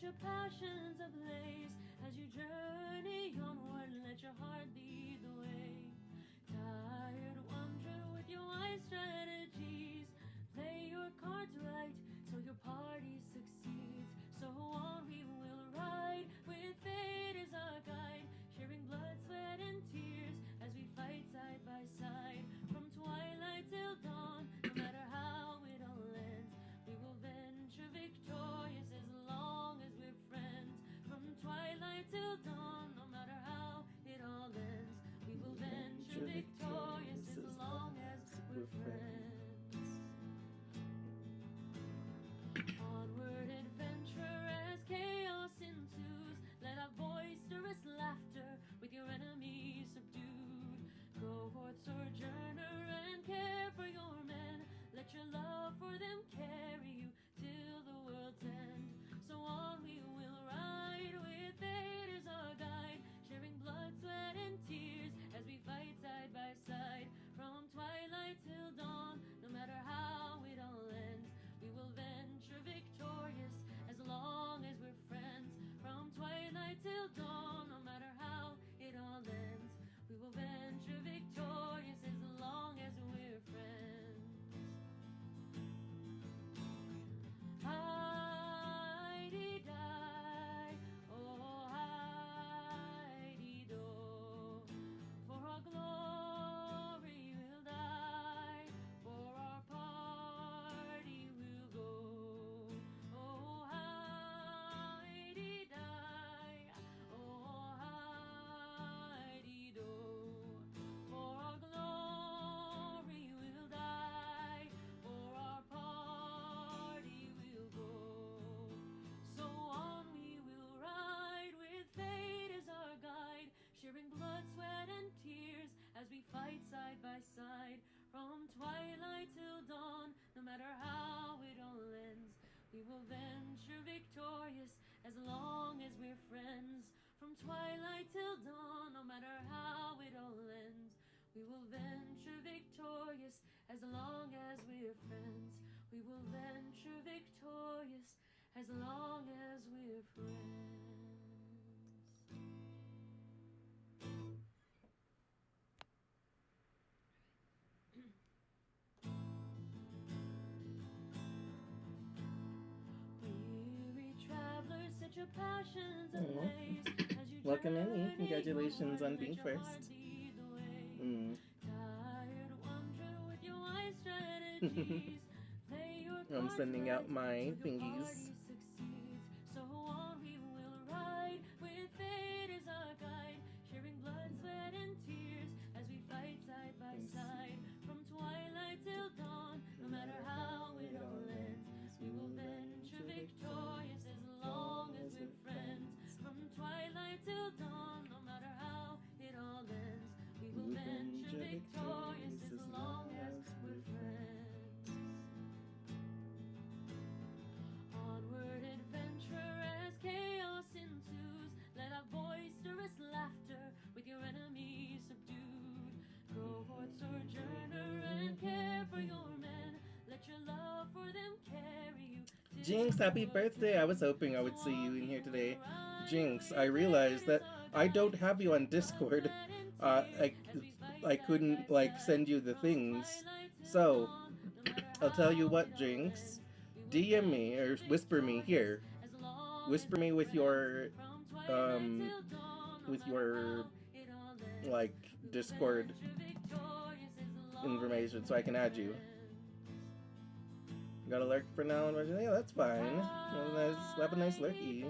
your passions ablaze. As you journey onward, let your heart lead the way. Tired wanderer with your wise strategies, play your cards right so your party succeeds. So on we will ride with fate as our guide, sharing blood, sweat, and tears as we fight side by side. From twilight till dawn, no matter how it all ends, we will venture victorious as long as we're friends. From twilight till dawn, no matter how it all ends, we will venture victorious as long as we're friends. Onward adventure as chaos ensues, let our boisterous laughter with your enemies subdued. Go forth, sojourner, and care for your men. Let your love for them carry you till the world's end. So on we will ride with fate as our guide, sharing blood, sweat, and tears as we fight side by side. From twilight till dawn, no matter how it all ends, we will venture victorious as long as we're friends. From twilight till dawn, no matter how it all ends, we will venture victorious as long as we're friends. Heidi-di, oh Heidi-do, for our glory we'll die, for our party we'll go. Oh Heidi-di, oh Heidi-do, for our glory we'll die, for our party we'll go. So on we will ride with fate as our guide, sharing blood, sweat, and tears as we fight side by side. From twilight till dawn, no matter how it all ends, we will venture victorious as long as we're friends. From twilight till dawn, no matter how it all ends, we will venture victorious as long as we're friends. We will venture victorious as long as we're friends. Weary travelers, set your passions ablaze. Welcome, Annie. Congratulations on being first. I'm sending out my thingies. So on we will ride with fate as our guide, sharing blood, sweat, and tears as we fight side by side. From twilight till dawn, no matter how it all ends, we will venture victorious as long as we're friends. From twilight till dawn, no matter how it all ends, we will venture victorious as long as we're friends. Onward adventure as chaos ensues, let our boisterous laughter with your enemies subdued. Go forth, sojourner, and care for your men. Let your love for them carry you. Jinx, happy birthday! I was hoping I would see you in here today. Jinx, I realized that I don't have you on Discord. I couldn't send you the things. So I'll tell you what, Jinx. DM me or whisper me here. Whisper me with your Discord information so I can add you. Got a lurk for now? Yeah, that's fine. Have a nice lurky.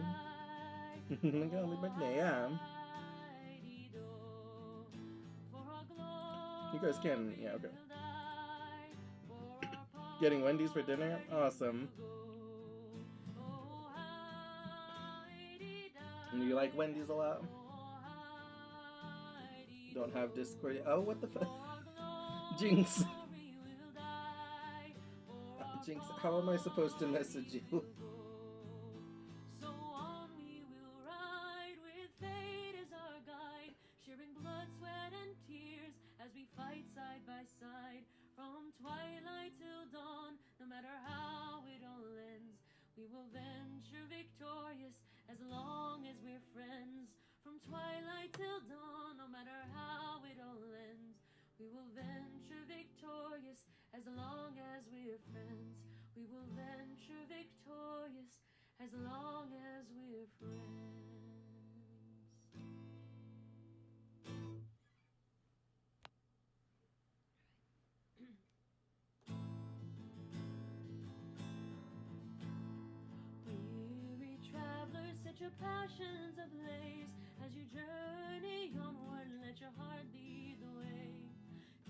Happy birthday, yeah. You guys can, yeah, okay. Getting Wendy's for dinner? Awesome. Do you like Wendy's a lot? Don't have Discord yet. Oh, what the fuck? Jinx. Jinx, how am I supposed to message you? So on we will ride with fate as our guide, sharing blood, sweat, and tears as we fight side by side. From twilight till dawn, no matter how it all ends, we will venture victorious as long as we're friends. From twilight till dawn, no matter how it all ends, we will venture victorious as long as we're friends. We will venture victorious as long as we're friends. Weary travelers, set your passions ablaze as you journey onward. Let your heart lead the way.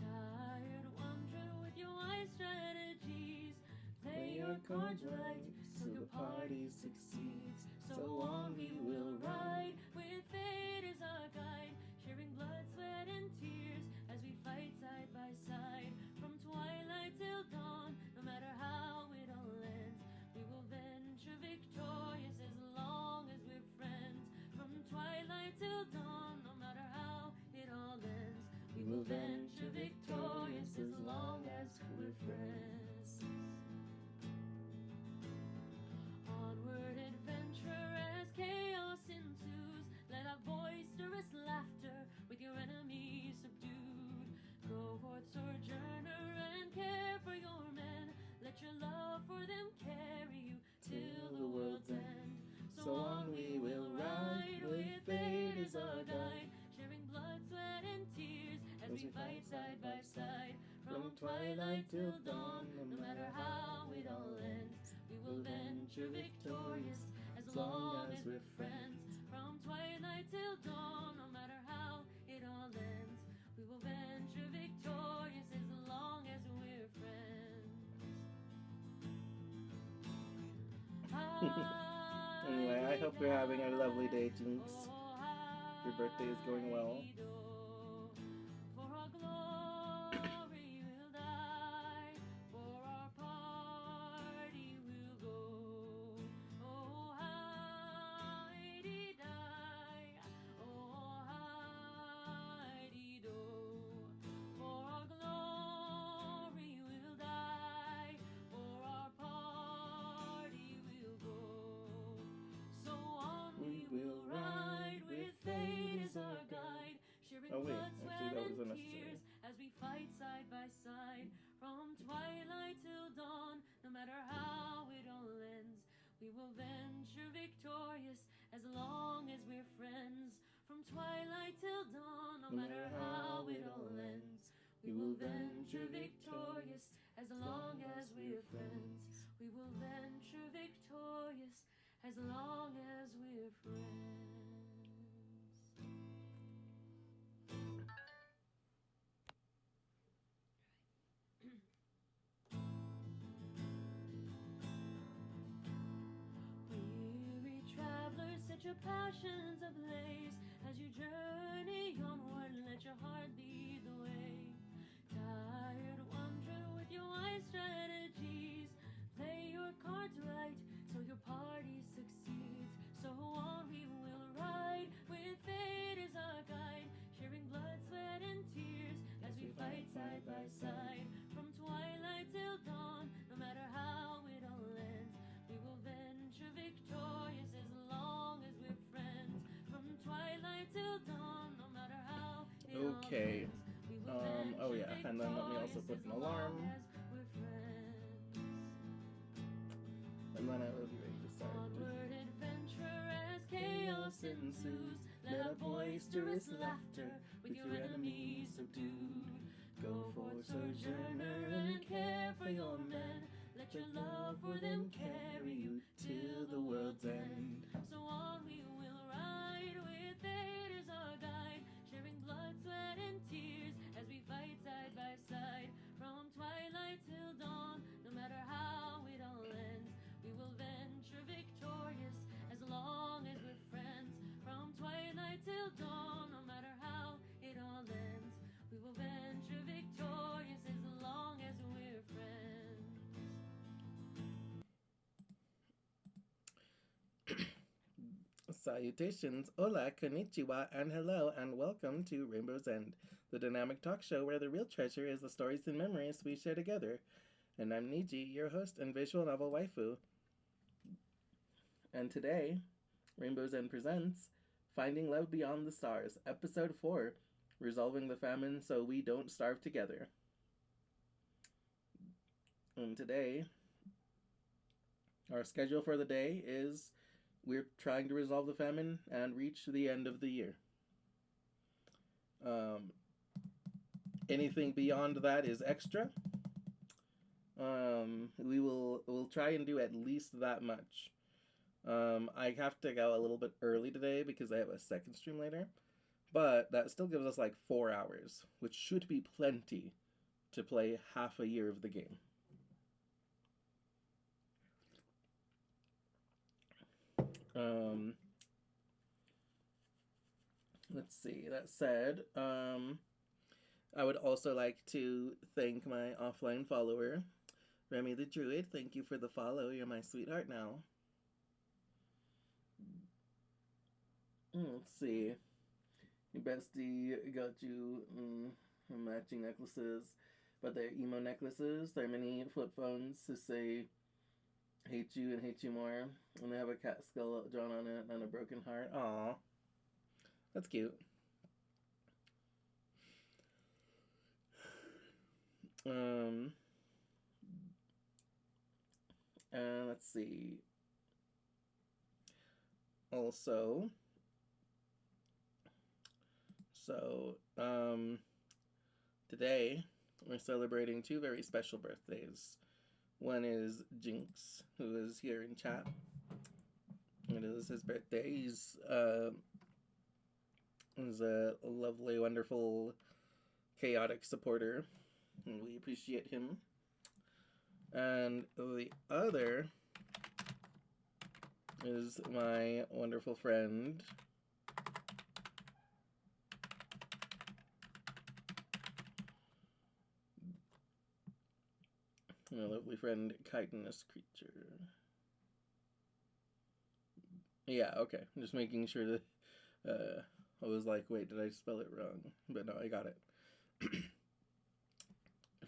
Tired wanderer with your wise strategies, play your cards right so your party succeeds. So on we will ride with fate as our guide, sharing blood, sweat, and tears as we fight side by side. From twilight till dawn, no matter how it all ends, we will venture victorious as long as we're friends. From twilight till dawn, no matter how it all ends, we will venture victorious as long as we're friends. Onward adventure as chaos ensues, let our boisterous laughter with your enemies subdued. Go forth, sojourner, and care for your men. Let your love for them carry you till the world's end. So on we will ride with fate as our guide, sharing blood, sweat, and tears as we fight side by side. From twilight till dawn, no matter how it all ends, we will venture victorious as long as we're friends. From twilight till dawn, no matter how it all ends, we will venture victorious as long as we're friends. Anyway, I hope you're having a lovely day, Jinx. Your birthday is going well. For our glory we'll die, for our party we'll go. Oh, Heidi-di, oh, Heidi-do. For our glory we'll die, for our party we'll go. So on we will ride with fate as our guide, sharing Oh, wait, blood, actually, sweat, that was and unnecessary. tears as we fight side by side. From twilight till dawn, no matter how it all ends, we will venture victorious as long as we're friends. From twilight till dawn, no matter how it all ends, we will venture victorious as long as we're friends. We will venture victorious as long as we're friends. Weary travelers, set your passions ablaze as you journey onward. Let your heart lead the way. Tired wanderer with your wise strategies, play your cards right so your party succeeds. So on we will ride with fate as our guide, sharing blood, sweat, and tears as we fight side by side. From twilight till dawn, no matter how it all ends, we will venture victorious as long as we're friends. From twilight till dawn, no matter how it all Okay. ends, we will Oh venture yeah, and then let me also put victorious an as alarm. long as we're friends. And then I will be ready to start. Onward adventure as chaos ensues, let our boisterous laughter with your enemies subdued. Go forth, sojourner, and care for your men. Let your love for them carry you till the world's end. So on we will ride with fate as our guide, sharing blood, sweat, and tears as we fight side by side. From twilight till dawn, no matter how it all ends, we will venture victorious as long as we're friends. From twilight till dawn, no matter how it all ends, we will venture victorious as long as we're friends. Salutations, hola, konnichiwa, and hello, and welcome to Rainbow's End, the dynamic talk show where the real treasure is the stories and memories we share together. And I'm Niji, your host and visual novel waifu. And today, Rainbow's End presents Finding Love Beyond the Stars, Episode 4, Resolving the Famine So We Don't Starve Together. And today, our schedule for the day is we're trying to resolve the famine and reach the end of the year. Anything beyond that is extra. We'll try and do at least that much. I have to go a little bit early today because I have a second stream later, but that still gives us like 4 hours, which should be plenty to play half a year of the game. Let's see. That said, I would also like to thank my offline follower, Remy the Druid. Thank you for the follow. You're my sweetheart now. Let's see. Your bestie got you matching necklaces, but they're emo necklaces. They're mini flip phones to say hate you and hate you more. And they have a cat skull drawn on it and a broken heart. Aww. That's cute. And let's see. Also, today we're celebrating 2 very special birthdays. One is Jinx, who is here in chat. It is his birthday. He's a lovely, wonderful, chaotic supporter, and we appreciate him. And the other is my wonderful friend, my lovely friend, Chitinous Creature. Yeah, okay. I'm just making sure that I was like, wait, did I spell it wrong? But no, I got it.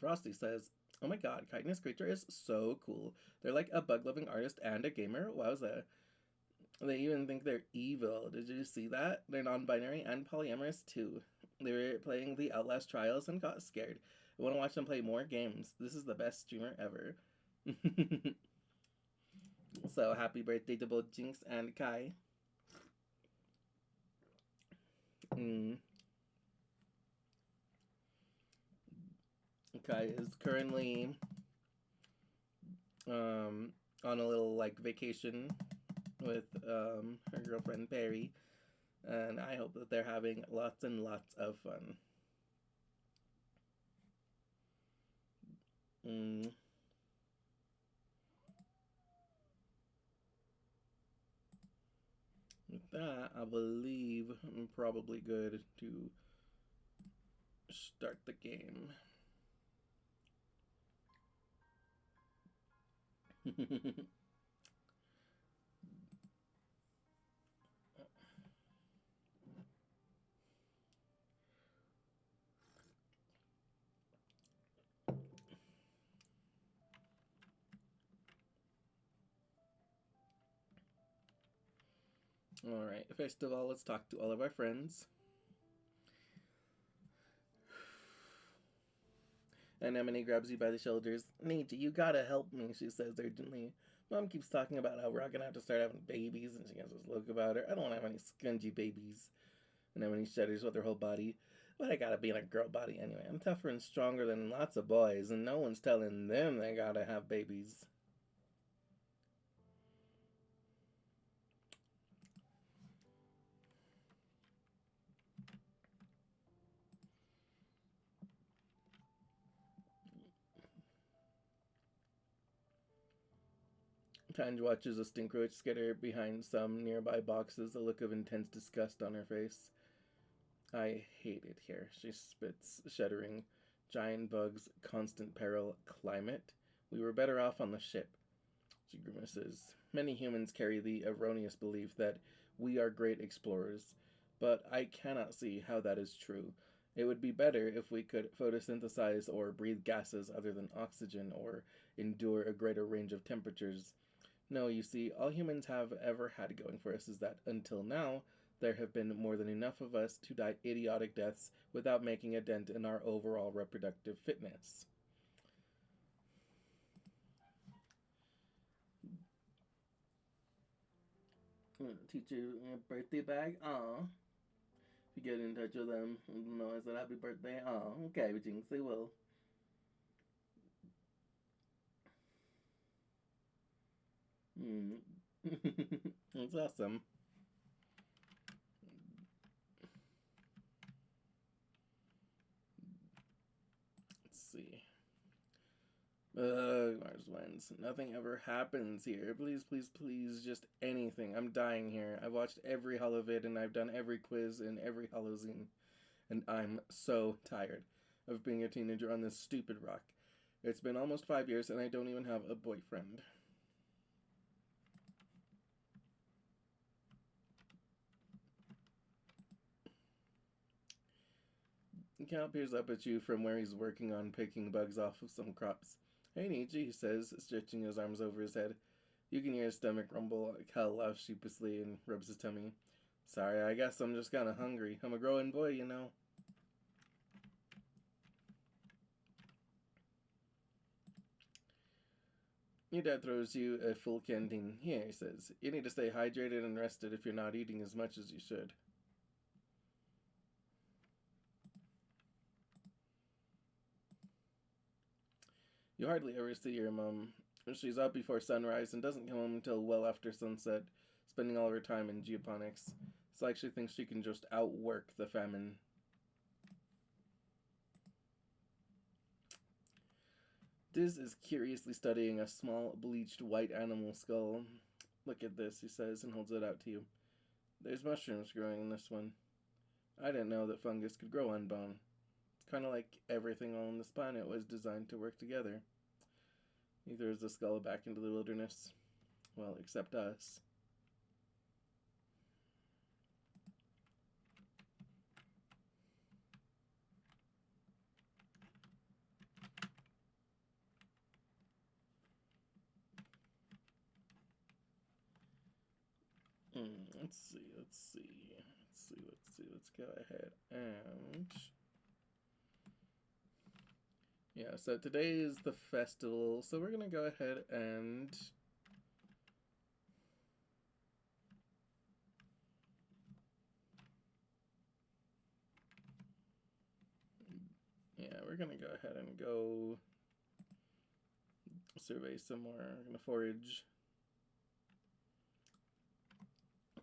Frosty says, oh my god, Chitinous Creature is so cool. They're like a bug-loving artist and a gamer. Wowza. They even think they're evil. Did you see that? They're non-binary and polyamorous too. They were playing the Outlast Trials and got scared. I want to watch them play more games. This is the best streamer ever. So happy birthday to both Jinx and Kai. Kai is currently on a little like vacation with her girlfriend Perry, and I hope that they're having lots and lots of fun. With that, I believe I'm probably good to start the game. Alright, first of all, let's talk to all of our friends. Anemone grabs you by the shoulders. Neji, you gotta help me, she says urgently. Mom keeps talking about how we're gonna have to start having babies, and she has this look about her. I don't want to have any scungy babies. Anemone shudders with her whole body. But I gotta be in a girl body anyway. I'm tougher and stronger than lots of boys, and no one's telling them they gotta have babies. Tanj watches a stinkroach skitter behind some nearby boxes, a look of intense disgust on her face. I hate it here, she spits, shuddering. Giant bugs, constant peril, climate. We were better off on the ship. She grimaces. Many humans carry the erroneous belief that we are great explorers, but I cannot see how that is true. It would be better if we could photosynthesize or breathe gases other than oxygen or endure a greater range of temperatures. No, you see, all humans have ever had going for us is that until now, there have been more than enough of us to die idiotic deaths without making a dent in our overall reproductive fitness. Teacher birthday bag? Aw. If you get in touch with them, know I said happy birthday. Aw, okay, Jinx, they will. Mm. That's awesome. Let's see. Mars wins. Nothing ever happens here. Please, please, please, just anything. I'm dying here. I've watched every holovid and I've done every quiz and every holozine. And I'm so tired of being a teenager on this stupid rock. It's been almost 5 years and I don't even have a boyfriend. Cal peers up at you from where he's working on picking bugs off of some crops. Hey, Nietzsche, he says, stretching his arms over his head. You can hear his stomach rumble. Cal laughs sheepishly and rubs his tummy. Sorry, I guess I'm just kind of hungry. I'm a growing boy, you know. Your dad throws you a full canteen. Here, he says. You need to stay hydrated and rested if you're not eating as much as you should. You hardly ever see your mom. She's up before sunrise and doesn't come home until well after sunset, spending all of her time in geoponics. It's like she thinks she can just outwork the famine. Diz is curiously studying a small, bleached white animal skull. Look at this, he says, and holds it out to you. There's mushrooms growing in this one. I didn't know that fungus could grow on bone. It's kind of like everything on this planet was designed to work together. He throws the skull back into the wilderness. Well, except us. Let's go ahead and... Yeah, so today is the festival, so we're gonna go ahead and... Yeah, we're gonna go ahead and go survey some more. We're gonna forage.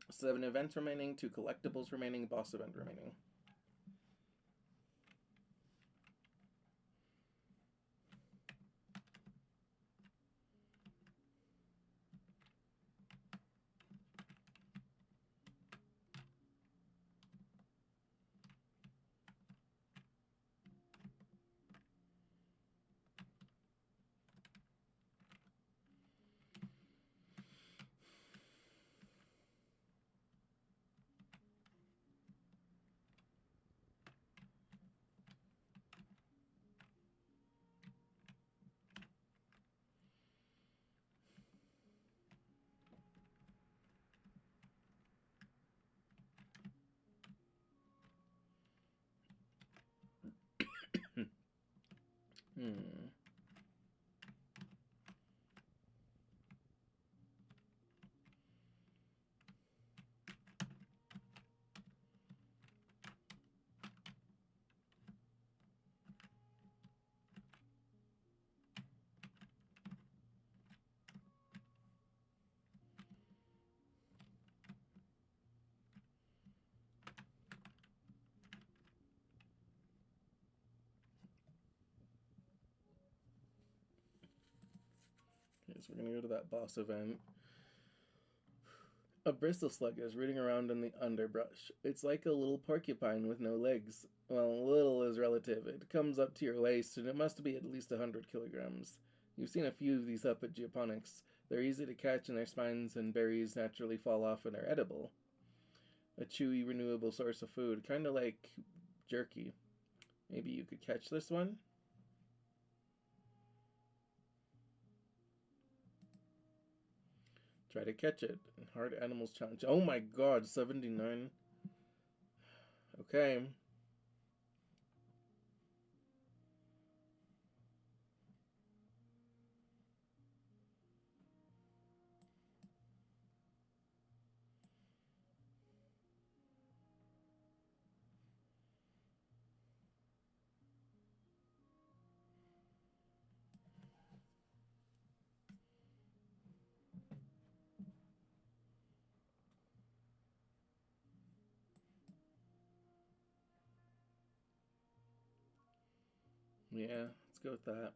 7 events remaining, 2 collectibles remaining, boss event remaining. Okay, so we're gonna go to that boss event. A bristle slug is rooting around in the underbrush. It's like a little porcupine with no legs. Well, little is relative. It comes up to your waist, and it must be at least 100 kilograms. You've seen a few of these up at Geoponics. They're easy to catch, and their spines and berries naturally fall off and are edible. A chewy, renewable source of food, kind of like jerky. Maybe you could catch this one? Try to catch it. Hard animals challenge. Oh my god, 79. Okay. Yeah, let's go with that.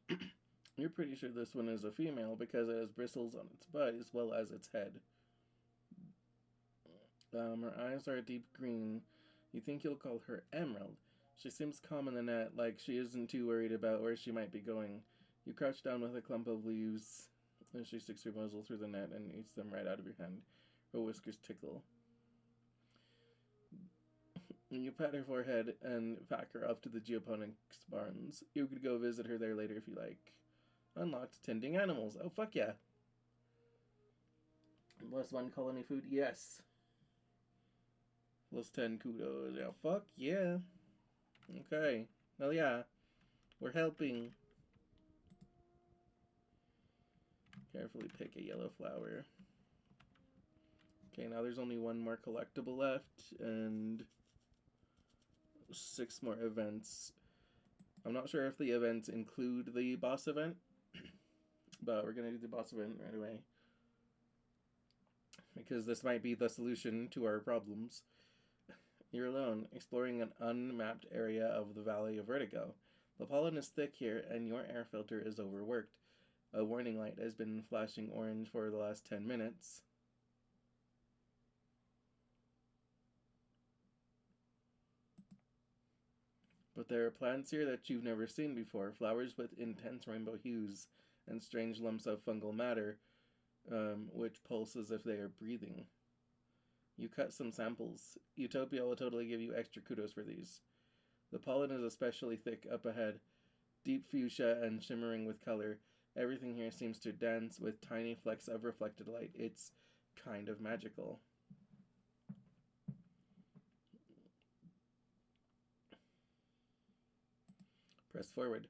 Okay. You're pretty sure this one is a female because it has bristles on its butt as well as its head. Her eyes are a deep green. You think you'll call her Emerald. She seems calm in the net, like she isn't too worried about where she might be going. You crouch down with a clump of leaves as she sticks her muzzle through the net and eats them right out of your hand. Her whiskers tickle. And you pat her forehead and pack her up to the geoponics barns. You could go visit her there later if you like. Unlocked tending animals. Oh, fuck yeah. +1 colony food. Yes. +10 kudos. Yeah, fuck yeah. Okay. Well, yeah. We're helping. Carefully pick a yellow flower. Okay, now there's only one more collectible left, and 6 more events. I'm not sure if the events include the boss event, but we're going to do the boss event right away. Because this might be the solution to our problems. You're alone, exploring an unmapped area of the Valley of Vertigo. The pollen is thick here, and your air filter is overworked. A warning light has been flashing orange for the last 10 minutes. But there are plants here that you've never seen before, flowers with intense rainbow hues and strange lumps of fungal matter, which pulse as if they are breathing. You cut some samples. Utopia will totally give you extra kudos for these. The pollen is especially thick up ahead, deep fuchsia and shimmering with color. Everything here seems to dance with tiny flecks of reflected light. It's kind of magical. Press forward.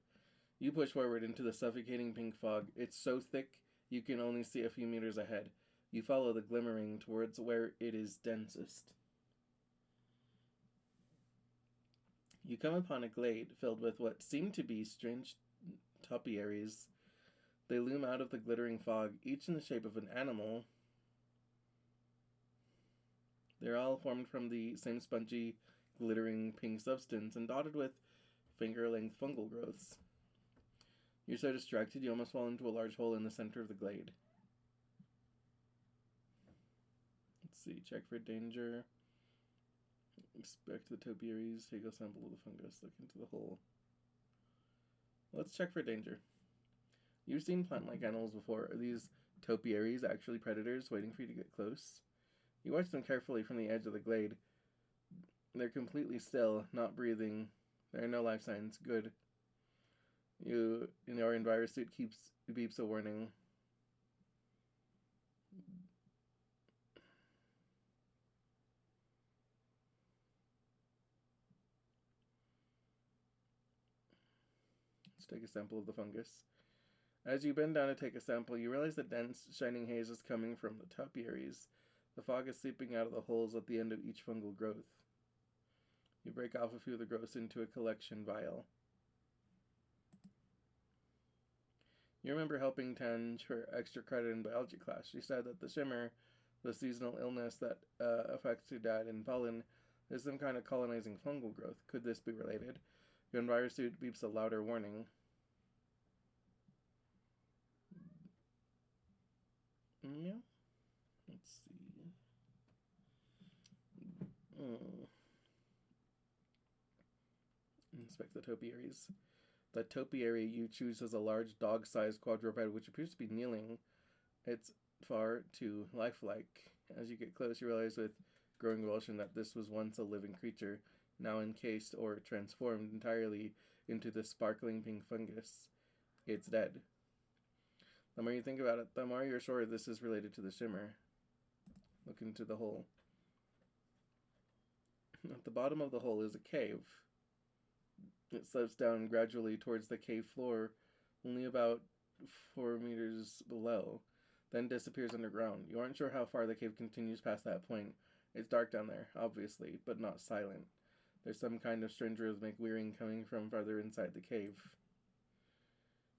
You push forward into the suffocating pink fog. It's so thick you can only see a few meters ahead. You follow the glimmering towards where it is densest. You come upon a glade filled with what seem to be strange topiaries. They loom out of the glittering fog, each in the shape of an animal. They're all formed from the same spongy, glittering pink substance and dotted with finger-length fungal growths. You're so distracted you almost fall into a large hole in the center of the glade. Let's see, check for danger. Inspect the topiaries. Take a sample of the fungus. Look into the hole. Let's check for danger. You've seen plant-like animals before. Are these topiaries actually predators waiting for you to get close? You watch them carefully from the edge of the glade. They're completely still, not breathing. There are no life signs. Good. Your envirosuit beeps a warning. Let's take a sample of the fungus. As you bend down to take a sample, you realize the dense, shining haze is coming from the topiaries. The fog is seeping out of the holes at the end of each fungal growth. You break off a few of the growths into a collection vial. You remember helping Tange for extra credit in biology class. She said that the shimmer, the seasonal illness that affects your dad in pollen, is some kind of colonizing fungal growth. Could this be related? Your envirosuit beeps a louder warning. Yeah. Let's see. Inspect the topiaries. The topiary you choose is a large dog-sized quadruped which appears to be kneeling. It's far too lifelike. As you get close, you realize with growing revulsion that this was once a living creature, now encased or transformed entirely into the sparkling pink fungus. It's dead. The more you think about it, the more you're sure this is related to the shimmer. Look into the hole. At the bottom of the hole is a cave. It slopes down gradually towards the cave floor, only about 4 meters below, then disappears underground. You aren't sure how far the cave continues past that point. It's dark down there, obviously, but not silent. There's some kind of strange rhythmic whirring coming from farther inside the cave.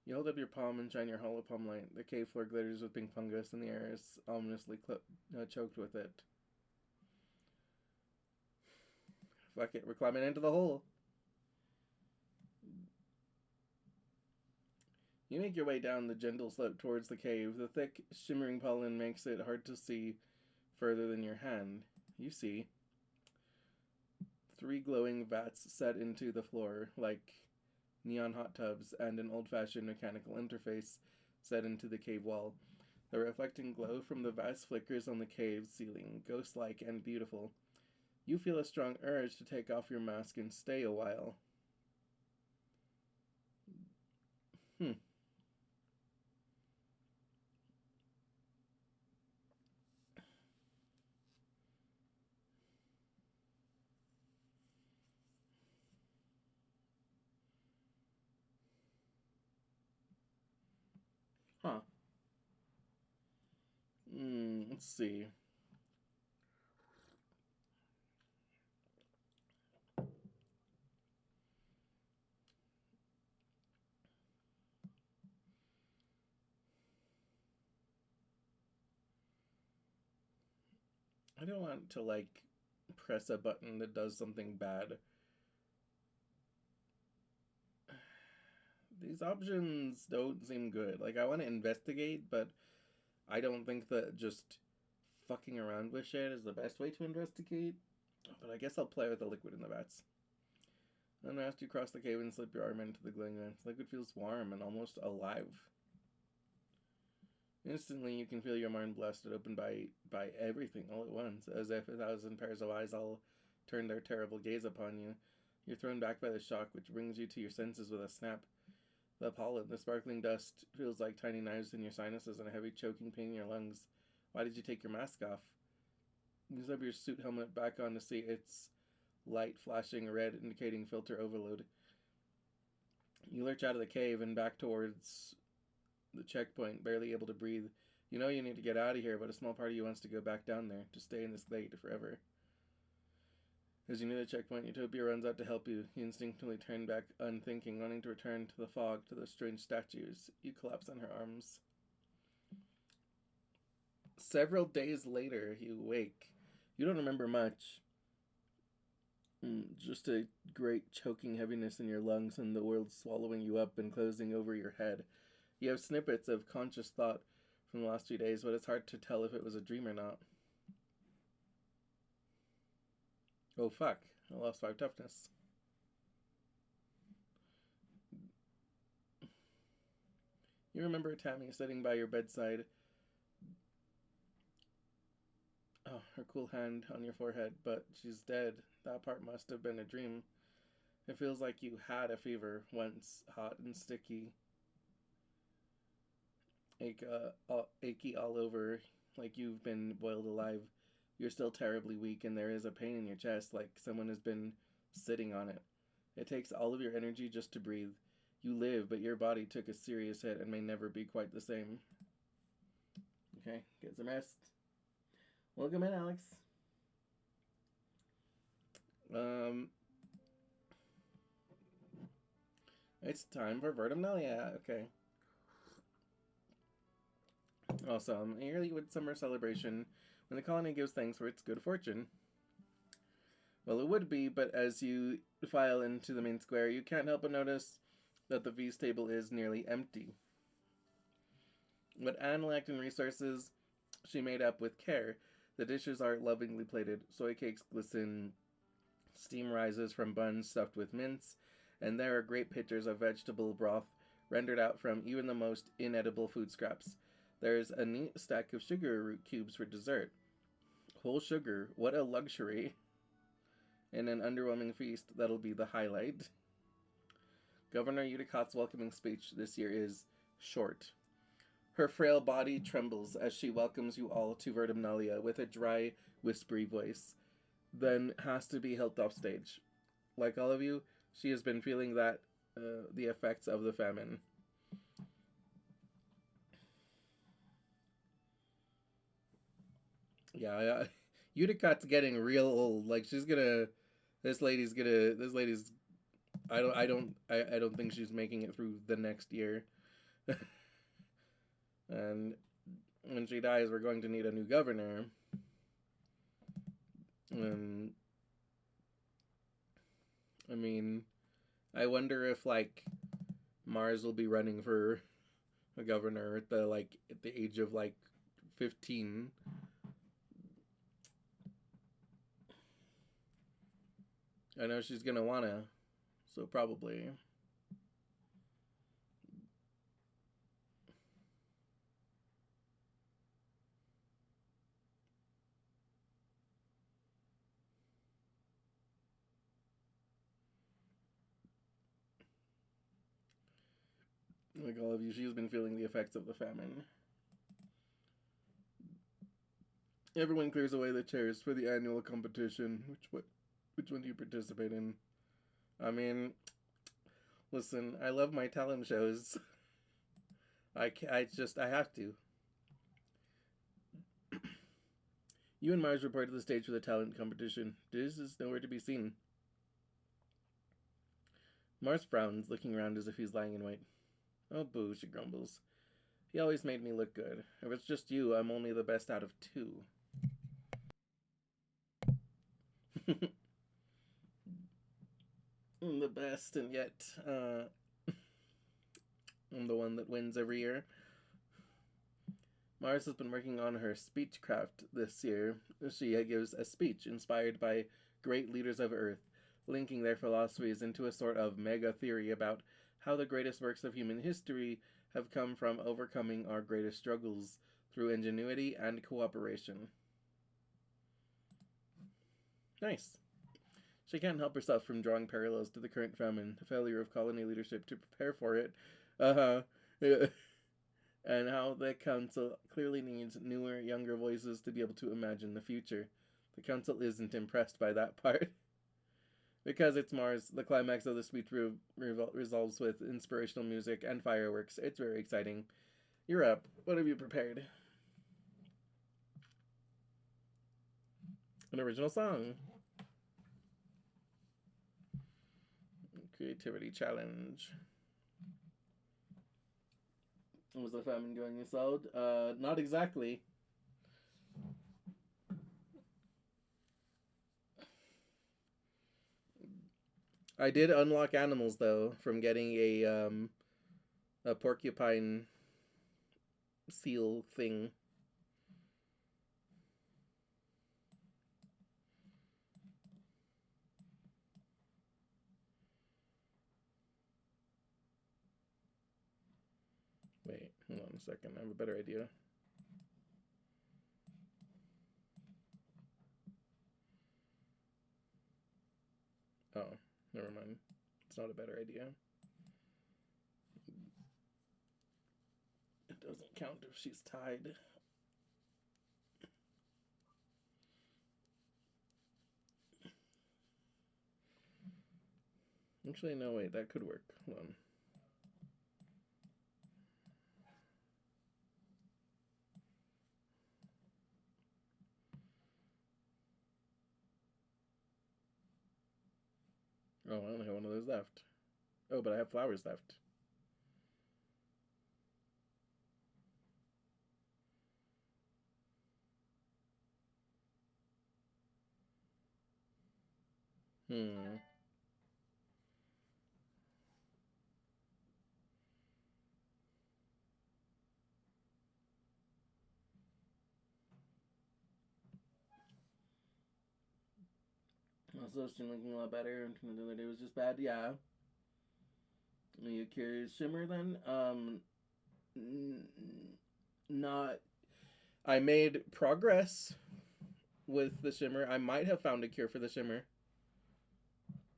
You hold up your palm and shine your hollow palm light. The cave floor glitters with pink fungus, and the air is ominously choked with it. Fuck it, we're climbing into the hole. You make your way down the gentle slope towards the cave. The thick, shimmering pollen makes it hard to see further than your hand. You see 3 glowing vats set into the floor, like neon hot tubs, and an old-fashioned mechanical interface set into the cave wall. The reflecting glow from the vats flickers on the cave ceiling, ghost-like and beautiful. You feel a strong urge to take off your mask and stay a while. Huh. Let's see. I don't want to, like, press a button that does something bad. These options don't seem good. Like, I want to investigate, but I don't think that just fucking around with shit is the best way to investigate. But I guess I'll play with the liquid in the vats. Unmasked, you cross the cave and slip your arm into the glowing vents. The liquid feels warm and almost alive. Instantly, you can feel your mind blasted open by everything all at once, as if 1,000 pairs of eyes all turn their terrible gaze upon you. You're thrown back by the shock, which brings you to your senses with a snap. The pollen, the sparkling dust, feels like tiny knives in your sinuses and a heavy choking pain in your lungs. Why did you take your mask off? You slip your suit helmet back on to see its light flashing red, indicating filter overload. You lurch out of the cave and back towards the checkpoint, barely able to breathe. You know you need to get out of here, but a small part of you wants to go back down there, to stay in this glade forever. As you near the checkpoint, Utopia runs out to help you. You instinctively turn back, unthinking, wanting to return to the fog, to those strange statues. You collapse on her arms. Several days later, you wake. You don't remember much. Just a great choking heaviness in your lungs and the world swallowing you up and closing over your head. You have snippets of conscious thought from the last few days, but it's hard to tell if it was a dream or not. Oh fuck, I lost 5 toughness. You remember Tammy sitting by your bedside. Oh, her cool hand on your forehead, but she's dead. That part must have been a dream. It feels like you had a fever once, hot and sticky. Achy all over, like you've been boiled alive. You're still terribly weak, and there is a pain in your chest, like someone has been sitting on it. It takes all of your energy just to breathe. You live, but your body took a serious hit and may never be quite the same. Okay, get some rest. Welcome in, Alex. It's time for Vertimnelia. Okay. Awesome. A yearly summer celebration when the colony gives thanks for its good fortune. Well, it would be, but as you file into the main square, you can't help but notice that the feast table is nearly empty. But Anne lacked in resources, she made up with care. The dishes are lovingly plated. Soy cakes glisten, steam rises from buns stuffed with mince, and there are great pitchers of vegetable broth rendered out from even the most inedible food scraps. There's a neat stack of sugar root cubes for dessert. Whole sugar, what a luxury. In an underwhelming feast, that'll be the highlight. Governor Udicott's welcoming speech this year is short. Her frail body trembles as she welcomes you all to Vertimnelia with a dry, whispery voice, then has to be helped off stage. Like all of you, she has been feeling the effects of the famine. Yeah, Udicott's getting real old. Like this lady's. I don't think she's making it through the next year. And when she dies, we're going to need a new governor. I mean, I wonder if like Mars will be running for a governor at the age of 15. I know she's gonna wanna, so probably. Like all of you, she's been feeling the effects of the famine. Everyone clears away the chairs for the annual competition. Which one do you participate in? I mean, listen, I love my talent shows. I have to. You and Mars report to the stage for the talent competition. Diz is nowhere to be seen. Mars frowns, looking around as if he's lying in wait. Oh, boo, she grumbles. He always made me look good. If it's just you, I'm only the best out of 2. I'm the best, and yet I'm the one that wins every year. Mars has been working on her speechcraft this year. She gives a speech inspired by great leaders of Earth, linking their philosophies into a sort of mega theory about how the greatest works of human history have come from overcoming our greatest struggles through ingenuity and cooperation. Nice. She can't help herself from drawing parallels to the current famine, the failure of colony leadership to prepare for it, and how the council clearly needs newer, younger voices to be able to imagine the future. The council isn't impressed by that part. Because it's Mars, the climax of the speech resolves with inspirational music and fireworks. It's very exciting. You're up. What have you prepared? An original song. Creativity challenge. Was the famine going this loud? Not exactly. I did unlock animals though from getting a porcupine seal thing. Wait, hold on a second. I have a better idea. Oh, never mind. It's not a better idea. It doesn't count if she's tied. Actually, no, wait, that could work. Hold on. Oh, I only have one of those left. Oh, but I have flowers left. Hmm. Also, she's looking a lot better. The other day was just bad. Yeah. Are you curious, Shimmer? Then, not. I made progress with the Shimmer. I might have found a cure for the Shimmer.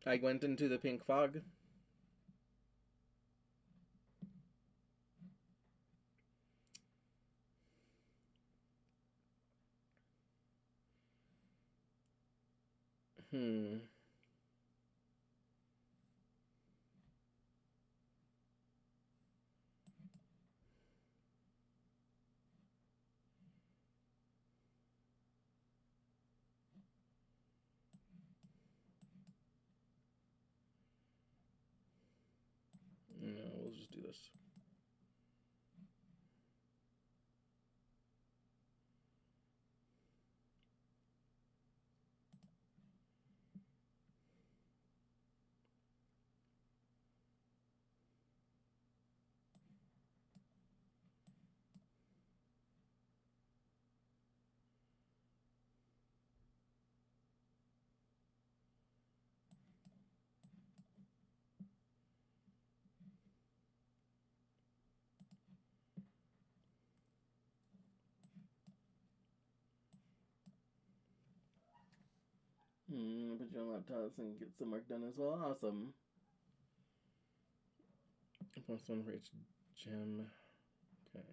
I went into the pink fog. Hmm. No, we'll just do this. Put you on laptops and get some work done as well. Awesome. Plus one for each gem. Okay.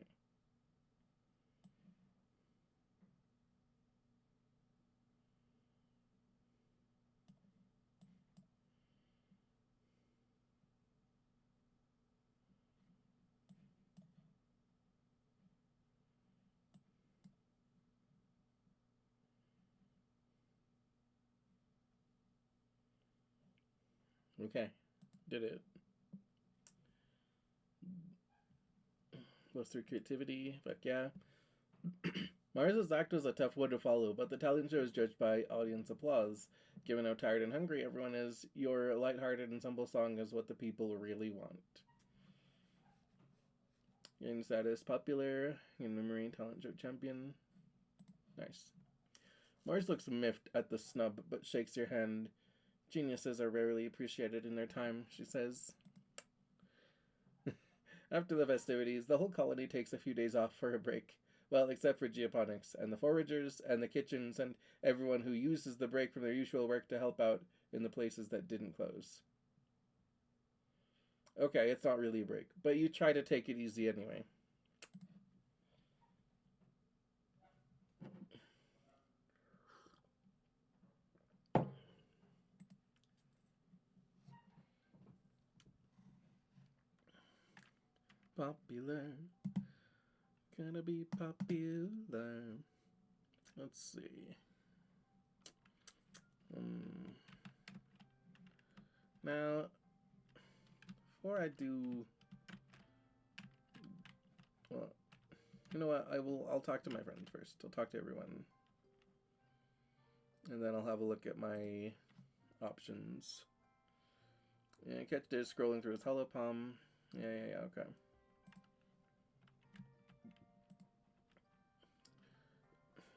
Okay. Did it. Plus 3 creativity. But yeah. Mars's act was a tough one to follow, but the talent show is judged by audience applause. Given how tired and hungry everyone is, your lighthearted and simple song is what the people really want. Getting status popular, in memory talent show champion. Nice. Mars looks miffed at the snub, but shakes your hand. Geniuses are rarely appreciated in their time, she says. After the festivities, the whole colony takes a few days off for a break. Well, except for geoponics, and the foragers, and the kitchens, and everyone who uses the break from their usual work to help out in the places that didn't close. Okay, it's not really a break, but you try to take it easy anyway. Popular. Gonna be popular. Let's see. Now, before I do, well, you know what? I'll talk to my friends first. I'll talk to everyone, and then I'll have a look at my options. Yeah, catch Dish scrolling through his holopalm. Yeah, okay.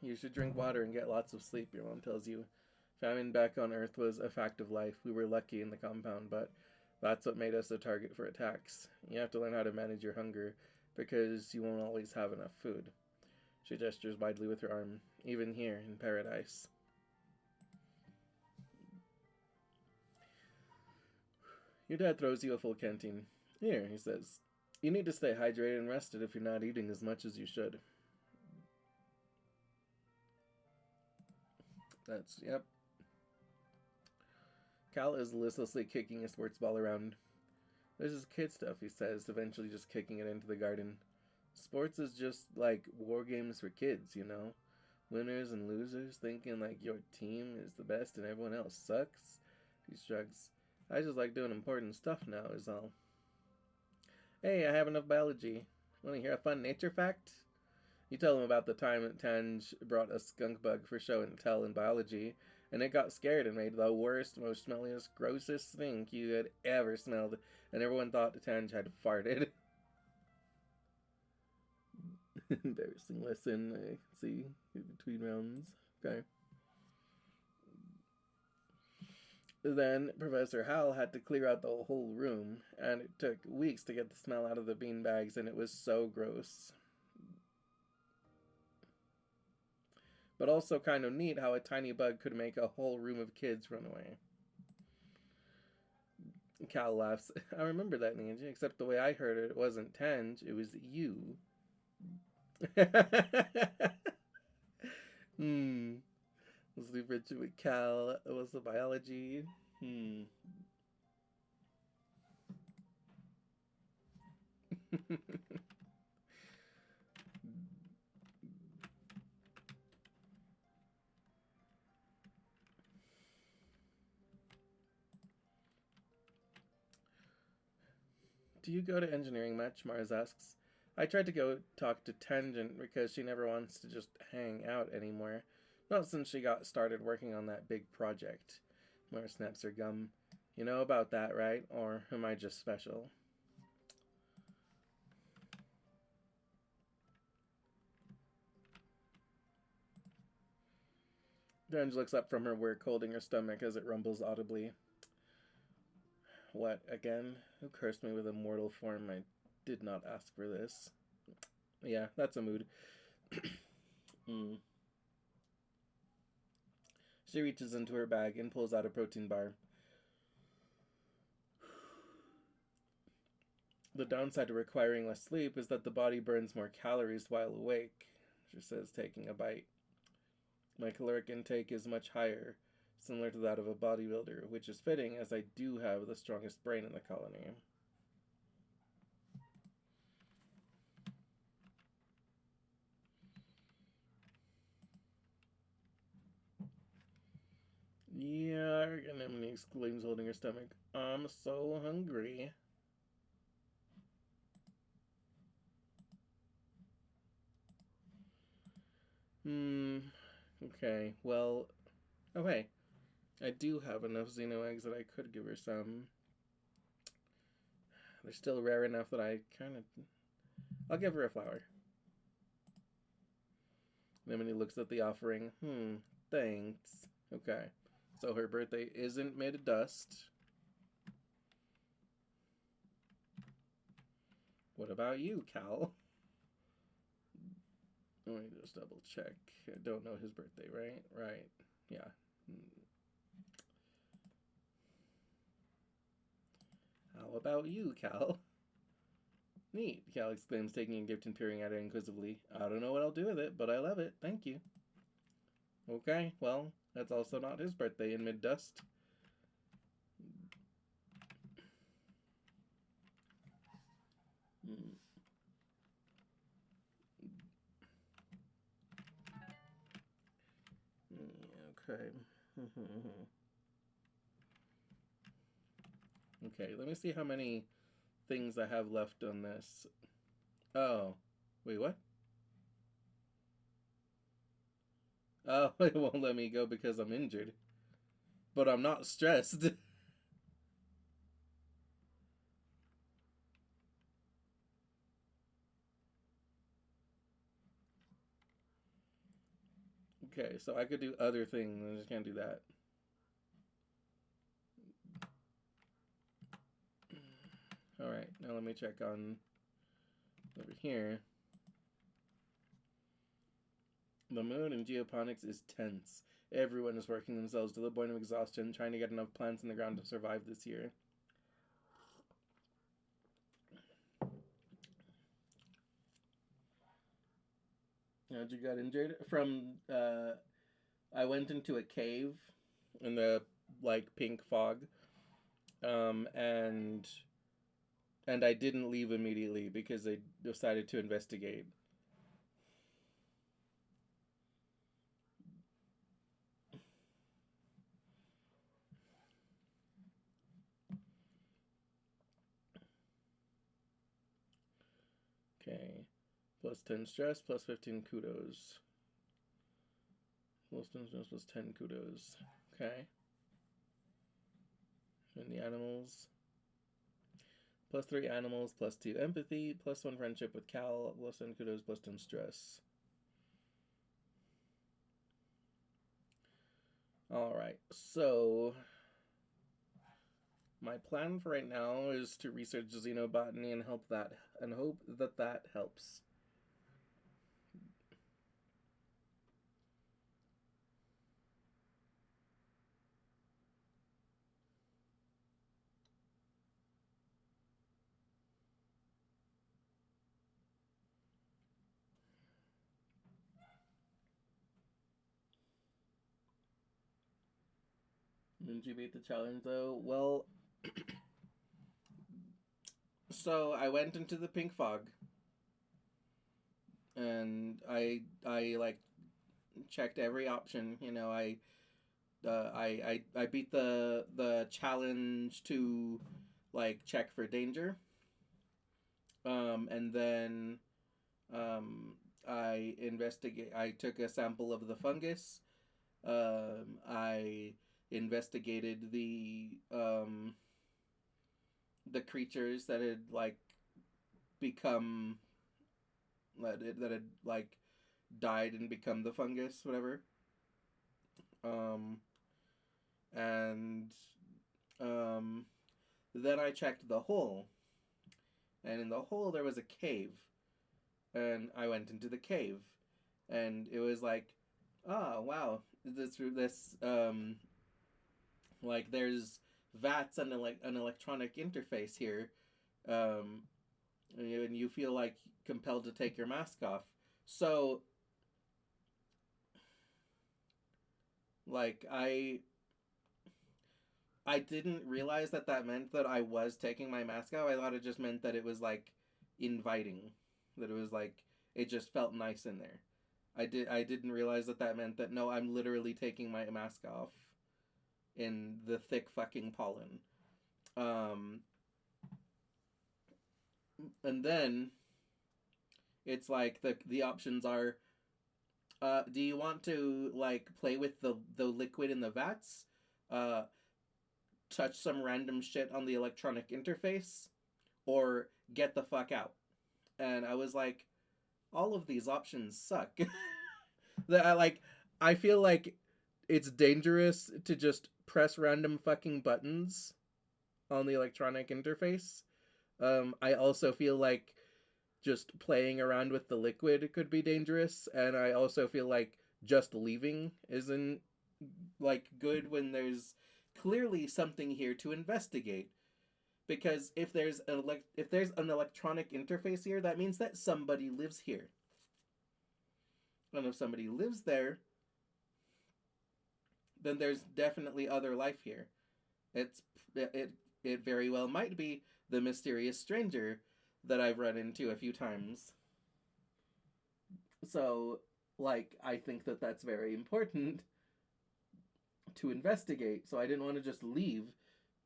You should drink water and get lots of sleep, your mom tells you. Famine back on Earth was a fact of life. We were lucky in the compound, but that's what made us a target for attacks. You have to learn how to manage your hunger, because you won't always have enough food. She gestures widely with her arm, even here in paradise. Your dad throws you a full canteen. Here, he says. You need to stay hydrated and rested if you're not eating as much as you should. Yep. Cal is listlessly kicking a sports ball around. This is kid stuff, he says, eventually just kicking it into the garden. Sports is just like war games for kids, you know? Winners and losers, thinking like your team is the best and everyone else sucks. He shrugs. I just like doing important stuff now, is all. Hey, I have enough biology. Want to hear a fun nature fact? You tell him about the time that Tange brought a skunk bug for show and tell in biology, and it got scared and made the worst, most smelliest, grossest stink you had ever smelled, and everyone thought Tange had farted. Embarrassing lesson, I see, between rounds. Okay. Then Professor Hal had to clear out the whole room, and it took weeks to get the smell out of the bean bags, and it was so gross. But also kind of neat how a tiny bug could make a whole room of kids run away. Cal laughs. I remember that, Ninja, except the way I heard it, it wasn't Tange, it was you. Let's leave Richard with Cal. What's the biology? Do you go to engineering much? Mars asks. I tried to go talk to Tangent because she never wants to just hang out anymore. Not since she got started working on that big project. Mars snaps her gum. You know about that, right? Or am I just special? Tangent looks up from her work, holding her stomach as it rumbles audibly. What, again? Who cursed me with a mortal form? I did not ask for this. Yeah, that's a mood. She reaches into her bag and pulls out a protein bar. The downside to requiring less sleep is that the body burns more calories while awake, she says, taking a bite. My caloric intake is much higher, similar to that of a bodybuilder, which is fitting as I do have the strongest brain in the colony. Yeah, Anemone exclaims, holding her stomach. I'm so hungry. Hmm. Okay. Well. Oh hey, I do have enough Xeno eggs that I could give her some. They're still rare enough that I kind of. I'll give her a flower. Then when he looks at the offering, thanks. Okay. So her birthday isn't made of dust. What about you, Cal? Let me just double check. I don't know his birthday, right? Right. Yeah. How about you, Cal? Neat, Cal exclaims, taking a gift and peering at it inquisitively. I don't know what I'll do with it, but I love it. Thank you. Okay, well, that's also not his birthday in mid dust. Okay. Okay, let me see how many things I have left on this. Oh, wait, what? Oh, it won't let me go because I'm injured. But I'm not stressed. Okay, so I could do other things. I just can't do that. Alright, now let me check on over here. The mood in geoponics is tense. Everyone is working themselves to the point of exhaustion, trying to get enough plants in the ground to survive this year. How'd you get injured? I went into a cave in the pink fog, and I didn't leave immediately because they decided to investigate. Okay, plus 10 stress, plus 15 kudos. Plus 10 stress, plus 10 kudos. Okay. And the animals. Plus 3 animals, plus 2 empathy, plus 1 friendship with Cal, plus 10 kudos, plus 10 stress. Alright, so my plan for right now is to research xenobotany and hope that helps. Didn't you beat the challenge though? Well, so I went into the pink fog, and I checked every option. I beat the challenge to check for danger. And then I took a sample of the fungus. I investigated the creatures that had become that had died and become the fungus, whatever. Um, and then I checked the hole, and in the hole there was a cave, and I went into the cave, and it was oh wow, there's VATS and an electronic interface here, um, and you feel compelled to take your mask off. So I didn't realize that meant that I was taking my mask off. I thought it just meant that it was inviting, that it was it just felt nice in there. I didn't realize that meant that no, I'm literally taking my mask off in the thick fucking pollen. And then it's the options are Do you want to like play with the liquid in the vats? Uh, touch some random shit on the electronic interface, or get the fuck out? And I was like, all of these options suck. that I like. I feel like it's dangerous to just press random fucking buttons on the electronic interface. I also feel like just playing around with the liquid could be dangerous, and I also feel like just leaving isn't like good when there's clearly something here to investigate. Because if there's an electronic interface here, that means that somebody lives here, and if somebody lives there, then there's definitely other life here. It's it very well might be the mysterious stranger that I've run into a few times. So, like, I think that that's very important to investigate. So I didn't want to just leave,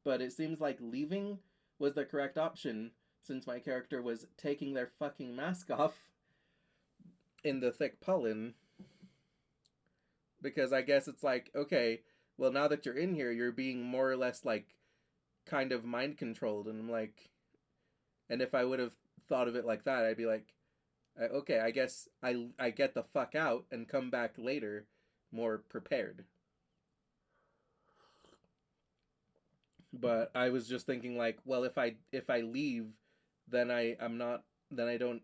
but it seems like leaving was the correct option since my character was taking their fucking mask off in the thick pollen. Because I guess it's like, okay, well, now that you're in here, you're being more or less like kind of mind controlled. And I'm like, and if I would have thought of it like that, I'd be like, okay, I guess I get the fuck out and come back later more prepared. But I was just thinking like, well, if I leave, then I'm not then I don't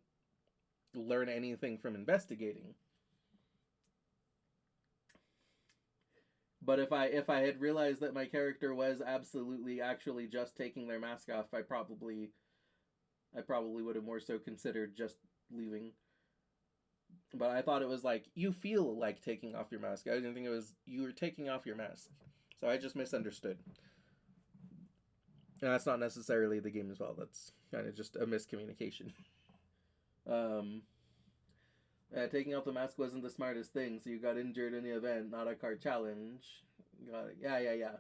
learn anything from investigating. But if I had realized that my character was absolutely actually just taking their mask off, I probably would have more so considered just leaving. But I thought it was like you feel like taking off your mask. I didn't think it was you were taking off your mask. So I just misunderstood. And that's not necessarily the game's fault. That's kind of just a miscommunication. Um, taking off the mask wasn't the smartest thing, so you got injured in the event, not a card challenge. Got it. Yeah, yeah, yeah.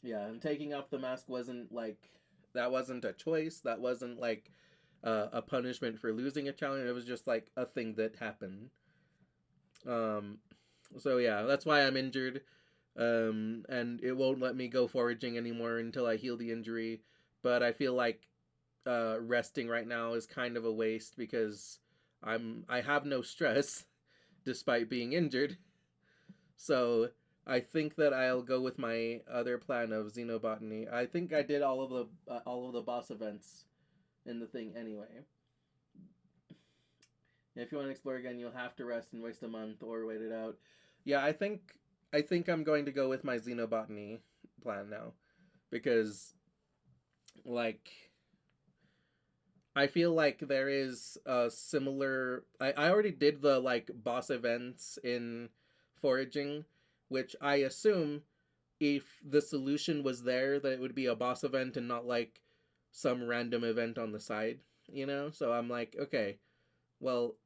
Yeah, and taking off the mask wasn't like that wasn't a choice. That wasn't like a punishment for losing a challenge. It was just like a thing that happened. Um, so yeah, that's why I'm injured. And it won't let me go foraging anymore until I heal the injury. But I feel like resting right now is kind of a waste because I have no stress despite being injured. So I think that I'll go with my other plan of xenobotany. I think I did all of the boss events in the thing anyway. If you want to explore again, you'll have to rest and waste a month or wait it out. Yeah, I think I'm going to go with my xenobotany plan now because like I feel like there is a similar. I already did the like boss events in foraging, which I assume if the solution was there, that it would be a boss event and not like some random event on the side, you know? So I'm like, okay, well,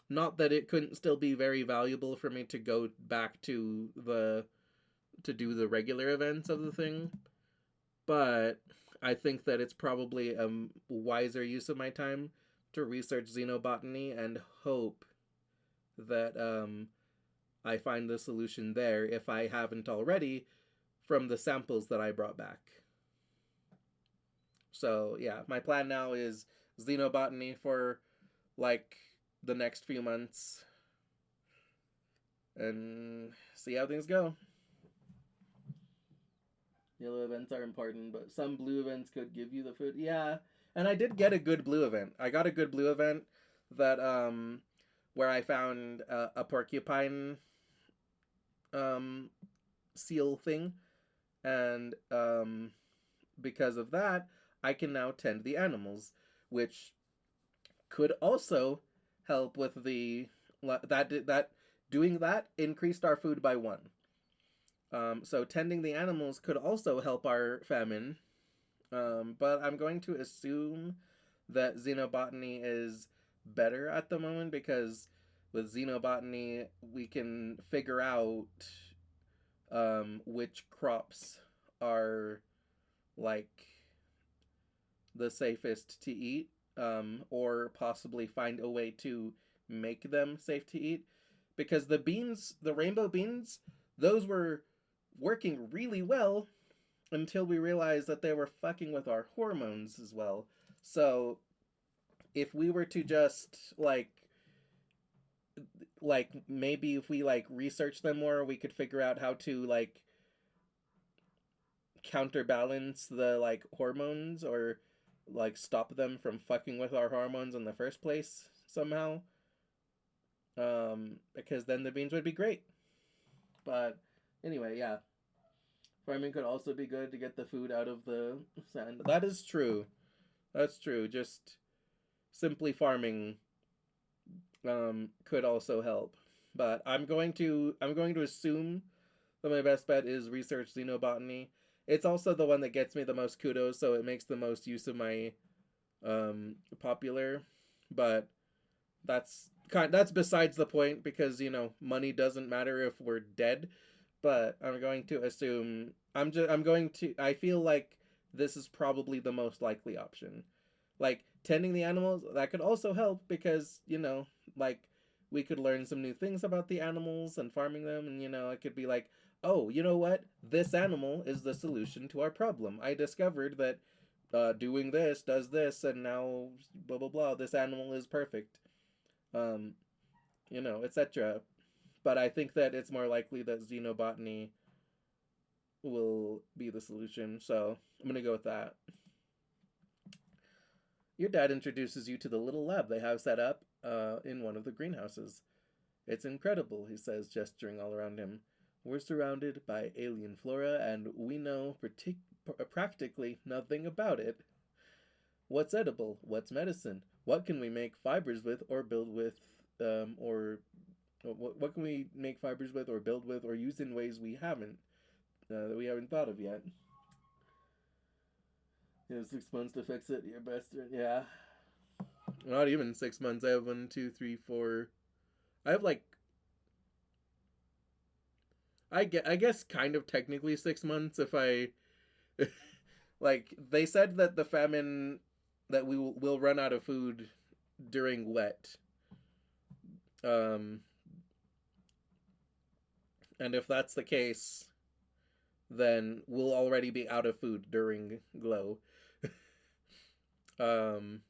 not that it couldn't still be very valuable for me to go back to do the regular events of the thing, but I think that it's probably a wiser use of my time to research xenobotany and hope that I find the solution there if I haven't already from the samples that I brought back. So yeah, my plan now is xenobotany for like the next few months and see how things go. Yellow events are important, but some blue events could give you the food. Yeah, and I did get a good blue event. I got a good blue event that where I found a porcupine um seal thing, and because of that, I can now tend the animals, which could also help with the that doing that increased our food by one. So tending the animals could also help our famine. But I'm going to assume that xenobotany is better at the moment because with xenobotany we can figure out which crops are like the safest to eat, or possibly find a way to make them safe to eat. Because the beans, the rainbow beans, those were working really well until we realized that they were fucking with our hormones as well. So if we were to just like maybe if we like research them more, we could figure out how to like counterbalance the like hormones, or like stop them from fucking with our hormones in the first place somehow. Because then the beans would be great. But anyway, yeah. Farming could also be good to get the food out of the sand. That is true. That's true. Just simply farming could also help. But I'm going to assume that my best bet is research xenobotany. It's also the one that gets me the most kudos, so it makes the most use of my popular. But that's besides the point, because money doesn't matter if we're dead. But I'm going to assume I feel like this is probably the most likely option. Like tending the animals, that could also help, because like we could learn some new things about the animals and farming them, and it could be like, oh, you know what, this animal is the solution to our problem. I discovered that doing this does this, and now blah blah blah, this animal is perfect. um etc. But I think that it's more likely that xenobotany will be the solution, so I'm gonna go with that. Your dad introduces you to the little lab they have set up in one of the greenhouses. It's incredible, he says, gesturing all around him. We're surrounded by alien flora, and we know practically nothing about it. What's edible? What's medicine? What can we make fibers with or build with, or what can we make fibers with or build with or use in ways that we haven't thought of yet? 6 months to fix it. Your best, yeah. Not even 6 months. I have one, two, three, four. I have like I guess kind of technically 6 months if I like they said that the famine that we will run out of food during wet. Um and if that's the case, then we'll already be out of food during glow. um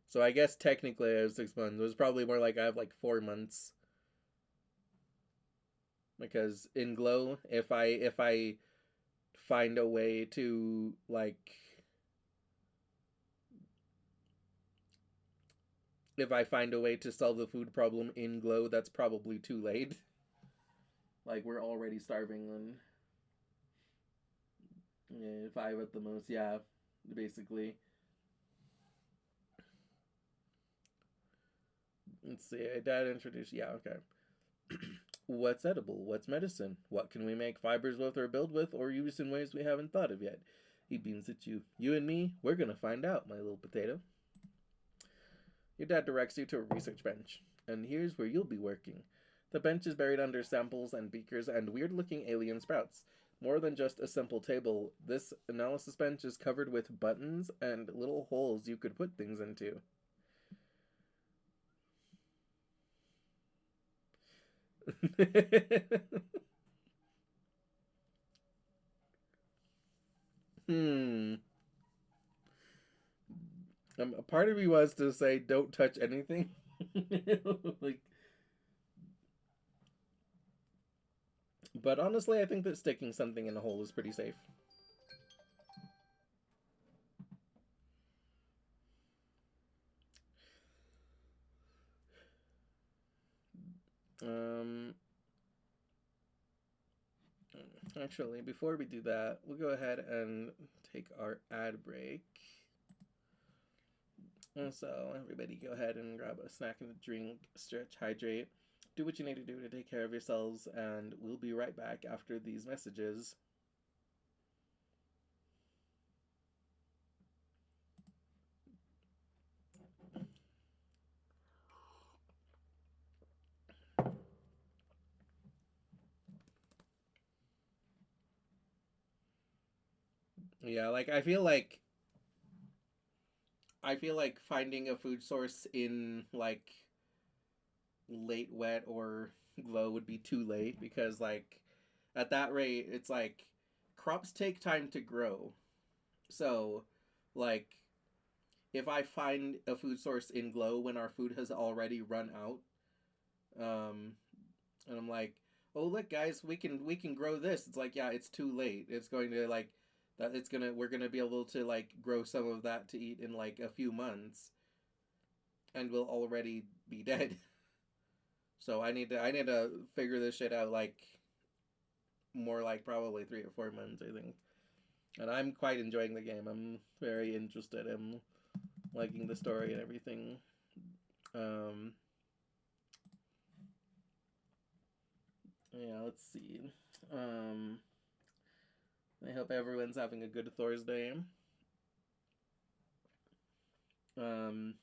so I guess technically I have 6 months. It was probably more like I have like 4 months, because in glow, if I find a way to like if I find a way to solve the food problem in glow, that's probably too late. Like we're already starving on, yeah, 5 at the most. Yeah, basically. Let's see. Dad introduced. Yeah, okay. What's edible? What's medicine? What can we make fibers with or build with or use in ways we haven't thought of yet? He beams at you. You and me, we're gonna find out, my little potato. Your dad directs you to a research bench, and here's where you'll be working. The bench is buried under samples and beakers and weird looking alien sprouts. More than just a simple table, this analysis bench is covered with buttons and little holes you could put things into. hmm. A part of me was to say, don't touch anything. like, but honestly, I think that sticking something in a hole is pretty safe. Um, Actually, before we do that, we'll go ahead and take our ad break. And so, everybody, go ahead and grab a snack and a drink, stretch, hydrate, do what you need to do to take care of yourselves, and we'll be right back after these messages. Yeah, like I feel like finding a food source in like late wet or glow would be too late because like at that rate it's like crops take time to grow. So like if I find a food source in glow when our food has already run out, um and I'm like, "Oh, look guys, we can grow this." It's like, "Yeah, it's too late. It's going to like that it's going to we're going to be able to like grow some of that to eat in like a few months and we'll already be dead." So I need to figure this shit out like more like probably 3 or 4 months, I think. And I'm quite enjoying the game. I'm very interested. I'm liking the story and everything. Um, yeah, let's see. Um, I hope everyone's having a good Thursday. Um,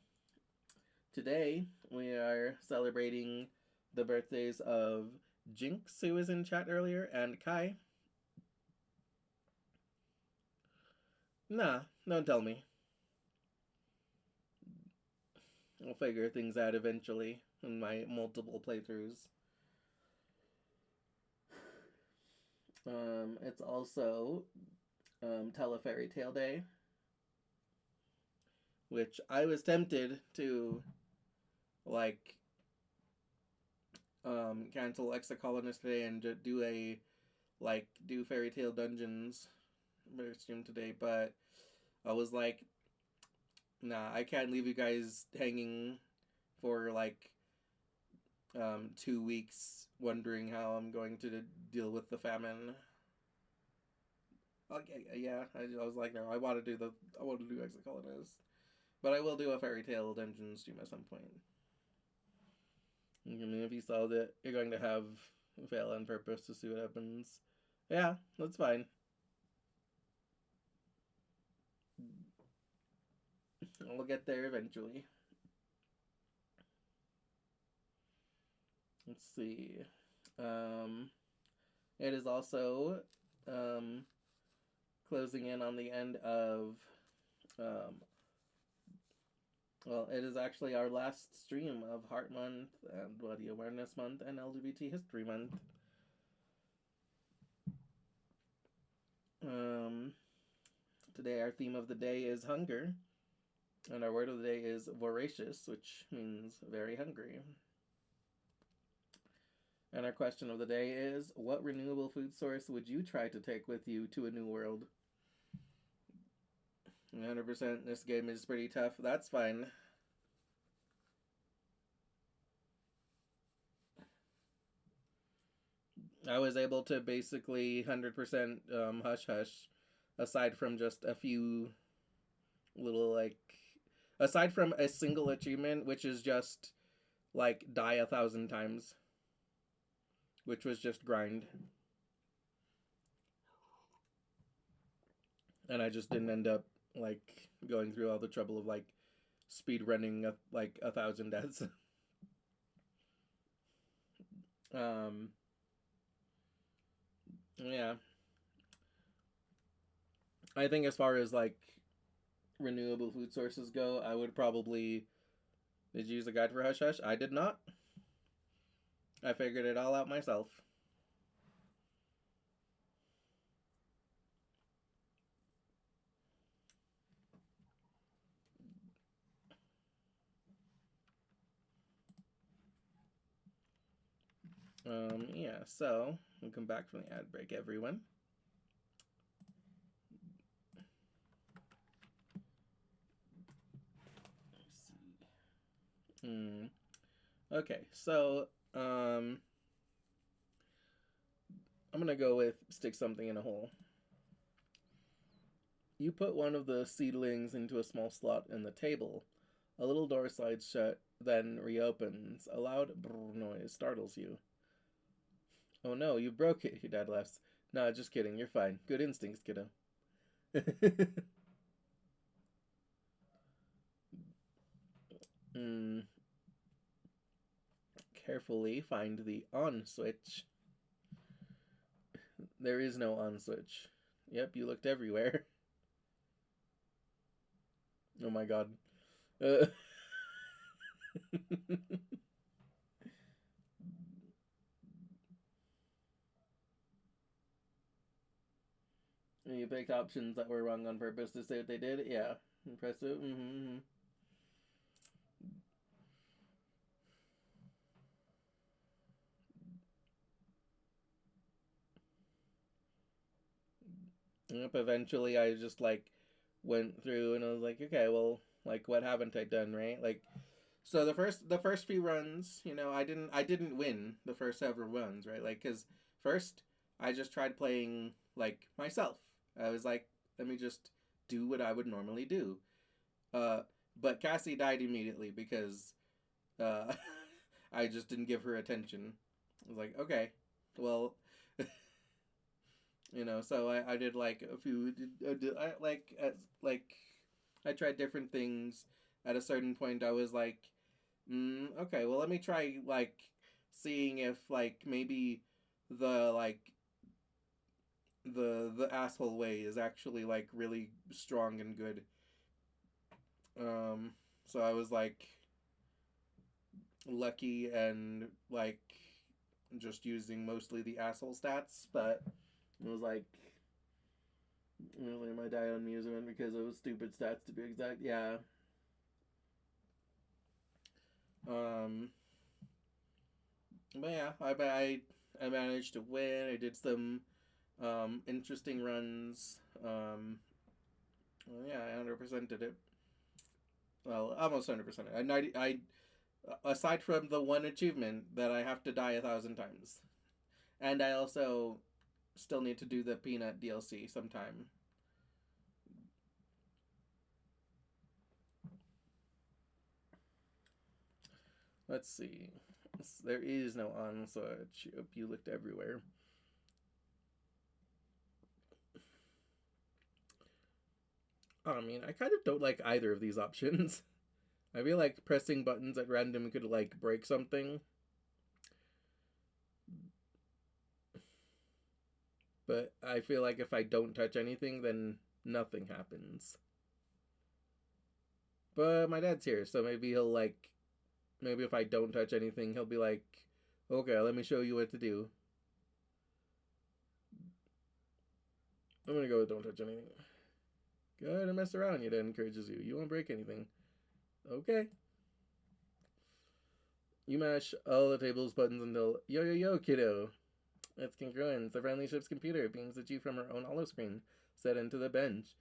Today we are celebrating the birthdays of Jinx, who was in chat earlier, and Kai. Nah, don't tell me. I'll figure things out eventually in my multiple playthroughs. It's also Tell a Fairy Tale Day, which I was tempted to like cancel Exocolonist today and do a do Fairy Tale Dungeons stream today, but I was like, nah, I can't leave you guys hanging for like 2 weeks wondering how I'm going to deal with the famine. Okay, yeah, I was like, no, I want to do Exocolonist, but I will do a Fairy Tale Dungeon stream at some point. I mean, if you saw that you're going to have fail on purpose to see what happens, yeah, that's fine. We'll get there eventually. Let's see. Um, it is also um, closing in on the end of um, well, it is actually our last stream of Heart Month and Body Awareness Month and LGBT History Month. Um, Today our theme of the day is hunger, and our word of the day is voracious, which means very hungry. And our question of the day is, what renewable food source would you try to take with you to a new world? 100%, this game is pretty tough. That's fine. I was able to basically 100% hush hush, aside from just a few little, like, aside from a single achievement, which is just, like, die 1,000 times, which was just grind. And I just didn't end up, like, going through all the trouble of, like, speed running, like, 1,000 deaths. um, yeah. I think as far as, like, renewable food sources go, I would probably. Did you use a guide for Hush Hush? I did not. I figured it all out myself. Yeah, so we'll come back from the ad break, everyone. Let's see. Okay, so I'm gonna go with stick something in a hole. You put one of the seedlings into a small slot in the table. A little door slides shut, then reopens. A loud brrr noise startles you. Oh no, you broke it, your dad laughs. Nah, just kidding, you're fine. Good instincts, kiddo. mm, Carefully find the on switch. There is no on switch. Yep, you looked everywhere. Oh my god. Uh, you picked options that were wrong on purpose to say what they did? Yeah. Impressive. Mm-hmm. Yep, eventually I just like went through and I was like, okay, well, like what haven't I done, right? Like so the first few runs, I didn't win the first several runs, right? Like cuz first I just tried playing like myself. I was like, let me just do what I would normally do. Uh but Cassie died immediately because uh I just didn't give her attention. I was like, okay, well, so I did like a few I, like I tried different things. At a certain point I was like, okay, well, let me try like seeing if like maybe the like the asshole way is actually like really strong and good. um so I was like lucky and like just using mostly the asshole stats, but it was like really my die on amusement because it was stupid stats to be exact. Yeah. Um. But yeah, I managed to win. I did some interesting runs. Well, yeah, I 100% did it. Well, almost 100%. I aside from the one achievement that I have to die 1,000 times, and I also still need to do the peanut DLC sometime. Let's see. There is no onslaught. You looked everywhere. I mean, I kind of don't like either of these options. I feel like pressing buttons at random could like break something, but I feel like if I don't touch anything, then nothing happens. But my dad's here, so maybe he'll like, maybe if I don't touch anything, he'll be like, okay, let me show you what to do. I'm gonna go with don't touch anything. Go ahead and mess around, your dad encourages you. You won't break anything. Okay. You mash all the table's buttons until yo yo yo kiddo. It's congruence. The friendly ship's computer beams at you from her own holoscreen, set into the bench.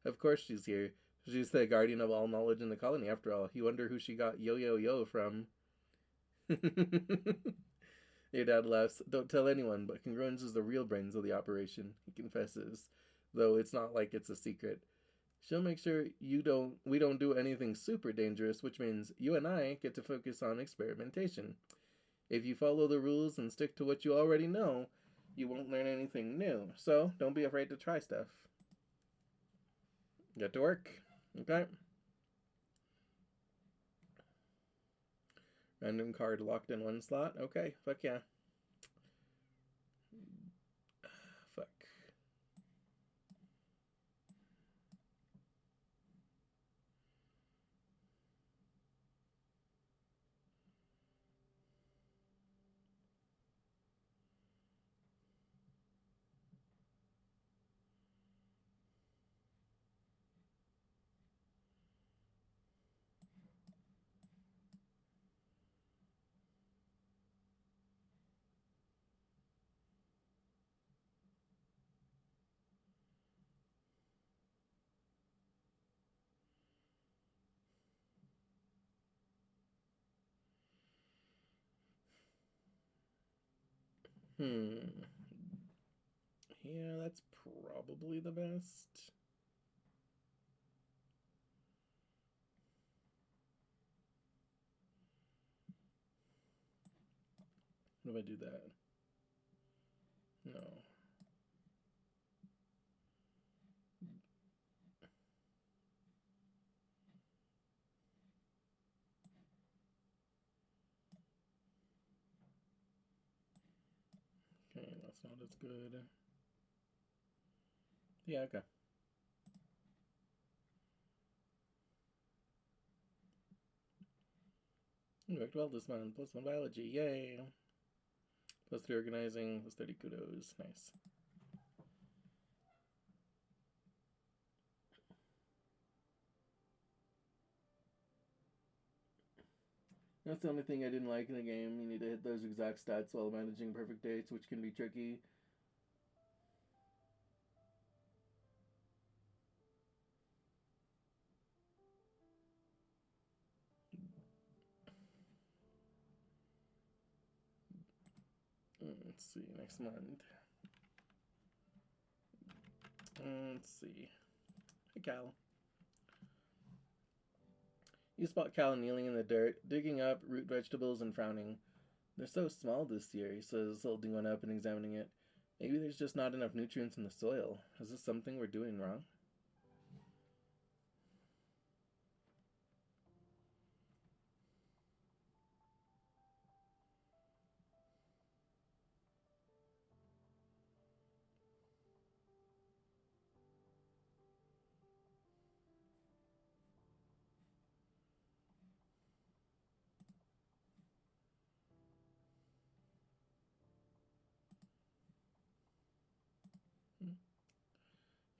Of course she's here. She's the guardian of all knowledge in the colony, after all. You wonder who she got yo yo yo from. Your dad laughs. Don't tell anyone, but congruence is the real brains of the operation, he confesses. Though it's not like it's a secret. She'll make sure we don't do anything super dangerous, which means you and I get to focus on experimentation. If you follow the rules and stick to what you already know, you won't learn anything new. So don't be afraid to try stuff. Get to work. Okay. Random card locked in one slot. Okay. Fuck yeah. Fuck. Hmm. Yeah, that's probably the best. What if I do that? No. Okay, that's not as good. Yeah, okay. You worked well this month. +1 biology. Yay. +3 organizing. +30 kudos. Nice. That's the only thing I didn't like in the game. You need to hit those exact stats while managing perfect dates, which can be tricky. Let's see, next month. Let's see. Hey, Cal. You spot Cal kneeling in the dirt, digging up root vegetables and frowning. They're so small this year, he says, holding one up and examining it. Maybe there's just not enough nutrients in the soil. Is this something we're doing wrong?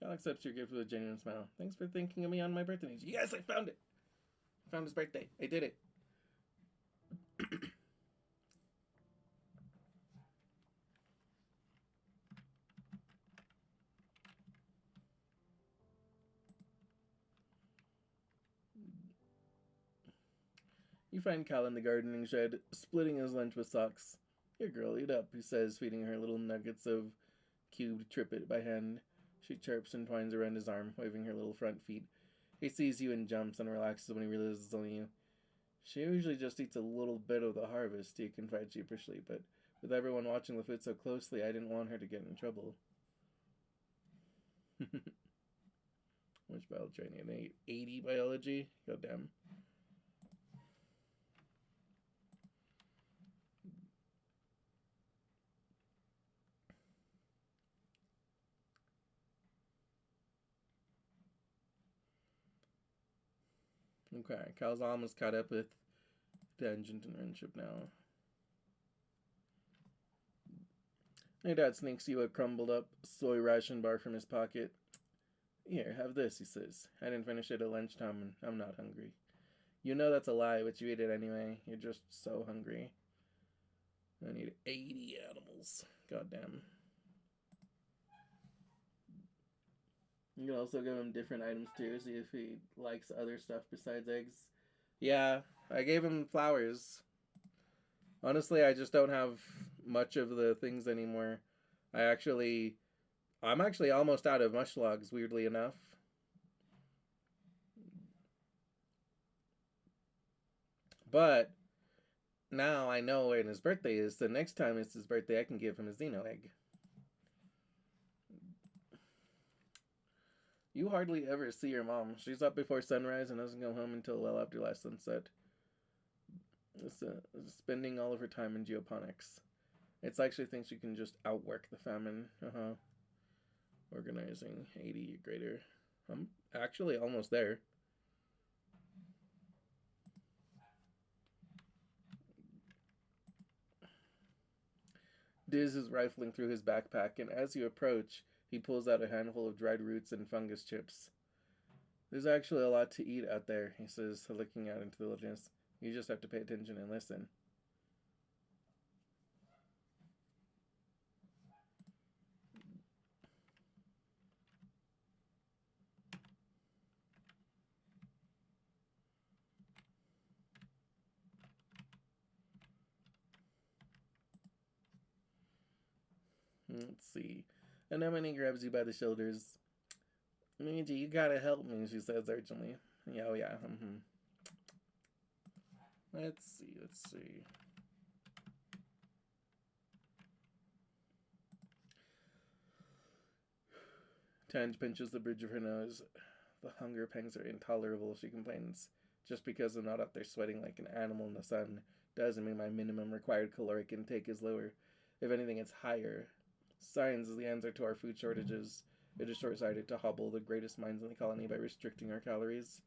Cal accepts your gift with a genuine smile. Thanks for thinking of me on my birthday. Yes, I found it! I found his birthday. I did it. You find Cal in the gardening shed, splitting his lunch with socks. Here, girl, eat up, he says, feeding her little nuggets of cubed trippet by hand. She chirps and twines around his arm, waving her little front feet. He sees you and jumps and relaxes when he realizes it's only you. She usually just eats a little bit of the harvest, he confides sheepishly, but with everyone watching the food so closely, I didn't want her to get in trouble. Which biology I need? 80 biology? Goddamn. Okay, Cal's almost caught up with Tangent and Friendship now. My dad sneaks you a crumbled up soy ration bar from his pocket. Here, have this, he says. I didn't finish it at lunchtime and I'm not hungry. You know that's a lie, but you eat it anyway. You're just so hungry. I need 80 animals. Goddamn. You can also give him different items too, see if he likes other stuff besides eggs. Yeah, I gave him flowers. Honestly, I just don't have much of the things anymore. I'm actually almost out of mush logs, weirdly enough. But now I know when his birthday is. The next time it's his birthday, I can give him a Xeno egg. You hardly ever see your mom. She's up before sunrise and doesn't go home until well after last sunset. Spending all of her time in geoponics. It's like she thinks she can just outwork the famine. Organizing 80 greater. I'm actually almost there. Diz is rifling through his backpack, and as you approach, he pulls out a handful of dried roots and fungus chips. There's actually a lot to eat out there, he says, looking out into the wilderness. You just have to pay attention and listen. Let's see. Anemone grabs you by the shoulders. Luigi, you gotta help me, she says urgently. Yeah, oh yeah. Let's see. Tange pinches the bridge of her nose. The hunger pangs are intolerable, she complains. Just because I'm not up there sweating like an animal in the sun doesn't mean my minimum required caloric intake is lower. If anything, it's higher. Science is the answer to our food shortages. It is short-sighted to hobble the greatest minds in the colony by restricting our calories.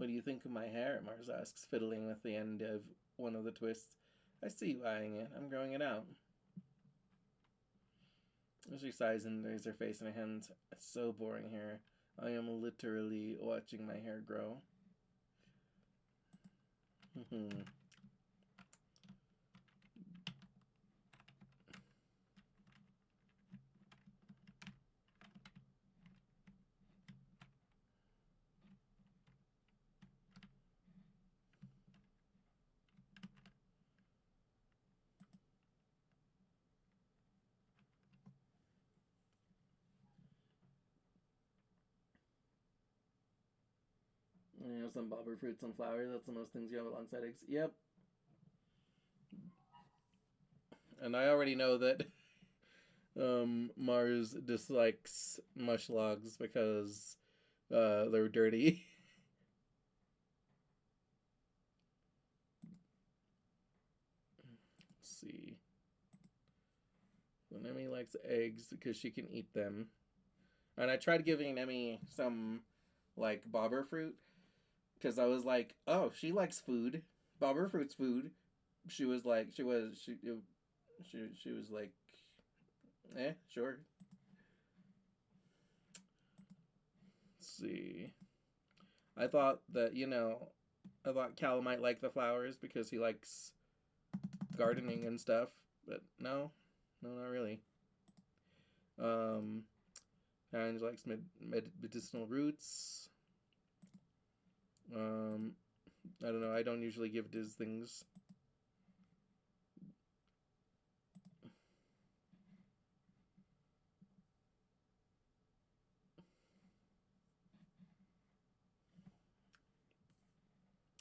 What do you think of my hair? Mars asks, fiddling with the end of one of the twists. I see you eyeing it. I'm growing it out. She sighs and lays her face in her hands. It's so boring here. I am literally watching my hair grow. You know, some bobber fruits and flowers. That's the most things you have alongside eggs. Yep. And I already know that Mars dislikes mush logs because they're dirty. Let's see. Well, Nemi likes eggs because she can eat them. And I tried giving Nemi some, like, bobber fruit because I was like, oh, she likes food. Bobber fruit's food. She was like, she was like, sure. Let's see. I thought that, I thought Cal might like the flowers because he likes gardening and stuff, but no, not really. And he likes medicinal roots. I don't know. I don't usually give Diz things.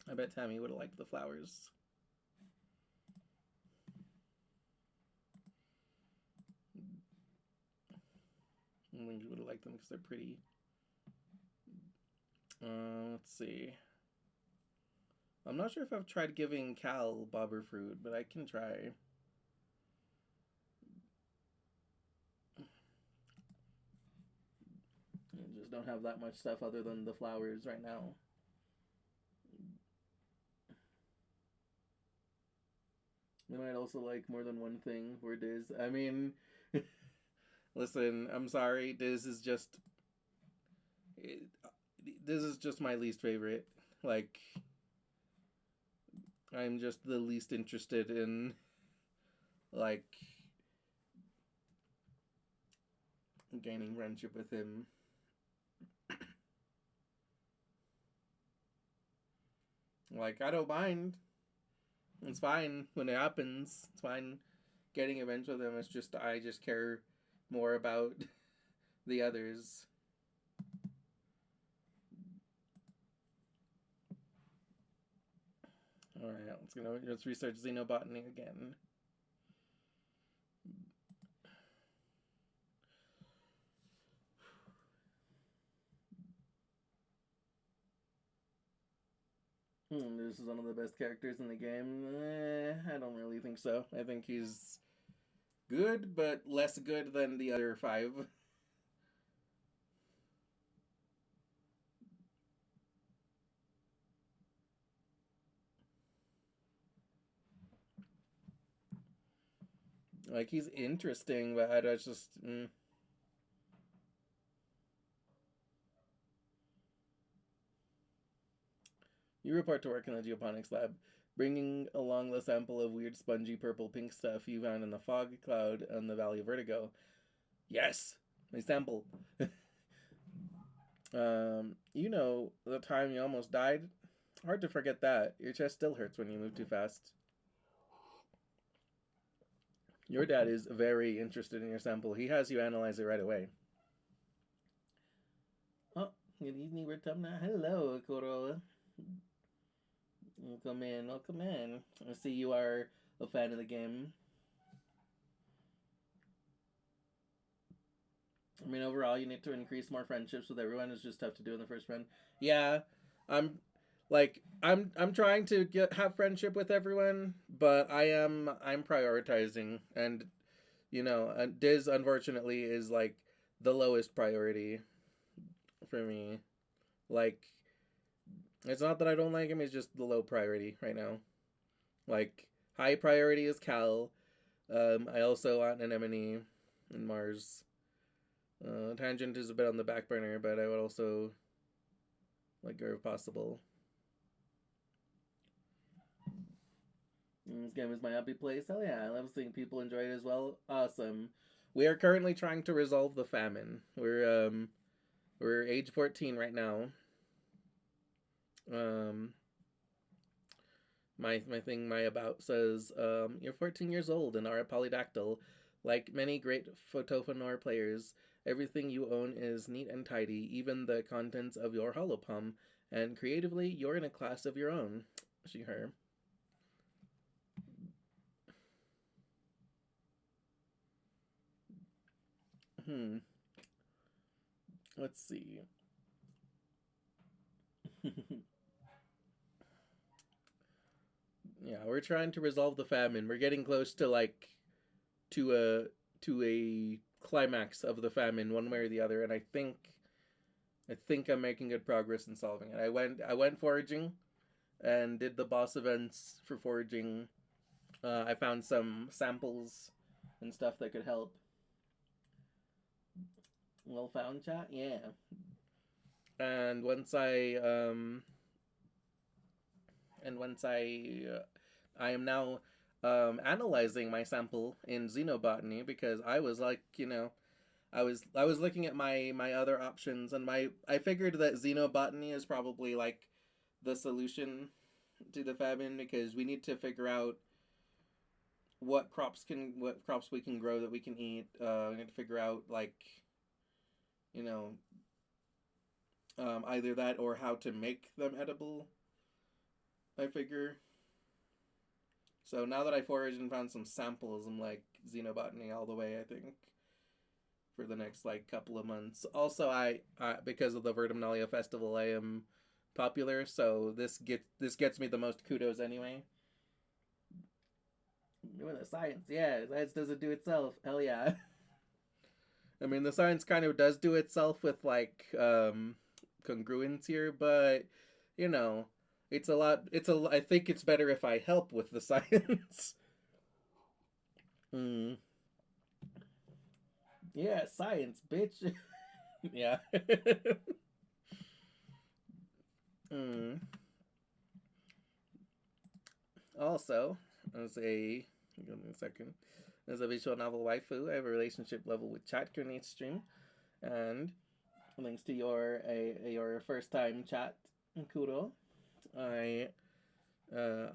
I bet Tammy would have liked the flowers. I think you would have liked them because they're pretty. Let's see. I'm not sure if I've tried giving Cal bobber fruit, but I can try. I just don't have that much stuff other than the flowers right now. They might also like more than one thing for Diz. I mean, listen, I'm sorry. Diz is just my least favorite. Like, I'm just the least interested in, like, gaining friendship with him. Like, I don't mind. It's fine when it happens. It's fine getting events with him. It's just, I just care more about the others. Alright, let's research xenobotany again. This is one of the best characters in the game. I don't really think so. I think he's good, but less good than the other 5. Like, he's interesting, but I just... You report to work in the geoponics lab, bringing along the sample of weird spongy purple-pink stuff you found in the fog cloud on the Valley of Vertigo. Yes! My sample! You know the time you almost died? Hard to forget that. Your chest still hurts when you move too fast. Your dad is very interested in your sample. He has you analyze it right away. Oh, good evening, Bertumna. Hello, Corolla. Welcome in. I see you are a fan of the game. I mean, overall, you need to increase more friendships with everyone. It's just tough to do in the first run. Yeah, I'm trying to have friendship with everyone, but I'm prioritizing, and Diz unfortunately is like the lowest priority for me. Like, It's not that I don't like him, it's just the low priority right now. Like, high priority is Cal. I also want an Anemone and Mars. Tangent is a bit on the back burner, but I would also like her if possible. This game is my happy place. Hell yeah, I love seeing people enjoy it as well. Awesome. We are currently trying to resolve the famine. We're age 14 right now. Um, my about says you're 14 years old and are a polydactyl. Like many great Photophonor players, everything you own is neat and tidy, even the contents of your holopalm. And creatively, you're in a class of your own. She, her. Let's see. Yeah, we're trying to resolve the famine. We're getting close to like to a to a climax of the famine, one way or the other, and I think I'm making good progress in solving it. I went foraging and did the boss events for foraging. I found some samples and stuff that could help. Well found, chat. Yeah. And I am now analyzing my sample in xenobotany because I was like, I was looking at my other options, and I figured that xenobotany is probably like the solution to the famine, because we need to figure out what crops we can grow that we can eat. We need to figure out, like, you know either that or how to make them edible, I figure. So now that I foraged and found some samples, I'm like xenobotany all the way, I think, for the next like couple of months. Also, I because of the Vertimnalia festival, I am popular, so this gets me the most kudos anyway. Doing the science, yeah, science doesn't do itself. Hell yeah. I mean, the science kind of does do itself with like congruence here, but you know, it's a lot. I think it's better if I help with the science. Mm. Yeah, science, bitch. Yeah. mm. Also, as a give me a second. As a visual novel waifu, I have a relationship level with chat grenade stream, and thanks to your first time chat, Kuro, I uh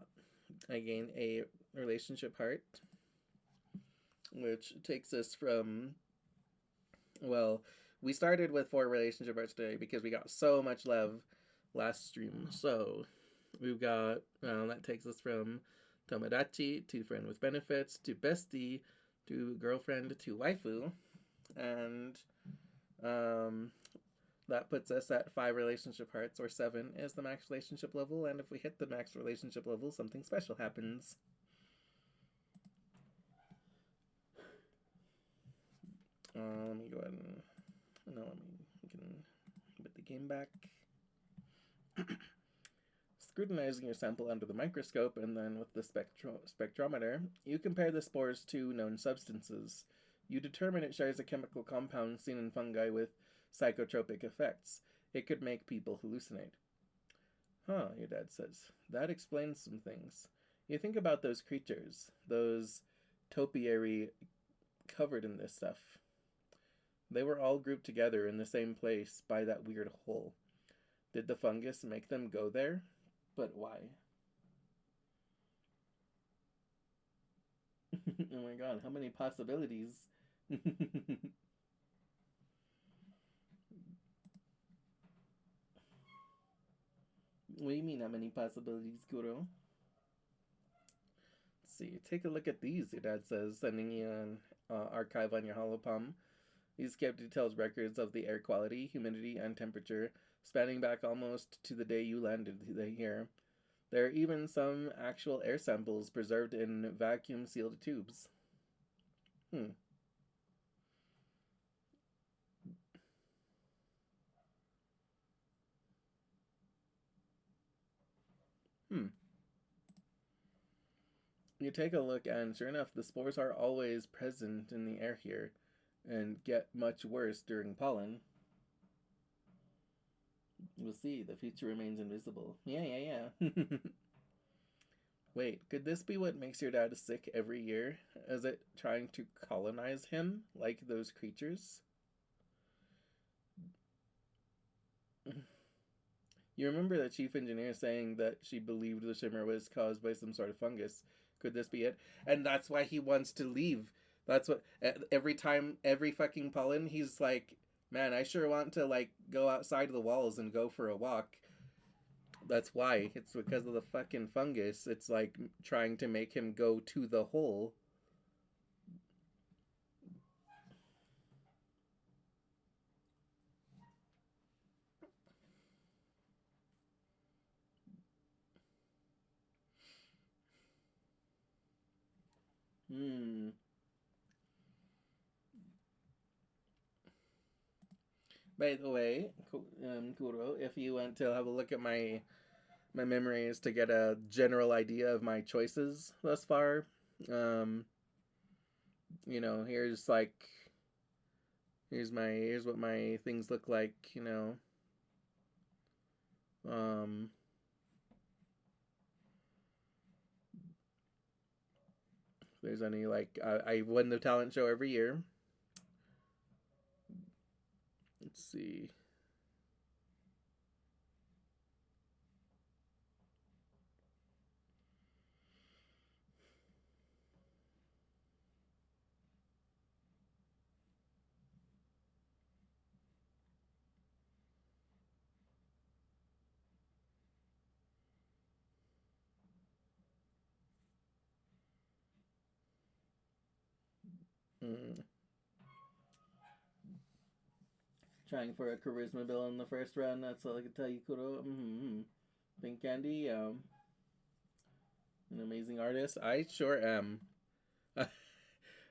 I gain a relationship heart, which takes us from, well, we started with 4 relationship hearts today because we got so much love last stream. So we've got, that takes us from Tomodachi to friend with benefits to bestie to girlfriend to waifu, and um, that puts us at 5 relationship hearts, or 7 is the max relationship level. And if we hit the max relationship level, something special happens. Let me go ahead and no, let me put the game back. Scrutinizing your sample under the microscope and then with the spectrometer, you compare the spores to known substances. You determine it shares a chemical compound seen in fungi with psychotropic effects. It could make people hallucinate. Huh, your dad says. That explains some things. You think about those creatures, those topiary covered in this stuff. They were all grouped together in the same place by that weird hole. Did the fungus make them go there? But why? Oh my god, how many possibilities? What do you mean, how many possibilities, Kuro? Let's see, take a look at these, your dad says, sending you an archive on your holopalm. These kept details records of the air quality, humidity, and temperature, spanning back almost to the day you landed here. There are even some actual air samples preserved in vacuum-sealed tubes. You take a look, and sure enough, the spores are always present in the air here and get much worse during pollen. We'll see. The future remains invisible. Yeah. Wait, could this be what makes your dad sick every year? Is it trying to colonize him like those creatures? You remember the chief engineer saying that she believed the shimmer was caused by some sort of fungus. Could this be it? And that's why he wants to leave. That's what every time, every fucking pollen, he's like, man, I sure want to like go outside the walls and go for a walk. That's why. It's because of the fucking fungus. It's like trying to make him go to the hole. Hmm. By the way, Kuro, if you want to have a look at my memories to get a general idea of my choices thus far, um, here's like here's what my things look like. Um, there's any like I win the talent show every year. Let's see. Mm, trying for a charisma bill in the first round. That's all I can tell you, Kuro. Pink Candy, an amazing artist. I sure am.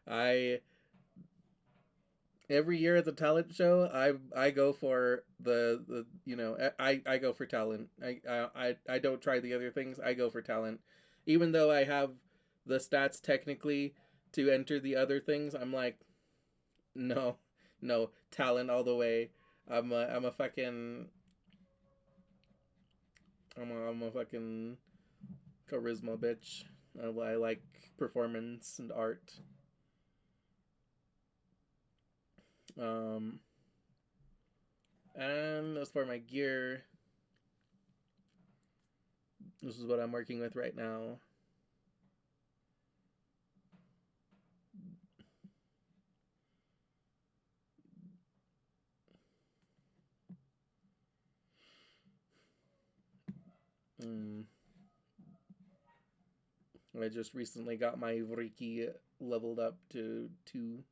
I every year at the talent show, I go for the I go for talent. I don't try the other things. I go for talent, even though I have the stats technically to enter the other things. I'm like, no, no talent all the way. I'm a fucking I'm a fucking charisma bitch. I like performance and art. Um, and as for my gear, this is what I'm working with right now. Mm. I just recently got my Vriki leveled up to 2.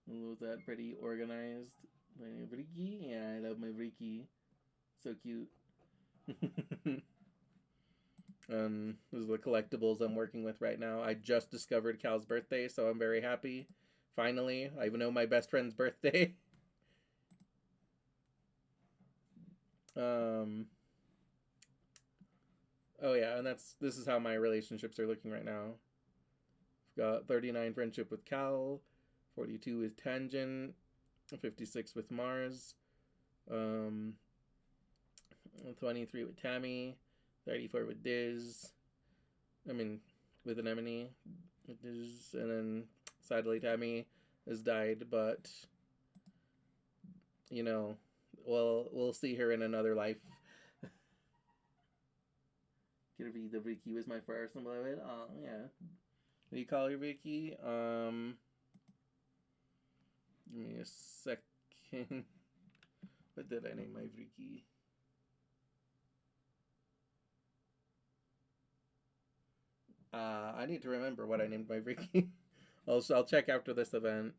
Was that pretty organized? My Vriki? Yeah, I love my Vriki. So cute. This is the collectibles I'm working with right now. I just discovered Cal's birthday, so I'm very happy. Finally, I even know my best friend's birthday. um, oh yeah, and this is how my relationships are looking right now. I've got 39 friendship with Cal, 42 with Tangent, 56 with Mars, um, 23 with Tammy, 34 with Diz. I mean, with Anemone, Diz, and then sadly Tammy has died, but we'll see her in another life. The Vicky was my first and beloved. Oh yeah. What do you call her, Vicky? Give me a second. What did I name my Vicky? I need to remember what I named my Vicky. I'll check after this event.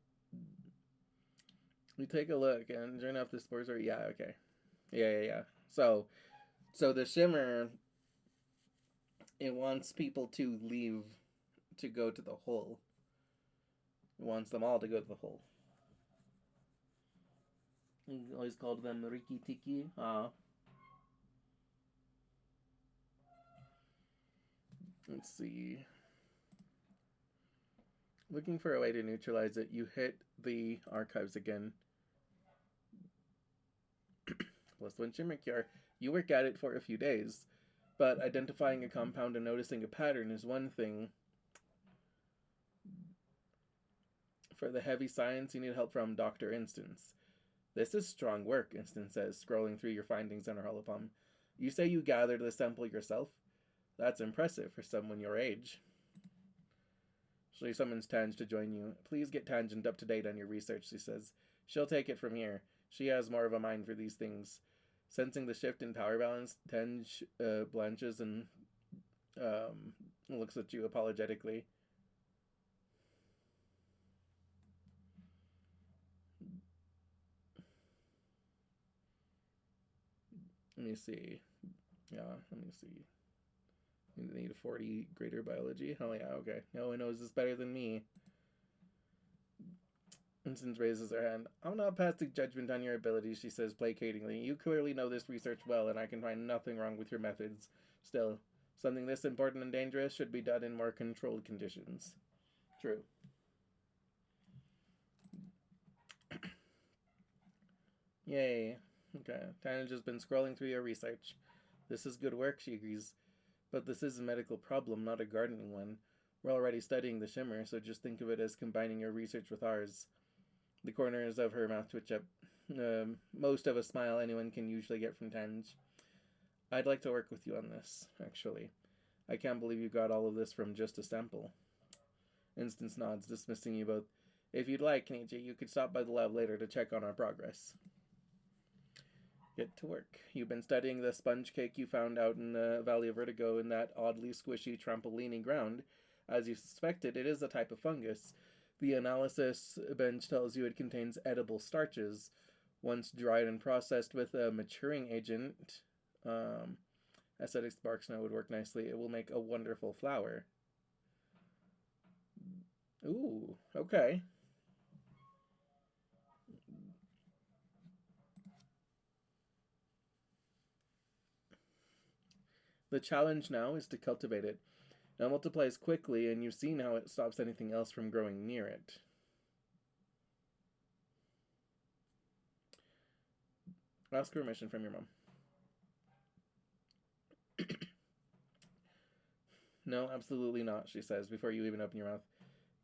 We take a look, and sure enough, the spores are okay. Yeah. So the shimmer, it wants people to leave to go to the hole. It wants them all to go to the hole. He always called them Riki Tiki. Let's see. Looking for a way to neutralize it, you hit the archives again. +1 shimmer cure. You work at it for a few days, but identifying a compound and noticing a pattern is one thing. For the heavy science, you need help from Dr. Instance. This is strong work, Instance says, scrolling through your findings on her holopalm. You say you gathered the sample yourself? That's impressive for someone your age. She summons Tange to join you. Please get Tangent up to date on your research, she says. She'll take it from here. She has more of a mind for these things. Sensing the shift in power balance, Tange blanches and looks at you apologetically. Let me see. Yeah, let me see. You need a 40 greater biology. Oh yeah, okay. No one knows this better than me. Instance raises her hand. I'm not passing judgment on your abilities, she says placatingly. You clearly know this research well, and I can find nothing wrong with your methods. Still, something this important and dangerous should be done in more controlled conditions. True. Yay. Okay. Tana's just been scrolling through your research. This is good work, she agrees. But this is a medical problem, not a gardening one. We're already studying the shimmer, so just think of it as combining your research with ours. The corners of her mouth twitch up. Most of a smile anyone can usually get from Tange. I'd like to work with you on this, actually. I can't believe you got all of this from just a sample. Instance nods, dismissing you both. If you'd like, Kenichi, you could stop by the lab later to check on our progress. Get to work. You've been studying the sponge cake you found out in the Valley of Vertigo in that oddly squishy trampolining ground. As you suspected, it is a type of fungus. The analysis bench tells you it contains edible starches. Once dried and processed with a maturing agent, acidic spark snow would work nicely. It will make a wonderful flour. Ooh, okay. The challenge now is to cultivate it. It multiplies quickly, and you've seen how it stops anything else from growing near it. Ask permission from your mom. No, absolutely not, she says, before you even open your mouth.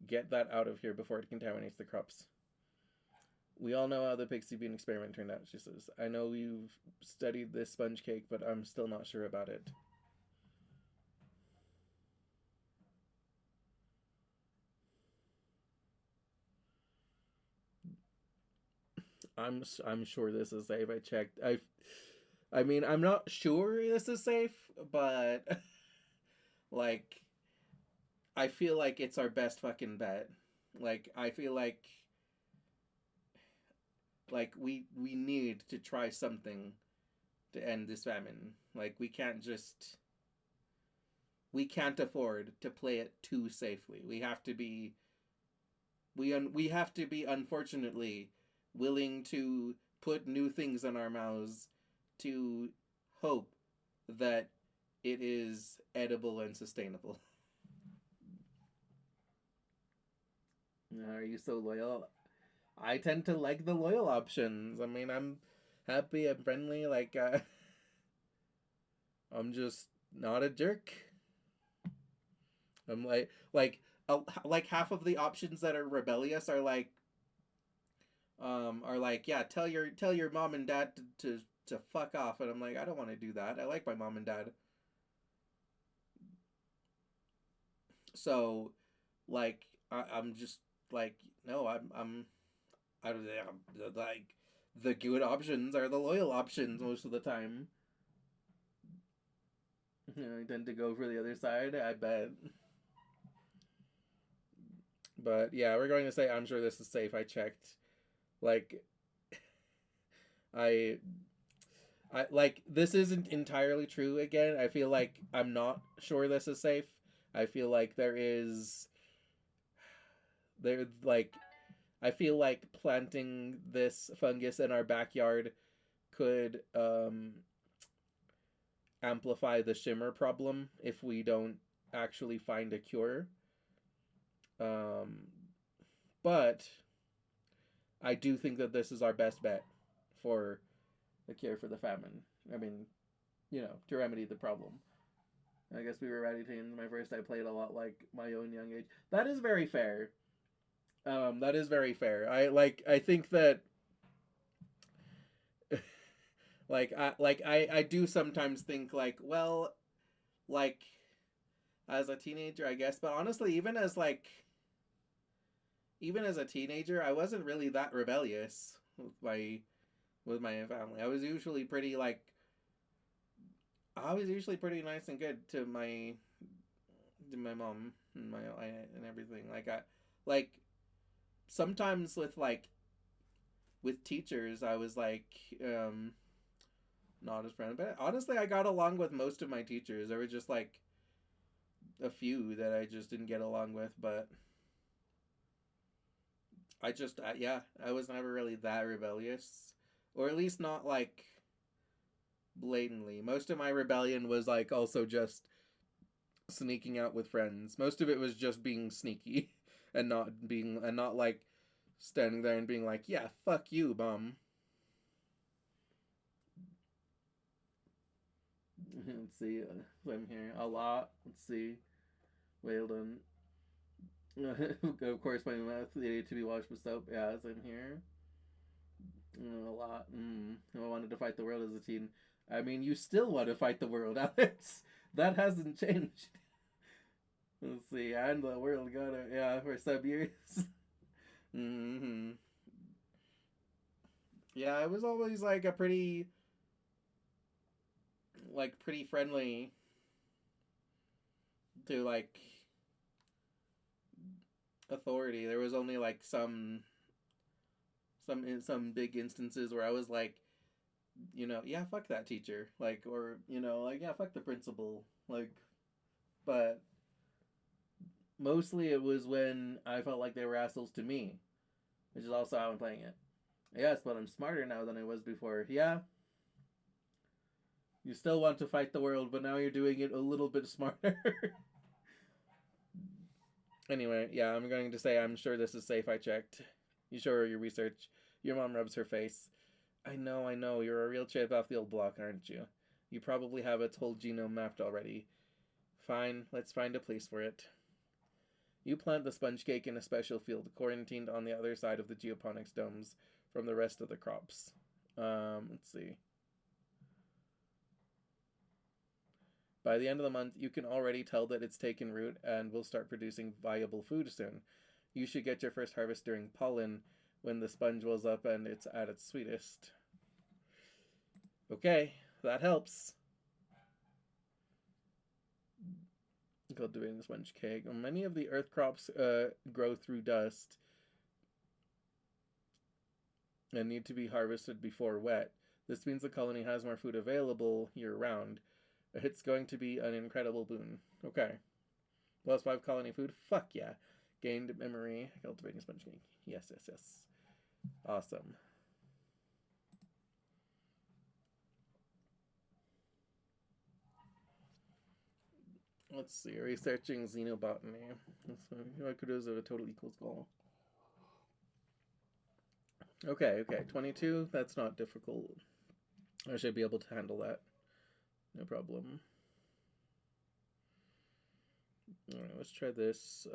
Get that out of here before it contaminates the crops. We all know how the pixie bean experiment turned out, she says. I know you've studied this sponge cake, but I'm still not sure about it. I'm sure this is safe. I checked. I mean, I'm not sure this is safe, but like I feel like it's our best fucking bet. Like I feel like we need to try something to end this famine. Like we can't afford to play it too safely. We have to be unfortunately willing to put new things in our mouths to hope that it is edible and sustainable. Are you so loyal? I tend to like the loyal options. I mean, I'm happy and friendly. I'm just not a jerk. I'm like half of the options that are rebellious are like, yeah, tell your mom and dad to fuck off, and I'm like, I don't want to do that. I like my mom and dad. So, like, I'm just like, no, I don't like the good options are the loyal options most of the time. I tend to go for the other side, I bet. But yeah, we're going to say I'm sure this is safe. I checked. Like, I like this isn't entirely true again. I feel like I'm not sure this is safe. I feel like there like I feel like planting this fungus in our backyard could amplify the shimmer problem if we don't actually find a cure. Um, but I do think that this is our best bet for a cure for the famine. I mean, to remedy the problem. I guess we were ready teens. My first I played a lot like my own young age. That is very fair. That is very fair. I think that I do sometimes think like, well, like as a teenager, I guess, but honestly, even as a teenager, I wasn't really that rebellious with my family. I was usually pretty nice and good to my mom and everything. Like sometimes with teachers, I was not as friendly. But honestly, I got along with most of my teachers. There were just like a few that I just didn't get along with, but yeah, I was never really that rebellious, or at least not like blatantly. Most of my rebellion was like also just sneaking out with friends. Most of it was just being sneaky and not like standing there and being like, "Yeah, fuck you, bum." Let's see. I'm here a lot. Let's see. Weldon. Of course, my mouth needed to be washed with soap. Yeah, as I'm here. A lot. I wanted to fight the world as a teen. I mean, you still want to fight the world, Alex. That hasn't changed. Let's see. And the world got it. Yeah, for some years. mm-hmm. Yeah, I was always like a pretty friendly to authority. There was only like some big instances where I was like, yeah, fuck that teacher, or yeah, fuck the principal, but mostly it was when I felt like they were assholes to me, which is also how I'm playing it. Yes, but I'm smarter now than I was before. Yeah, you still want to fight the world, but now you're doing it a little bit smarter. Anyway, yeah, I'm going to say I'm sure this is safe. I checked. You show her your research. Your mom rubs her face. I know. You're a real chip off the old block, aren't you? You probably have its whole genome mapped already. Fine, let's find a place for it. You plant the sponge cake in a special field, quarantined on the other side of the geoponics domes from the rest of the crops. Let's see. By the end of the month, you can already tell that it's taken root and will start producing viable food soon. You should get your first harvest during pollen, when the sponge wells up and it's at its sweetest. Okay, that helps. Cultivating the sponge cake. Many of the earth crops grow through dust and need to be harvested before wet. This means the colony has more food available year-round. It's going to be an incredible boon. Okay. +5 colony food? Fuck yeah. Gained memory. Cultivating sponge cake. Yes. Awesome. Let's see. Researching xenobotany. Kudos of a total equals goal. Okay. 22. That's not difficult. I should be able to handle that. No problem. Alright, let's try this.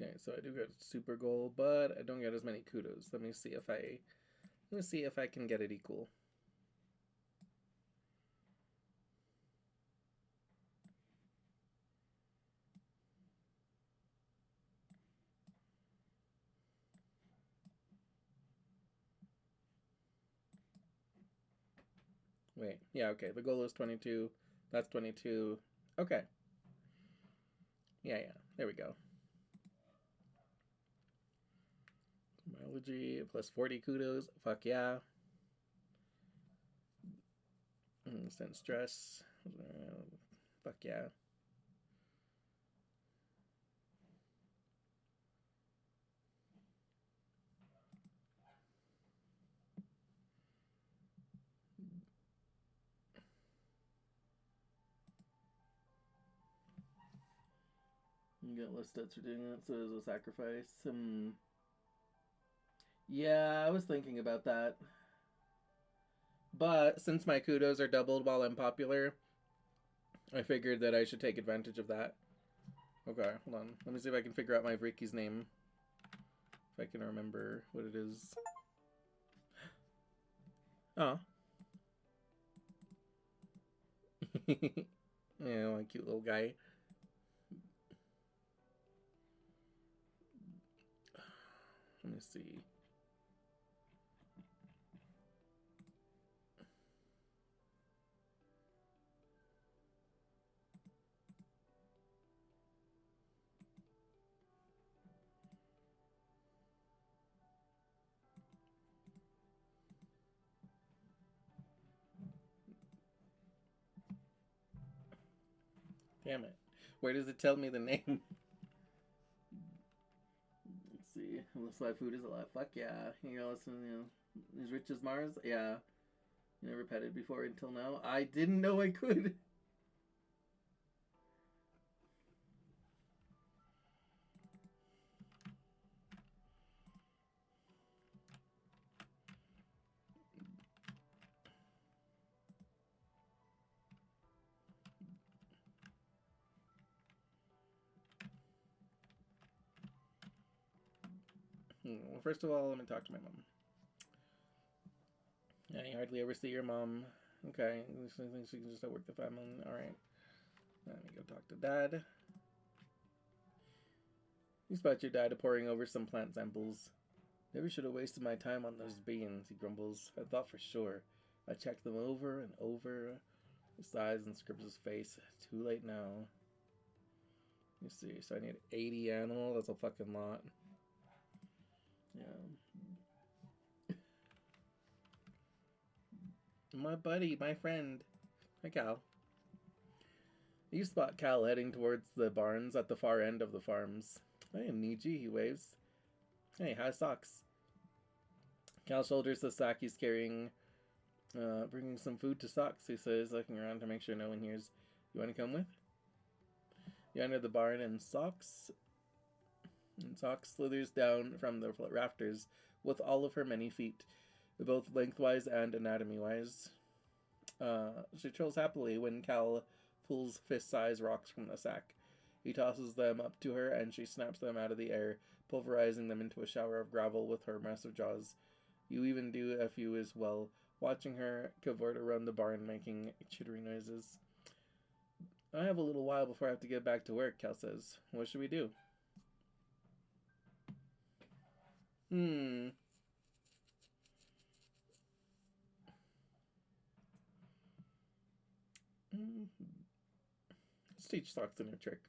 Okay, so I do get super goal, but I don't get as many kudos. Let me see if I can get it equal. Wait, yeah, okay. The goal is 22. That's 22. Okay. Yeah, yeah. There we go. Biology plus 40 kudos. Fuck yeah. Instant stress. Fuck yeah. You get less stats for doing that, so there's a sacrifice. Yeah, I was thinking about that. But since my kudos are doubled while I'm popular, I figured that I should take advantage of that. Okay, hold on. Let me see if I can figure out my Vriki's name. If I can remember what it is. Oh. Yeah, my cute little guy. Let me see. Damn it. Where does it tell me the name? Let's see. Unless my food is a lot. Fuck yeah. You know, listen, you know, as rich as Mars? Yeah. You never petted before until now? I didn't know I could. Well, first of all, let me talk to my mom. Yeah, you hardly ever see your mom. Okay, she thinks she can just outwork the family. Alright. Let me go talk to Dad. You spot your dad pouring over some plant samples. Never should have wasted my time on those beans, he grumbles. I thought for sure. I checked them over and over. He sighs and scrubs his face. Too late now. You see, so I need 80 animal. That's a fucking lot. Yeah. My buddy, my friend. Hi, Cal. You spot Cal heading towards the barns at the far end of the farms. Hey, Niji, he waves. Hey, how's Socks? Cal shoulders the sack he's carrying, bringing some food to Socks, he says, looking around to make sure no one hears. You want to come with? You enter the barn and Socks slithers down from the rafters with all of her many feet, both lengthwise and anatomy-wise. She trills happily when Cal pulls fist-sized rocks from the sack. He tosses them up to her and she snaps them out of the air, pulverizing them into a shower of gravel with her massive jaws. You even do a few as well, watching her cavort around the barn making chittering noises. I have a little while before I have to get back to work, Cal says. What should we do? Let's teach Socks a new trick.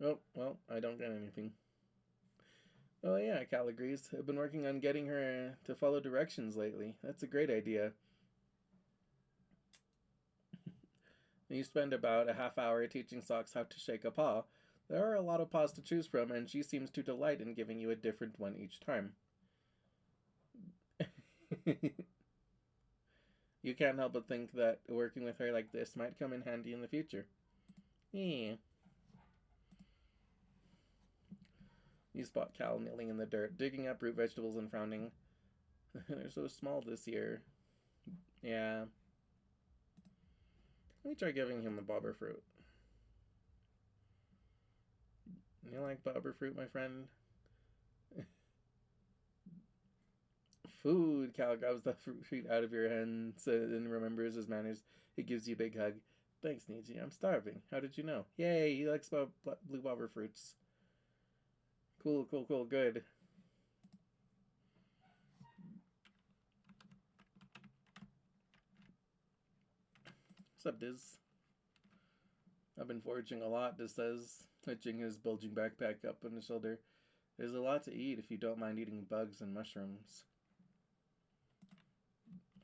Oh, well, I don't get anything. Oh yeah, Cal agrees. I've been working on getting her to follow directions lately. That's a great idea. You spend about a half hour teaching Socks how to shake a paw. There are a lot of paws to choose from, and she seems to delight in giving you a different one each time. You can't help but think that working with her like this might come in handy in the future. Yeah. You spot Cal kneeling in the dirt, digging up root vegetables and frowning. They're so small this year. Yeah. Let me try giving him a bobber fruit. You like bobber fruit, my friend? Food! Cal grabs the fruit out of your hands and remembers his manners. He gives you a big hug. Thanks, Niji. I'm starving. How did you know? Yay, he likes blue bobber fruits. Cool, cool, cool, good. What's up, Diz? I've been foraging a lot, this says, hitching his bulging backpack up on his shoulder. There's a lot to eat if you don't mind eating bugs and mushrooms.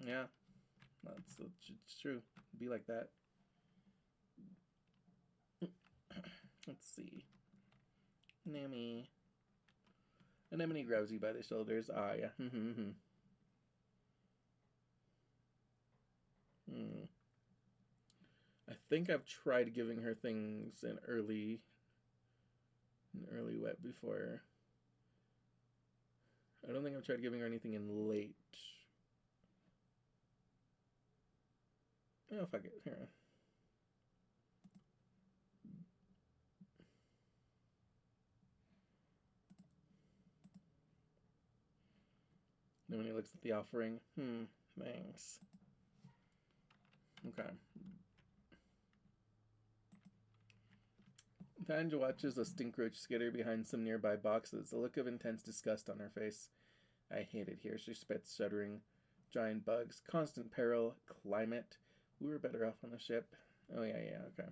Yeah, it's true. Be like that. Let's see. Nammy. Anemone grabs you by the shoulders. Ah, yeah. I think I've tried giving her things in early wet before. I don't think I've tried giving her anything in late. Oh, fuck it. Here. Then when he looks at the offering, thanks. Okay. Tanja watches a stink roach skitter behind some nearby boxes, a look of intense disgust on her face. I hate it here, she spits, shuddering. Giant bugs, constant peril, climate. We were better off on the ship. Oh, yeah, okay.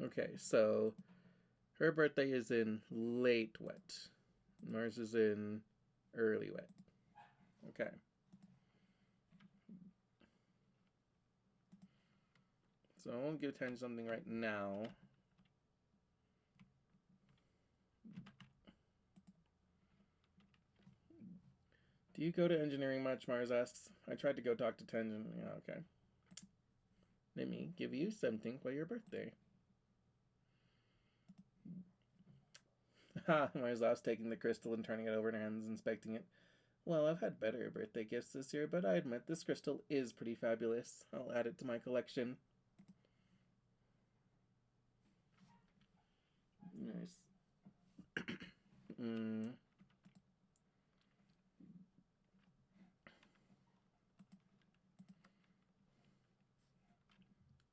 Okay, so her birthday is in late wet. Mars is in early wet. Okay. So I won't give Tanja something right now. Do you go to engineering much? Mars asks. I tried to go talk to Tanja. Yeah, okay. Let me give you something for your birthday. Ha! Mars laughs, taking the crystal and turning it over in her hands, inspecting it. Well, I've had better birthday gifts this year, but I admit this crystal is pretty fabulous. I'll add it to my collection. Nice.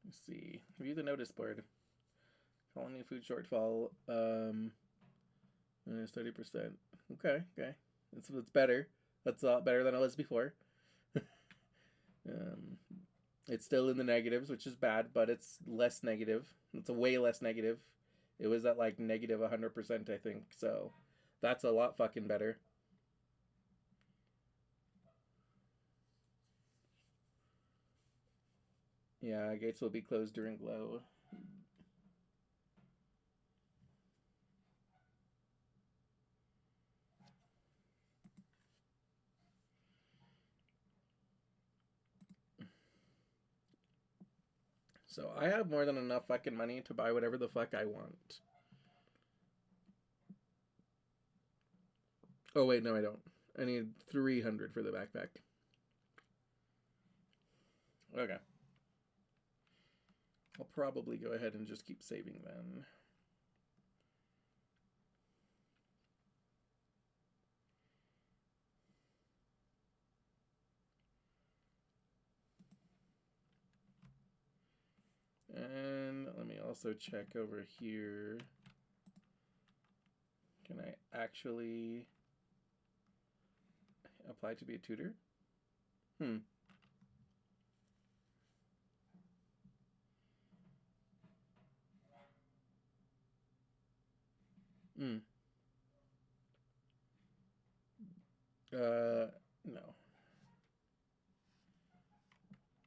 Let's see. View the notice board. Colony food shortfall. Minus 30%. Okay. It's better. That's a lot better than it was before. It's still in the negatives, which is bad, but it's less negative. It's a way less negative. It was at like negative 100%, I think. So that's a lot fucking better. Yeah, gates will be closed during glow. So I have more than enough fucking money to buy whatever the fuck I want. Oh, wait, no, I don't. I need 300 for the backpack. Okay. I'll probably go ahead and just keep saving then. And let me also check over here. Can I actually apply to be a tutor? No.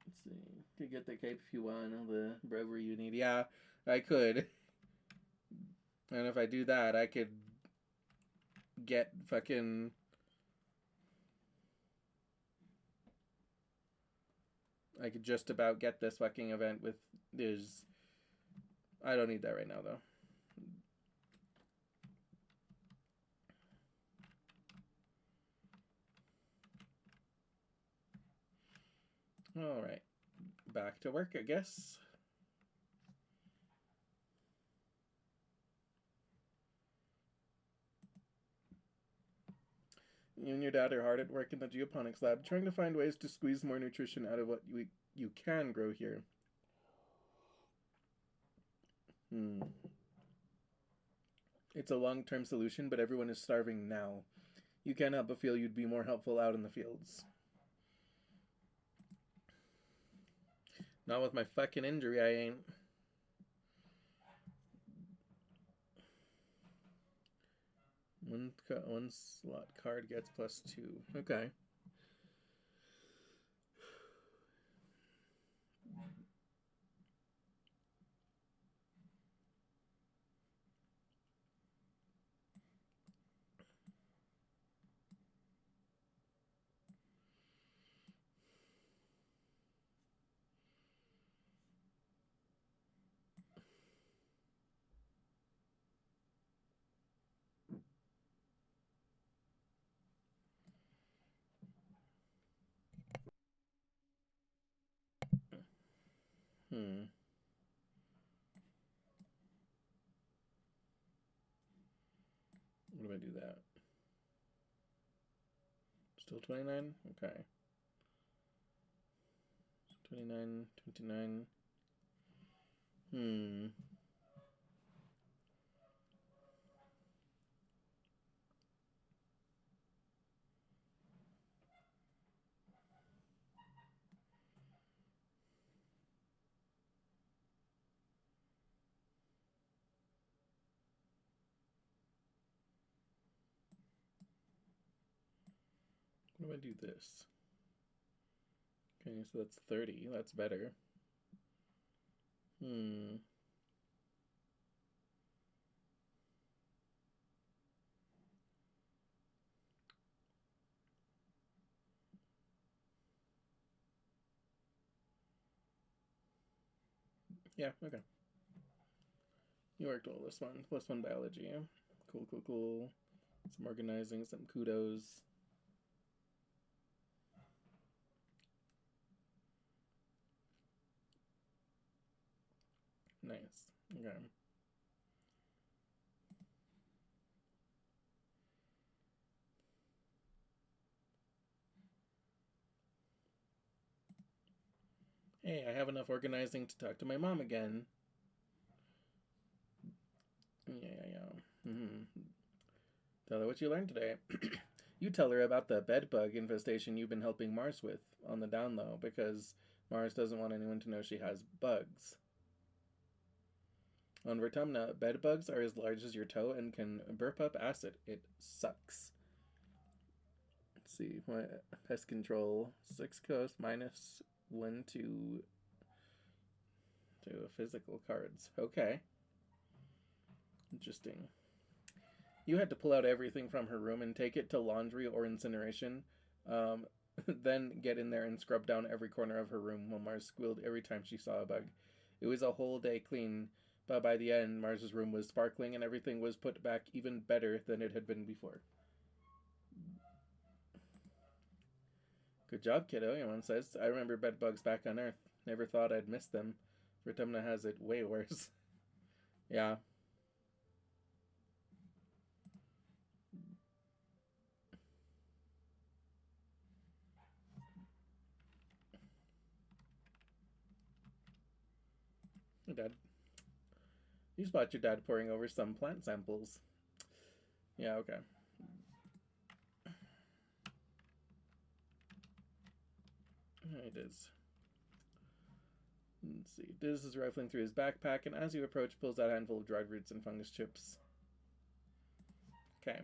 Let's see. Could get the cape if you want, all the bravery you need. Yeah, I could. And if I do that, I could get fucking... I could just about get this fucking event with... There's... I don't need that right now, though. Alright. Back to work, I guess. You and your dad are hard at work in the geoponics lab, trying to find ways to squeeze more nutrition out of what you can grow here. It's a long-term solution, but everyone is starving now. You can't help but feel you'd be more helpful out in the fields. Not with my fucking injury, I ain't. One slot card gets +2. Okay. Hmm. What do I do that? Still 29? Okay. 29, 29. Hmm. What do I do this? Okay, so that's 30. That's better. Hmm. Yeah, okay. You worked well this one. +1 biology. Yeah. Cool, cool, cool. Some organizing, some kudos. Nice. Okay. Hey, I have enough organizing to talk to my mom again. Yeah. Tell her what you learned today. You tell her about the bed bug infestation you've been helping Mars with on the down low, because Mars doesn't want anyone to know she has bugs. On Vertumna, bed bugs are as large as your toe and can burp up acid. It sucks. Let's see. What pest control? 6 coast -1 to physical cards. Okay. Interesting. You had to pull out everything from her room and take it to laundry or incineration. Um, then get in there and scrub down every corner of her room while Mars squealed every time she saw a bug. It was a whole day clean, but by the end, Mars's room was sparkling and everything was put back even better than it had been before. Good job, kiddo, Yaman says. I remember bed bugs back on Earth. Never thought I'd miss them. Vertumna has it way worse. Yeah. Your dad. You spot your dad poring over some plant samples. Yeah, okay. It is. Let's see. Diz is rifling through his backpack, and as you approach, pulls out a handful of dried roots and fungus chips. Okay.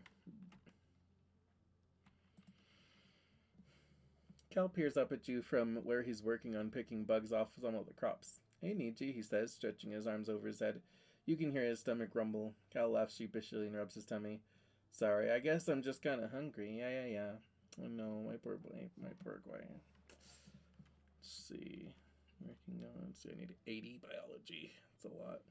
Cal peers up at you from where he's working on picking bugs off some of the crops. Hey, Nietzsche, he says, stretching his arms over his head. You can hear his stomach rumble. Cal laughs sheepishly and rubs his tummy. Sorry, I guess I'm just kind of hungry. Yeah. Oh no, my poor boy, my poor boy. Let's see. Working on. Let's see, I need 80 biology. That's a lot.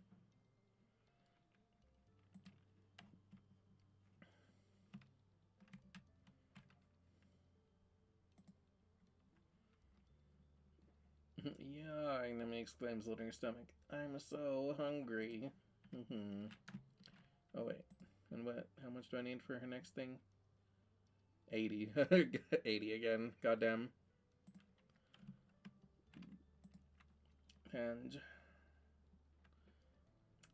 Yeah, Nami exclaims, loading her stomach. I'm so hungry. Oh, wait. And what? How much do I need for her next thing? 80. 80 again. Goddamn. And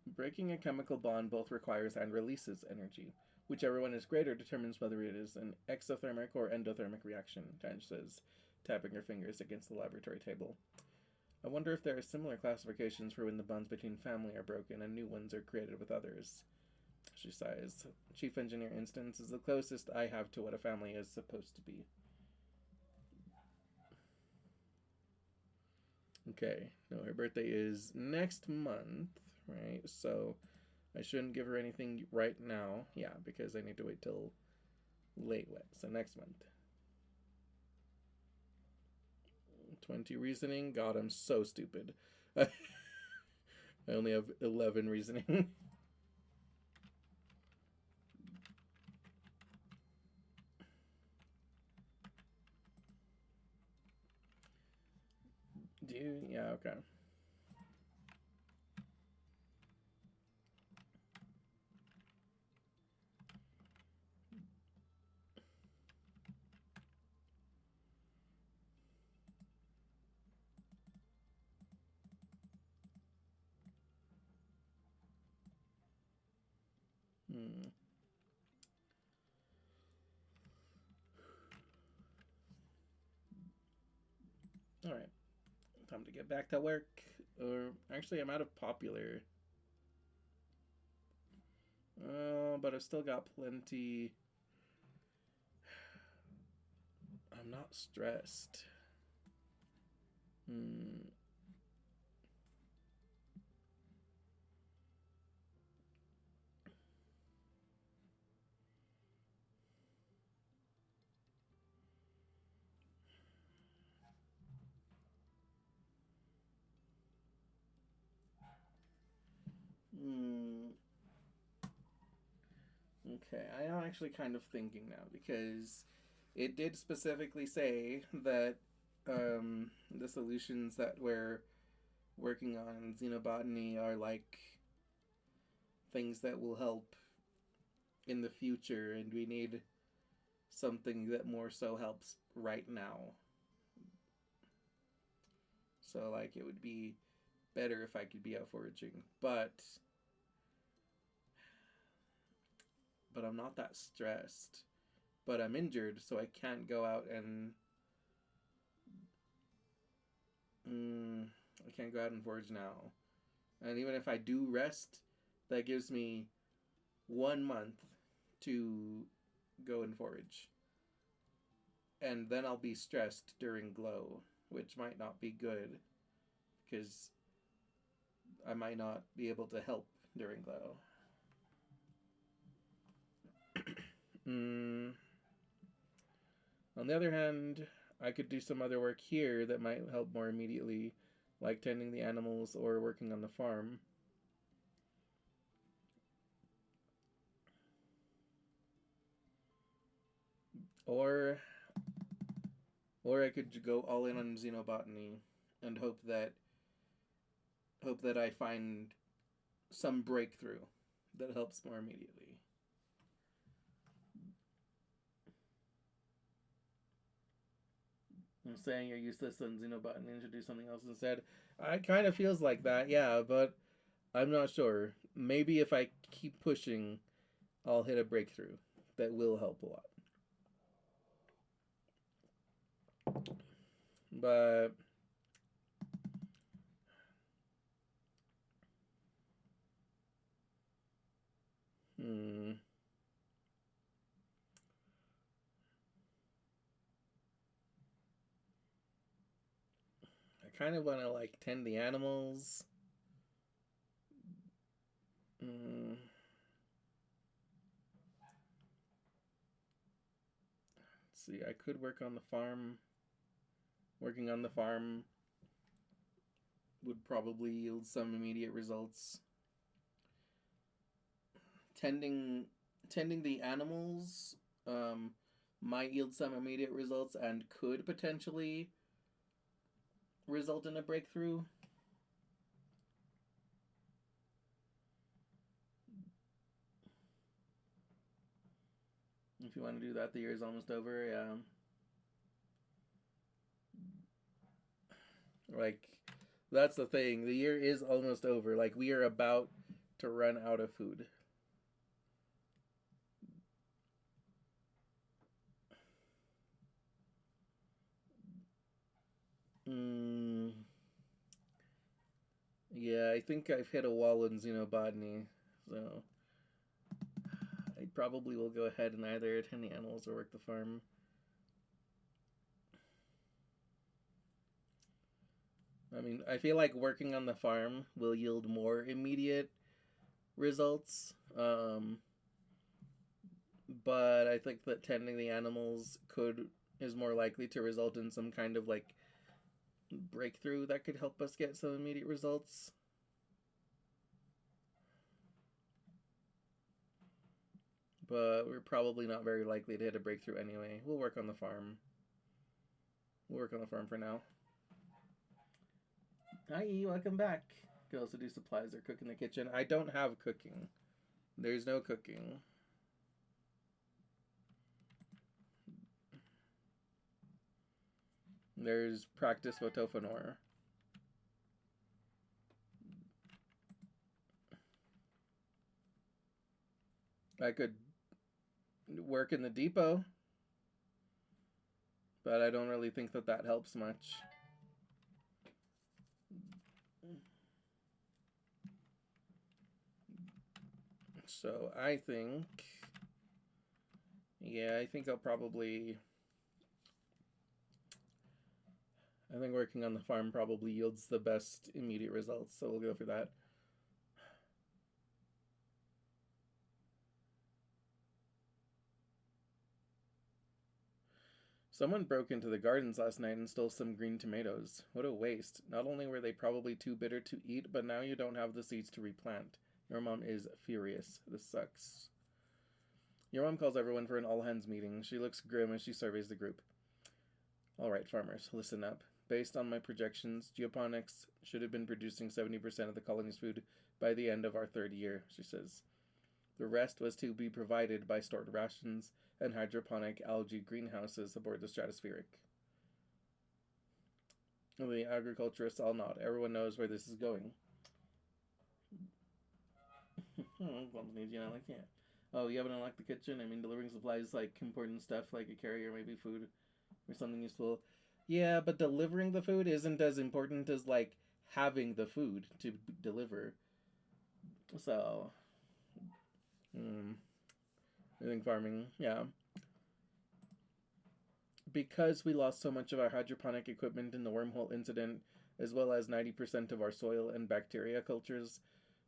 breaking a chemical bond both requires and releases energy. Whichever one is greater determines whether it is an exothermic or endothermic reaction, Tange says, tapping her fingers against the laboratory table. I wonder if there are similar classifications for when the bonds between family are broken and new ones are created with others. She sighs. Chief engineer instance is the closest I have to what a family is supposed to be. Okay, no, her birthday is next month, right? So I shouldn't give her anything right now. Yeah, because I need to wait till late wet. So next month. 20 reasoning. God, I'm so stupid. I only have 11 reasoning. Do you? Yeah, okay. Hmm. All right. Time to get back to work. Or actually, I'm out of popular. But I've still got plenty. I'm not stressed. Hmm. Hmm. Okay, I am actually kind of thinking now because it did specifically say that the solutions that we're working on xenobotany are like things that will help in the future, and we need something that more so helps right now. So, like, it would be better if I could be out foraging, but I'm not that stressed. But I'm injured, so I can't go out and I can't go out and forage now. And even if I do rest, that gives me 1 month to go and forage. And then I'll be stressed during glow, which might not be good because I might not be able to help during glow. mm. On the other hand, I could do some other work here that might help more immediately, like tending the animals or working on the farm. Or or I could go all in on xenobotany and hope that I find some breakthrough that helps more immediately. I'm saying you're useless on xenobotany and should do something else instead. It kind of feels like that, yeah, but I'm not sure. Maybe if I keep pushing, I'll hit a breakthrough that will help a lot. But hmm, I kind of want to like tend the animals. Hmm, let's see. I could work on the farm. Working on the farm would probably yield some immediate results. Tending tending the animals um, might yield some immediate results and could potentially result in a breakthrough. If you want to do that, the year is almost over. Yeah. Like, that's the thing. The year is almost over. Like, we are about to run out of food. Mm, I think I've hit a wall in xenobotany, so I probably will go ahead and either attend the animals or work the farm. I mean, I feel like working on the farm will yield more immediate results, but I think that tending the animals is more likely to result in some kind of like breakthrough that could help us get some immediate results. But we're probably not very likely to hit a breakthrough anyway. We'll work on the farm. We'll work on the farm for now. Hi, welcome back. You can also do supplies or cook in the kitchen. I don't have cooking. There's no cooking. There's practice photophonor. I could work in the depot, but I don't really think that that helps much. So I think, I think working on the farm probably yields the best immediate results, so we'll go for that. Someone broke into the gardens last night and stole some green tomatoes. What a waste. Not only were they probably too bitter to eat, but now you don't have the seeds to replant. Your mom is furious. This sucks. Your mom calls everyone for an all-hands meeting. She looks grim as she surveys the group. All right, farmers, listen up. Based on my projections, geoponics should have been producing 70% of the colony's food by the end of our third year, she says. The rest was to be provided by stored rations and hydroponic algae greenhouses aboard the Stratospheric. The agriculturists all nod. Everyone knows where this is going. Oh, you haven't unlocked the kitchen? I mean, delivering supplies like important stuff like a carrier, maybe food or something useful. Yeah, but delivering the food isn't as important as like having the food to deliver. So, I think farming, yeah. Because we lost so much of our hydroponic equipment in the wormhole incident, as well as 90% of our soil and bacteria cultures,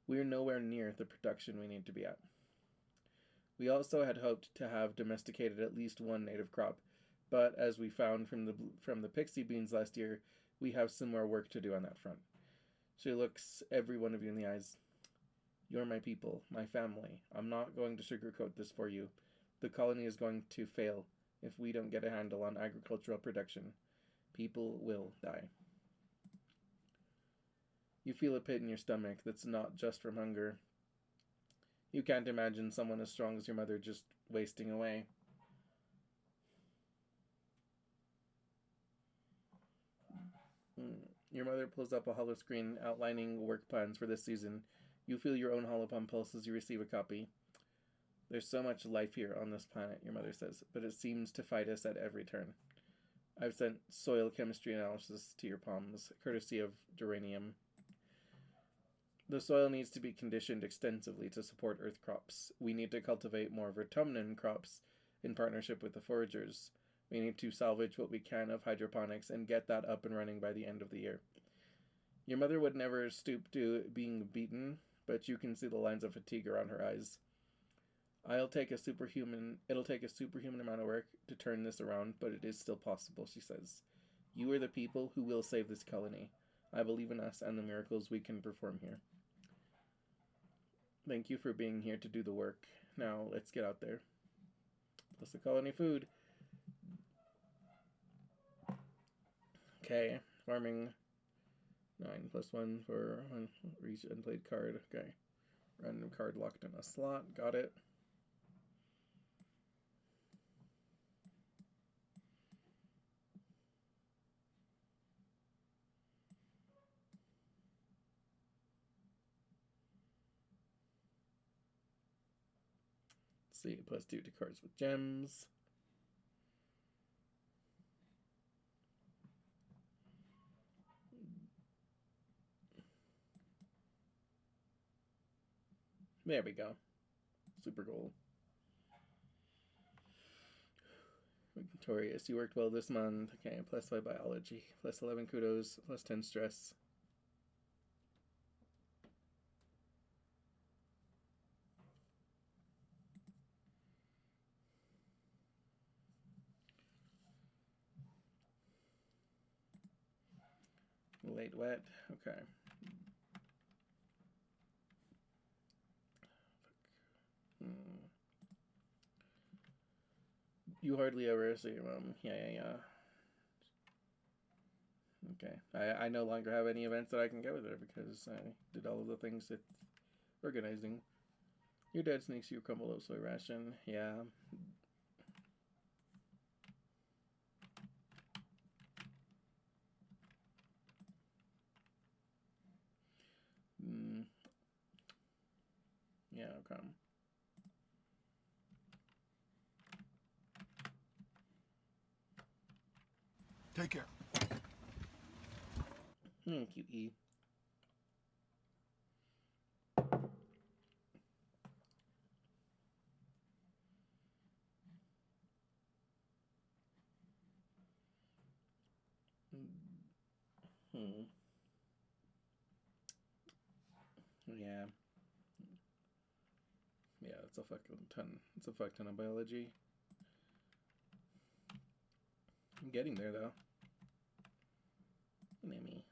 we're nowhere near the production we need to be at. We also had hoped to have domesticated at least one native crop, but as we found from the pixie beans last year, we have some more work to do on that front. She looks every one of you in the eyes. You're my people, my family. I'm not going to sugarcoat this for you. The colony is going to fail if we don't get a handle on agricultural production. People will die. You feel a pit in your stomach that's not just from hunger. You can't imagine someone as strong as your mother just wasting away. Your mother pulls up a hollow screen outlining work plans for this season. You feel your own holopalm pulse as you receive a copy. There's so much life here on this planet, your mother says, but it seems to fight us at every turn. I've sent soil chemistry analysis to your palms, courtesy of Duranium. The soil needs to be conditioned extensively to support earth crops. We need to cultivate more vertumnant crops in partnership with the foragers. We need to salvage what we can of hydroponics and get that up and running by the end of the year. Your mother would never stoop to being beaten, but you can see the lines of fatigue around her eyes. It'll take a superhuman amount of work to turn this around, but it is still possible, she says. You are the people who will save this colony. I believe in us and the miracles we can perform here. Thank you for being here to do the work. Now, let's get out there. Plus the colony food. Okay, farming. 9 + 1 for each unplayed card. Okay. Random card locked in a slot. Got it. Let's see, +2 to cards with gems. There we go. Super goal. Victorious. You worked well this month. Okay, +5 biology. +11 kudos. +10 stress. Late wet. Okay. You hardly ever see your mom. Yeah. Okay. I no longer have any events that I can get with her because I did all of the things with organizing. Your dad sneaks you a crumble of soy ration. Yeah. Yeah, okay. Take care. QE. Yeah. Yeah, it's a fucking ton. It's a fuck ton of biology. I'm getting there, though. Anemone.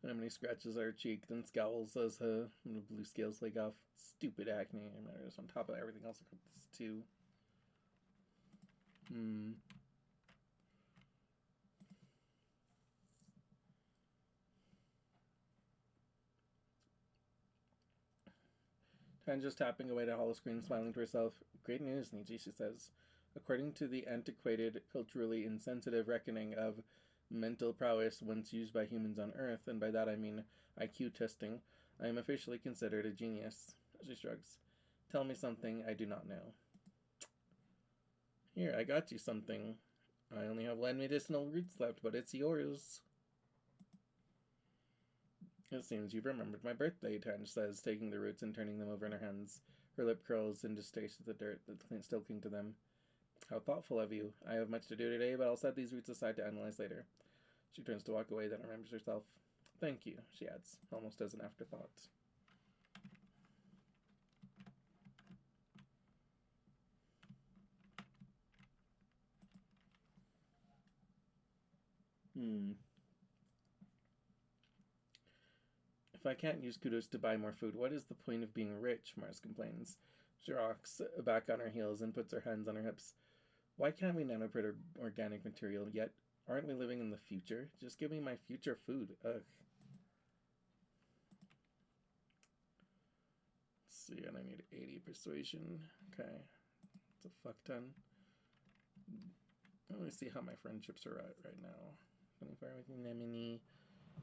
Anemone scratches our cheek, then scowls as her blue scales lake off. Stupid acne matters on top of everything else. This too. And just tapping away at a hollow screen, smiling to herself. Great news, Nietzsche, she says. According to the antiquated, culturally insensitive reckoning of mental prowess once used by humans on Earth, and by that I mean IQ testing, I am officially considered a genius. She shrugs. Tell me something I do not know. Here, I got you something. I only have one medicinal roots left, but it's yours. It seems you've remembered my birthday, Tange says, taking the roots and turning them over in her hands. Her lip curls in distaste at the dirt that still cling to them. How thoughtful of you. I have much to do today, but I'll set these roots aside to analyze later. She turns to walk away, then remembers herself. Thank you, she adds, almost as an afterthought. If I can't use kudos to buy more food, what is the point of being rich? Mars complains. She rocks back on her heels and puts her hands on her hips. Why can't we nanoprint organic material yet? Aren't we living in the future? Just give me my future food. Ugh. Let's see, and I need 80 persuasion. Okay. It's a fuck ton. Let me see how my friendships are at right now. 24 with Nemini,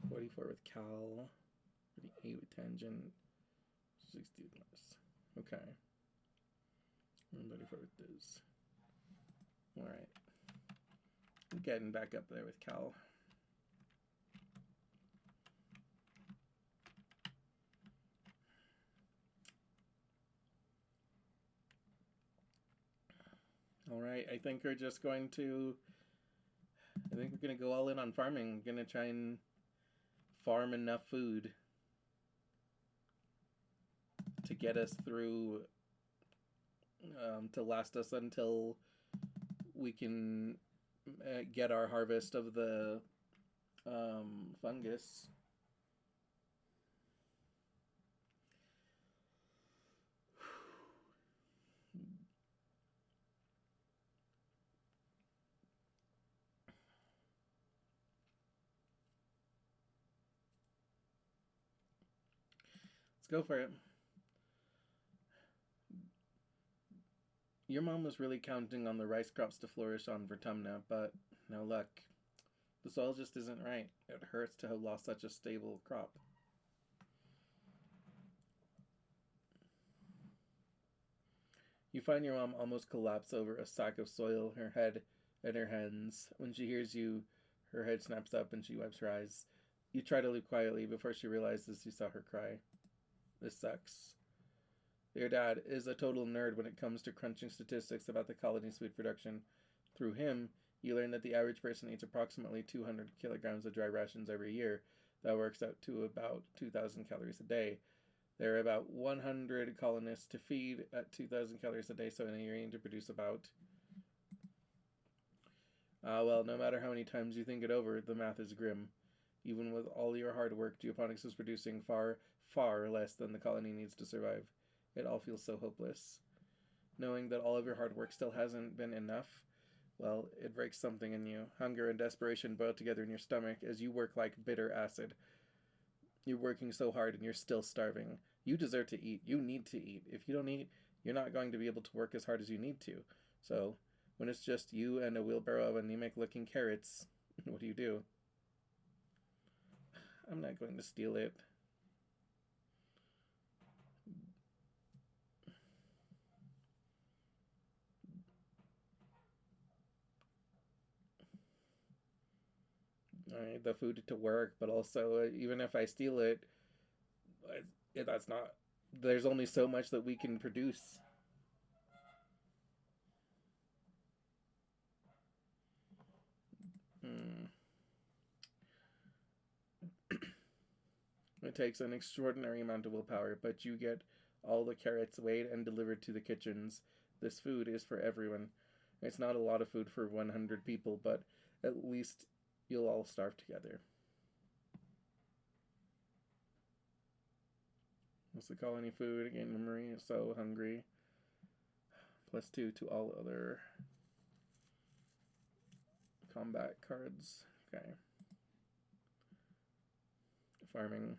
44 with Cal, 38 with Tangent, 60 with Mars. Okay. I'm ready for this. Alright. I'm getting back up there with Cal. Alright, I think we're just going to... I think we're going to go all in on farming. We're going to try and farm enough food to get us through... to last us until we can get our harvest of the fungus. Let's go for it. Your mom was really counting on the rice crops to flourish on Vertumna, but no luck. The soil just isn't right. It hurts to have lost such a stable crop. You find your mom almost collapse over a sack of soil, her head in her hands. When she hears you, her head snaps up and she wipes her eyes. You try to leave quietly before she realizes you saw her cry. This sucks. Your dad is a total nerd when it comes to crunching statistics about the colony's food production. Through him, you learn that the average person eats approximately 200 kilograms of dry rations every year. That works out to about 2,000 calories a day. There are about 100 colonists to feed at 2,000 calories a day, so in a year you need to produce about... well, no matter how many times you think it over, the math is grim. Even with all your hard work, geoponics is producing far, far less than the colony needs to survive. It all feels so hopeless. Knowing that all of your hard work still hasn't been enough, well, it breaks something in you. Hunger and desperation boil together in your stomach as you work like bitter acid. You're working so hard and you're still starving. You deserve to eat. You need to eat. If you don't eat, you're not going to be able to work as hard as you need to. So, when it's just you and a wheelbarrow of anemic-looking carrots, what do? I'm not going to steal it. I need the food to work, but also, even if I steal it, that's not... There's only so much that we can produce. It takes an extraordinary amount of willpower, but you get all the carrots weighed and delivered to the kitchens. This food is for everyone. It's not a lot of food for 100 people, but at least you'll all starve together. What's the colony food? Again, memory is so hungry. +2 to all other combat cards. Okay. Farming.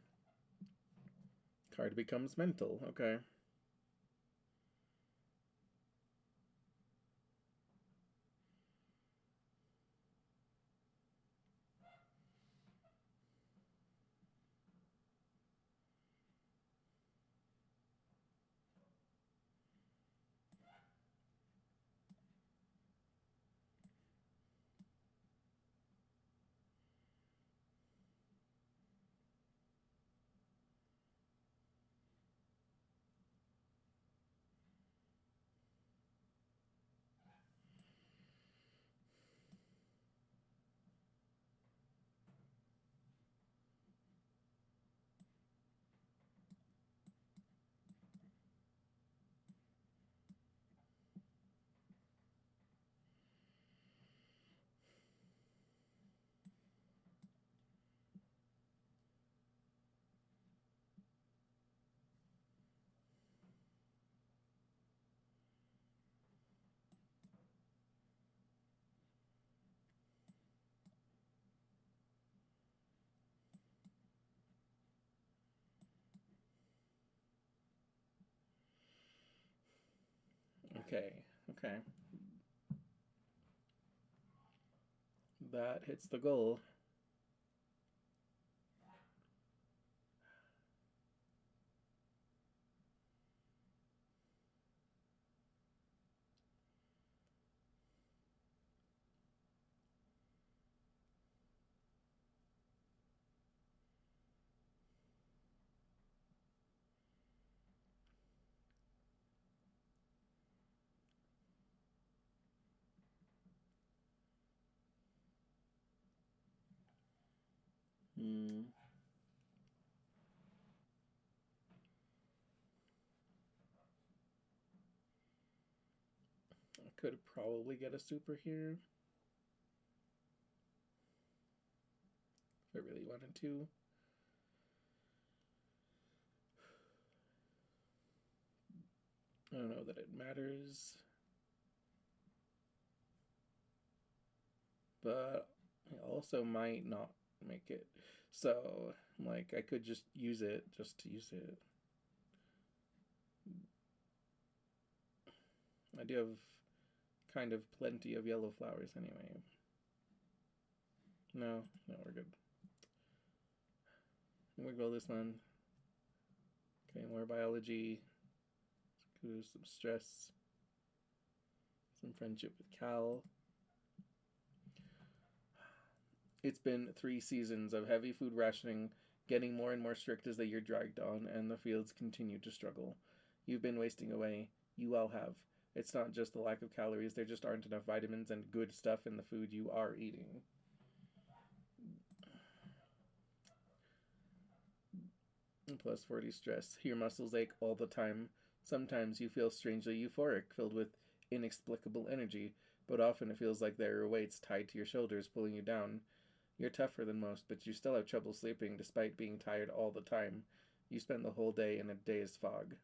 Card becomes mental. Okay. Okay. Okay. That hits the goal. I could probably get a super here if I really wanted to. I don't know that it matters. But I also might not make it. So, like, I could just use it just to use it. I do have kind of plenty of yellow flowers anyway. No, we're good. We'll go this one. Okay, more biology. Some stress. Some friendship with Cal. It's been 3 seasons of heavy food rationing, getting more and more strict as the year dragged on, and the fields continued to struggle. you've been wasting away. You all have. It's not just the lack of calories, there just aren't enough vitamins and good stuff in the food you are eating. Plus 40 stress. Your muscles ache all the time. Sometimes you feel strangely euphoric, filled with inexplicable energy, but often it feels like there are weights tied to your shoulders pulling you down. You're tougher than most, but you still have trouble sleeping despite being tired all the time. You spend the whole day in a dazed fog.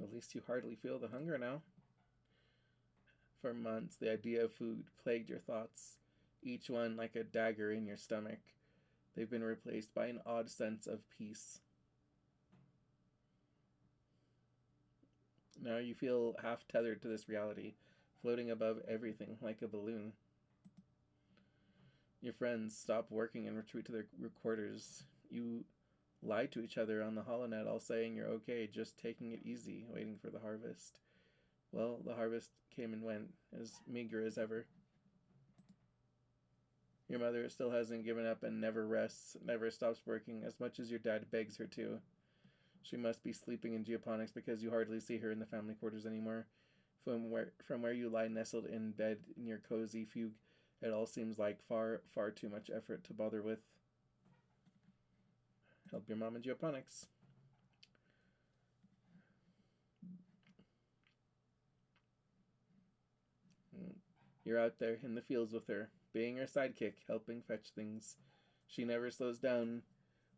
At least you hardly feel the hunger now. For months, the idea of food plagued your thoughts, each one like a dagger in your stomach. They've been replaced by an odd sense of peace. Now you feel half tethered to this reality, floating above everything like a balloon. Your friends stop working and retreat to their quarters. You lie to each other on the holonet, all saying you're okay, just taking it easy, waiting for the harvest. Well, the harvest came and went, as meager as ever. Your mother still hasn't given up and never rests, never stops working, as much as your dad begs her to. She must be sleeping in geoponics because you hardly see her in the family quarters anymore. From where you lie nestled in bed in your cozy fugue, it all seems like far, far too much effort to bother with. Help your mom in geoponics. You're out there in the fields with her, being her sidekick, helping fetch things. She never slows down.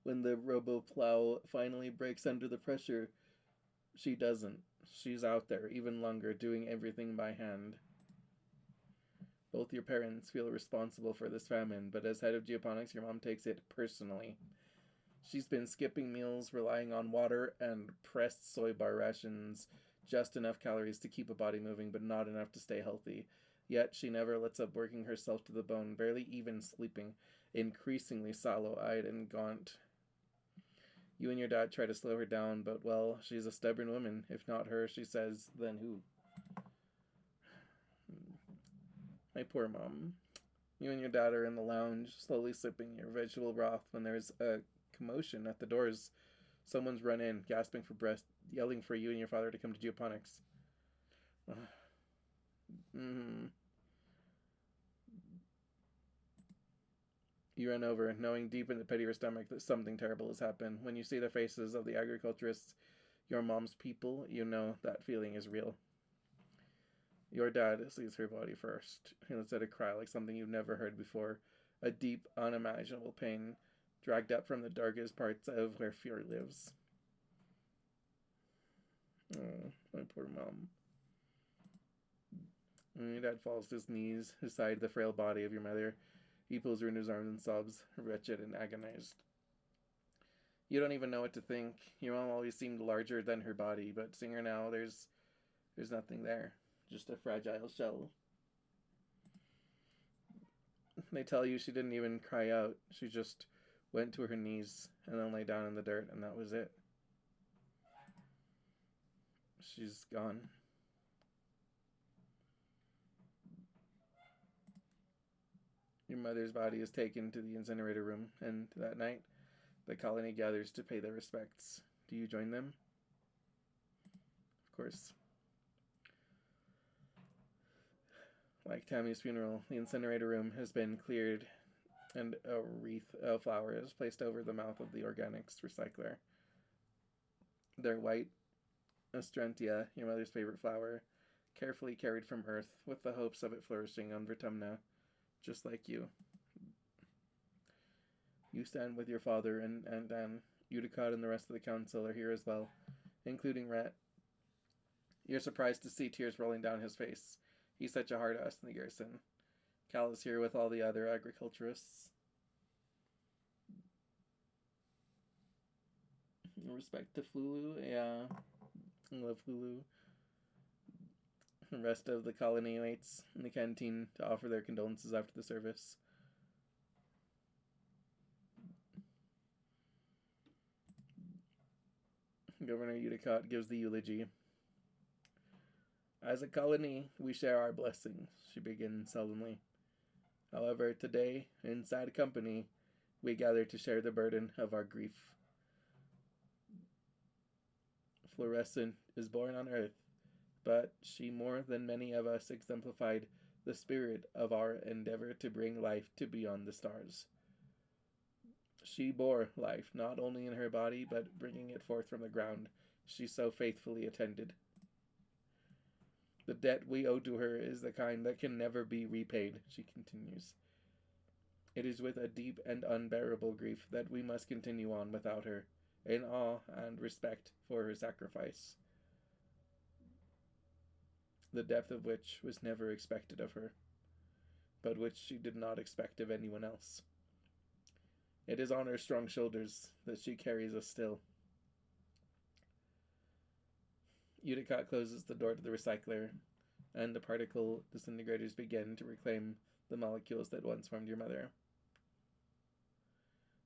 When the robo-plow finally breaks under the pressure, she doesn't. She's out there even longer, doing everything by hand. Both your parents feel responsible for this famine, but as head of geoponics, your mom takes it personally. She's been skipping meals, relying on water and pressed soy bar rations, just enough calories to keep a body moving, but not enough to stay healthy. Yet she never lets up working herself to the bone, barely even sleeping, increasingly sallow-eyed and gaunt. You and your dad try to slow her down, but, well, she's a stubborn woman. If not her, she says, then who? My poor mom. You and your dad are in the lounge, slowly sipping your vegetable broth when there's a commotion at the doors. Someone's run in, gasping for breath, yelling for you and your father to come to geoponics. You run over, knowing deep in the pit of your stomach that something terrible has happened. When you see the faces of the agriculturists, your mom's people, you know that feeling is real. Your dad sees her body first. He lets out a cry like something you've never heard before. A deep, unimaginable pain, dragged up from the darkest parts of where fear lives. Oh, my poor mom. And your dad falls to his knees, beside the frail body of your mother. He pulls her in his arms and sobs, wretched and agonized. You don't even know what to think. Your mom always seemed larger than her body, but seeing her now, there's nothing there. Just a fragile shell. They tell you she didn't even cry out. She just went to her knees and then lay down in the dirt, and that was it. She's gone. Your mother's body is taken to the incinerator room, and that night, the colony gathers to pay their respects. Do you join them? Of course. Like Tammy's funeral, the incinerator room has been cleared, and a wreath of flowers placed over the mouth of the organics recycler. They're white, Astrantia, your mother's favorite flower, carefully carried from Earth, with the hopes of it flourishing on Vertumna, just like you. You stand with your father and Uticott and the rest of the council are here as well, including Rhett. You're surprised to see tears rolling down his face. He's such a hard ass in the garrison. Cal is here with all the other agriculturists. Respect to Flulu, yeah. I love Flulu. The rest of the colony waits in the canteen to offer their condolences after the service. Governor Uticott gives the eulogy. As a colony, we share our blessings, she begins sullenly. However, today, in sad company, we gather to share the burden of our grief. Fluorescent is born on Earth, but she more than many of us exemplified the spirit of our endeavor to bring life to beyond the stars. She bore life not only in her body, but bringing it forth from the ground she so faithfully attended. The debt we owe to her is the kind that can never be repaid, she continues. It is with a deep and unbearable grief that we must continue on without her, in awe and respect for her sacrifice, the depth of which was never expected of her, but which she did not expect of anyone else. It is on her strong shoulders that she carries us still. Utica closes the door to the recycler, and the particle disintegrators begin to reclaim the molecules that once formed your mother.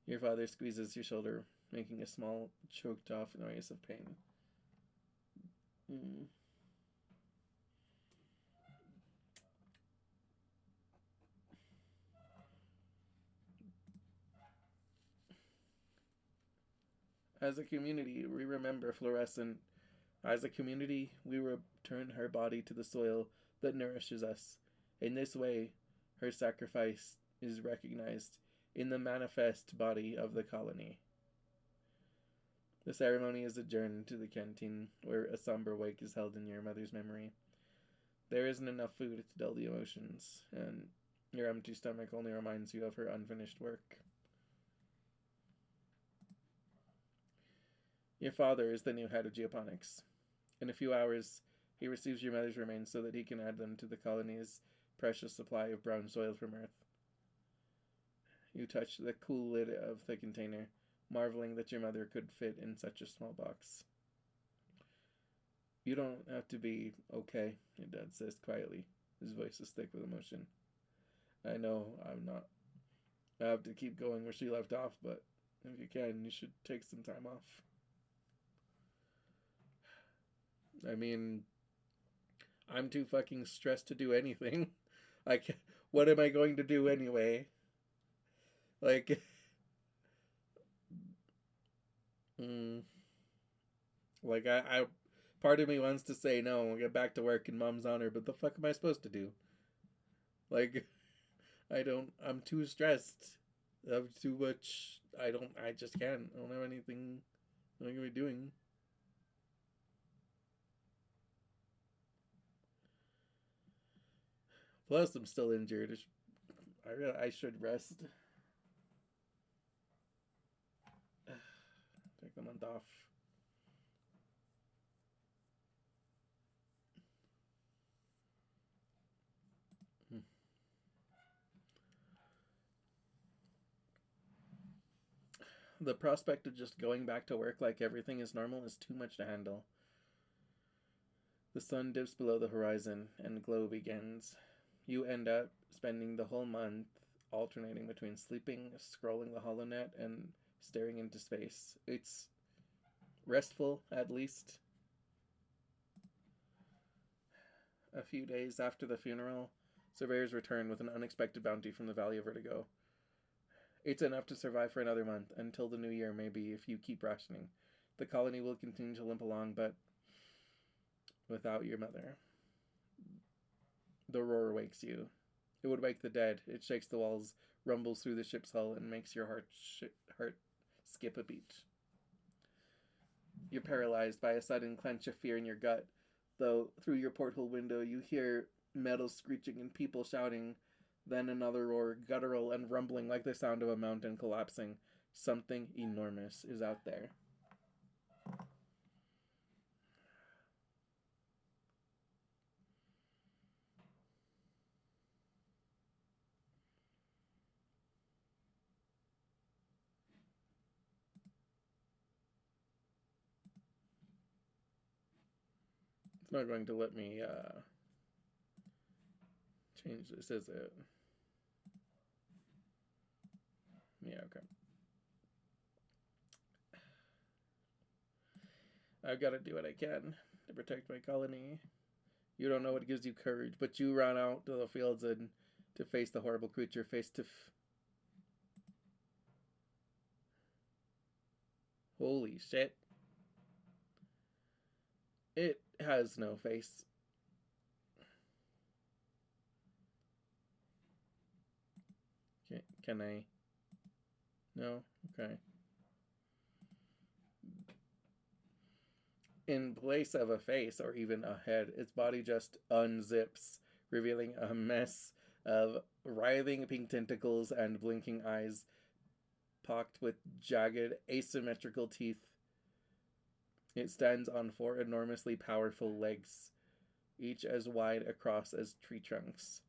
Your father squeezes your shoulder, making a small, choked-off noise of pain. As a community, we remember Fluorescent. As a community, we return her body to the soil that nourishes us. In this way, her sacrifice is recognized in the manifest body of the colony. The ceremony is adjourned to the canteen, where a somber wake is held in your mother's memory. There isn't enough food to dull the emotions, and your empty stomach only reminds you of her unfinished work. Your father is the new head of geoponics. In a few hours, he receives your mother's remains so that he can add them to the colony's precious supply of brown soil from Earth. You touch the cool lid of the container, marveling that your mother could fit in such a small box. You don't have to be okay, your dad says quietly. His voice is thick with emotion. I know I'm not. I have to keep going where she left off, but if you can, you should take some time off. I mean, I'm too fucking stressed to do anything. Like, what am I going to do anyway? Like, like I part of me wants to say no, get back to work in mom's honor, but the fuck am I supposed to do? Like, I'm too stressed. I have too much, I just can't. I don't have anything I'm going to be doing. Plus, I'm still injured. I should rest. Take the month off. The prospect of just going back to work like everything is normal is too much to handle. The sun dips below the horizon and glow begins. You end up spending the whole month alternating between sleeping, scrolling the HoloNet, and staring into space. It's restful, at least. A few days after the funeral, surveyors return with an unexpected bounty from the Valley of Vertigo. It's enough to survive for another month, until the new year maybe, if you keep rationing. The colony will continue to limp along, but without your mother. The roar wakes you. It would wake the dead. It shakes the walls, rumbles through the ship's hull, and makes your heart skip a beat. You're paralyzed by a sudden clench of fear in your gut, though through your porthole window you hear metal screeching and people shouting. Then another roar, guttural and rumbling like the sound of a mountain collapsing. Something enormous is out there. It's not going to let me change this, is it? Yeah, okay. I've got to do what I can to protect my colony. You don't know what gives you courage, but you run out to the fields and to face the horrible creature face to Holy shit. It has no face. Can I? No? Okay. In place of a face or even a head, its body just unzips, revealing a mess of writhing pink tentacles and blinking eyes, pocked with jagged, asymmetrical teeth. It stands on 4 enormously powerful legs, each as wide across as tree trunks.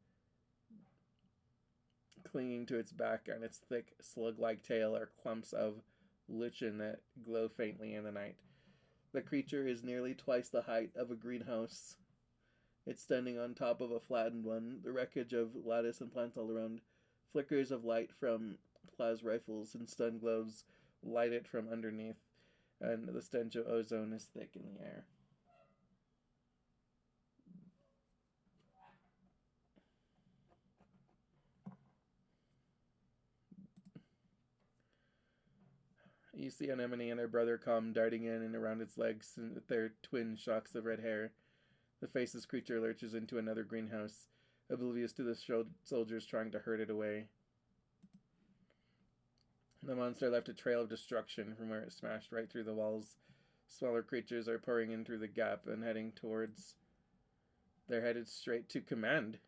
Clinging to its back and its thick, slug-like tail are clumps of lichen that glow faintly in the night. The creature is nearly twice the height of a greenhouse. It's standing on top of a flattened one, the wreckage of lattice and plants all around. Flickers of light from plas rifles and stun globes light it from underneath, and the stench of ozone is thick in the air. You see Anemone and her brother come darting in and around its legs with their twin shocks of red hair. The faceless creature lurches into another greenhouse, oblivious to the soldiers trying to herd it away. The monster left a trail of destruction from where it smashed right through the walls. Smaller creatures are pouring in through the gap and heading towards... They're headed straight to command.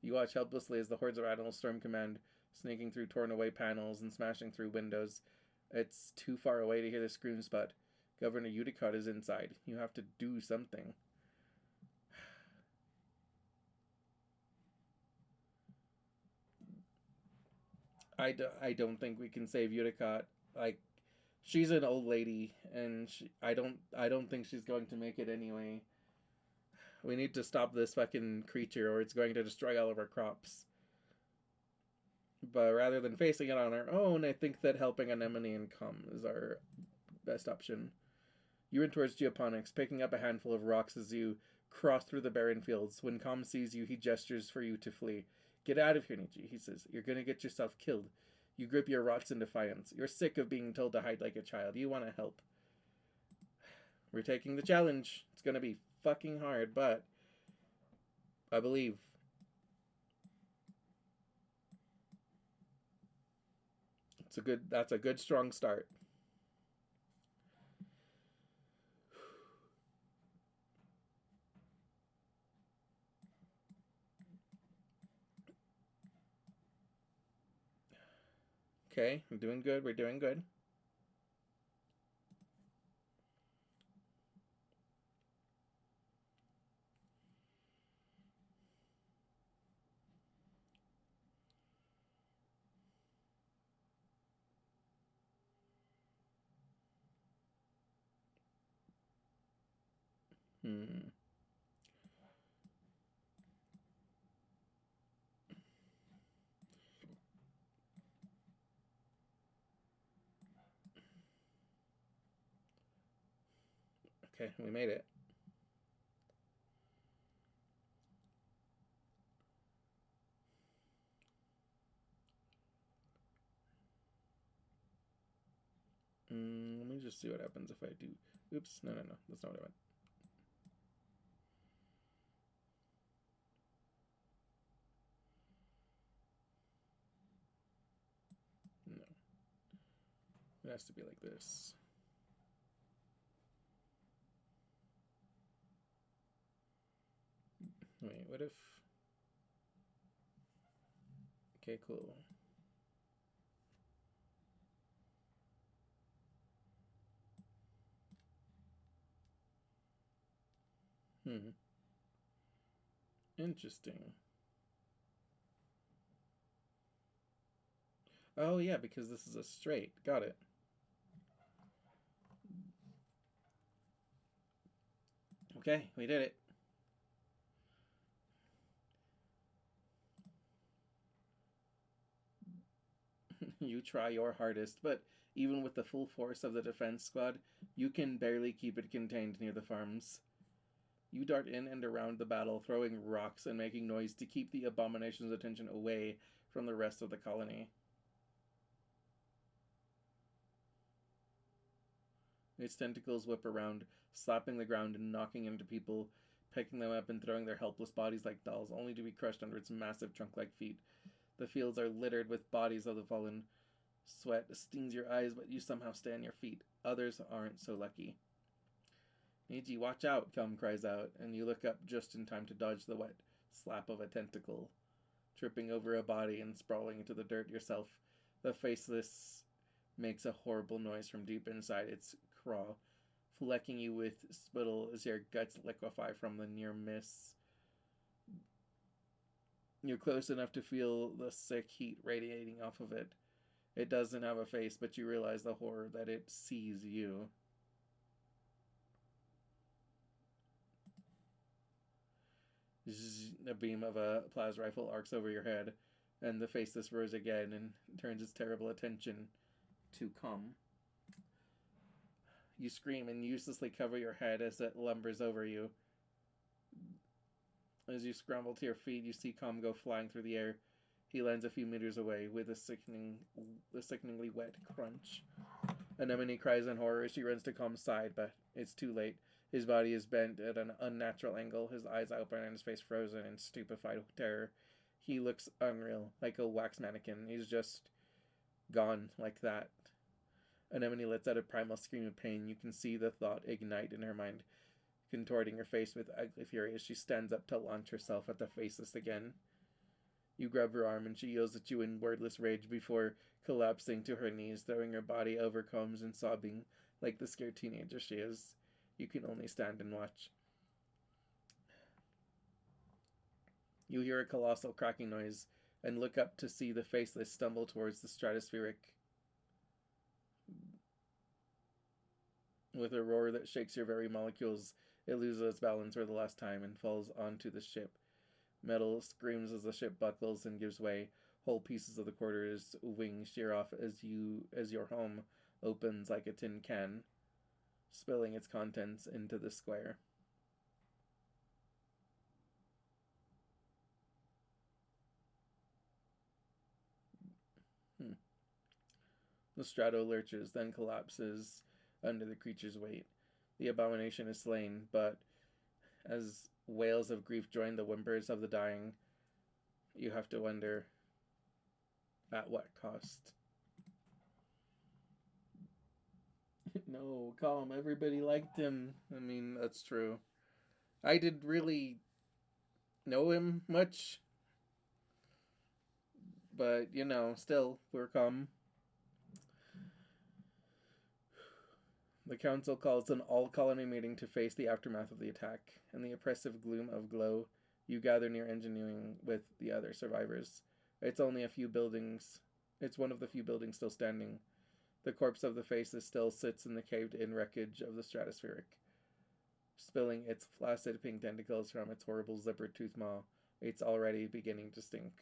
You watch helplessly as the hordes of animals storm command, snaking through torn away panels and smashing through windows. It's too far away to hear the screams, but Governor Uticott is inside. You have to do something. I don't think we can save Uticott. Like, she's an old lady, and I don't think she's going to make it anyway. We need to stop this fucking creature, or it's going to destroy all of our crops. But rather than facing it on our own, I think that helping Anemone and Com is our best option. You run towards Geoponics, picking up a handful of rocks as you cross through the barren fields. When Com sees you, he gestures for you to flee. Get out of here, Nietzsche, he says. You're gonna get yourself killed. You grip your rocks in defiance. You're sick of being told to hide like a child. You want to help. We're taking the challenge. It's gonna be fucking hard, but I believe. That's a good strong start. Okay, we're doing good. We're doing good. Okay, we made it. Let me just see what happens if I do. Oops, no. That's not what I meant. No. It has to be like this. Wait, what if... Okay, cool. Interesting. Oh, yeah, because this is a straight. Got it. Okay, we did it. You try your hardest, but even with the full force of the defense squad, you can barely keep it contained near the farms. You dart in and around the battle, throwing rocks and making noise to keep the abomination's attention away from the rest of the colony. Its tentacles whip around, slapping the ground and knocking into people, picking them up and throwing their helpless bodies like dolls, only to be crushed under its massive trunk-like feet. The fields are littered with bodies of the fallen. Sweat stings your eyes, but you somehow stay on your feet. Others aren't so lucky. Neji, watch out, Kum cries out, and you look up just in time to dodge the wet slap of a tentacle. Tripping over a body and sprawling into the dirt yourself, the Faceless makes a horrible noise from deep inside its craw, flecking you with spittle as your guts liquefy from the near miss. You're close enough to feel the sick heat radiating off of it. It doesn't have a face, but you realize the horror that it sees you. A beam of a plasma rifle arcs over your head, and the Faceless roars again and turns its terrible attention to Kum. You scream and uselessly cover your head as it lumbers over you. As you scramble to your feet, you see Kum go flying through the air. He lands a few meters away with a sickeningly wet crunch. Anemone cries in horror as she runs to Kum's side, but it's too late. His body is bent at an unnatural angle, his eyes open and his face frozen in stupefied terror. He looks unreal, like a wax mannequin. He's just gone like that. Anemone lets out a primal scream of pain. You can see the thought ignite in her mind, contorting her face with ugly fury as she stands up to launch herself at the Faceless again. You grab her arm and she yells at you in wordless rage before collapsing to her knees, throwing her body over Combs and sobbing like the scared teenager she is. You can only stand and watch. You hear a colossal cracking noise and look up to see the Faceless stumble towards the stratospheric. With a roar that shakes your very molecules, it loses its balance for the last time and falls onto the ship. Metal screams as the ship buckles and gives way. Whole pieces of the quarter's wings shear off as your home opens like a tin can, spilling its contents into the square. The strato lurches, then collapses under the creature's weight. The abomination is slain, but as wails of grief join the whimpers of the dying, you have to wonder, at what cost? No, calm. Everybody liked him. I mean, that's true. I didn't really know him much, but, still, we're calm. The council calls an all-colony meeting to face the aftermath of the attack. In the oppressive gloom of Glow, you gather near engineering with the other survivors. It's one of the few buildings still standing. The corpse of the Faceless still sits in the caved-in wreckage of the stratospheric, spilling its flaccid pink tentacles from its horrible zippered tooth maw. It's already beginning to stink.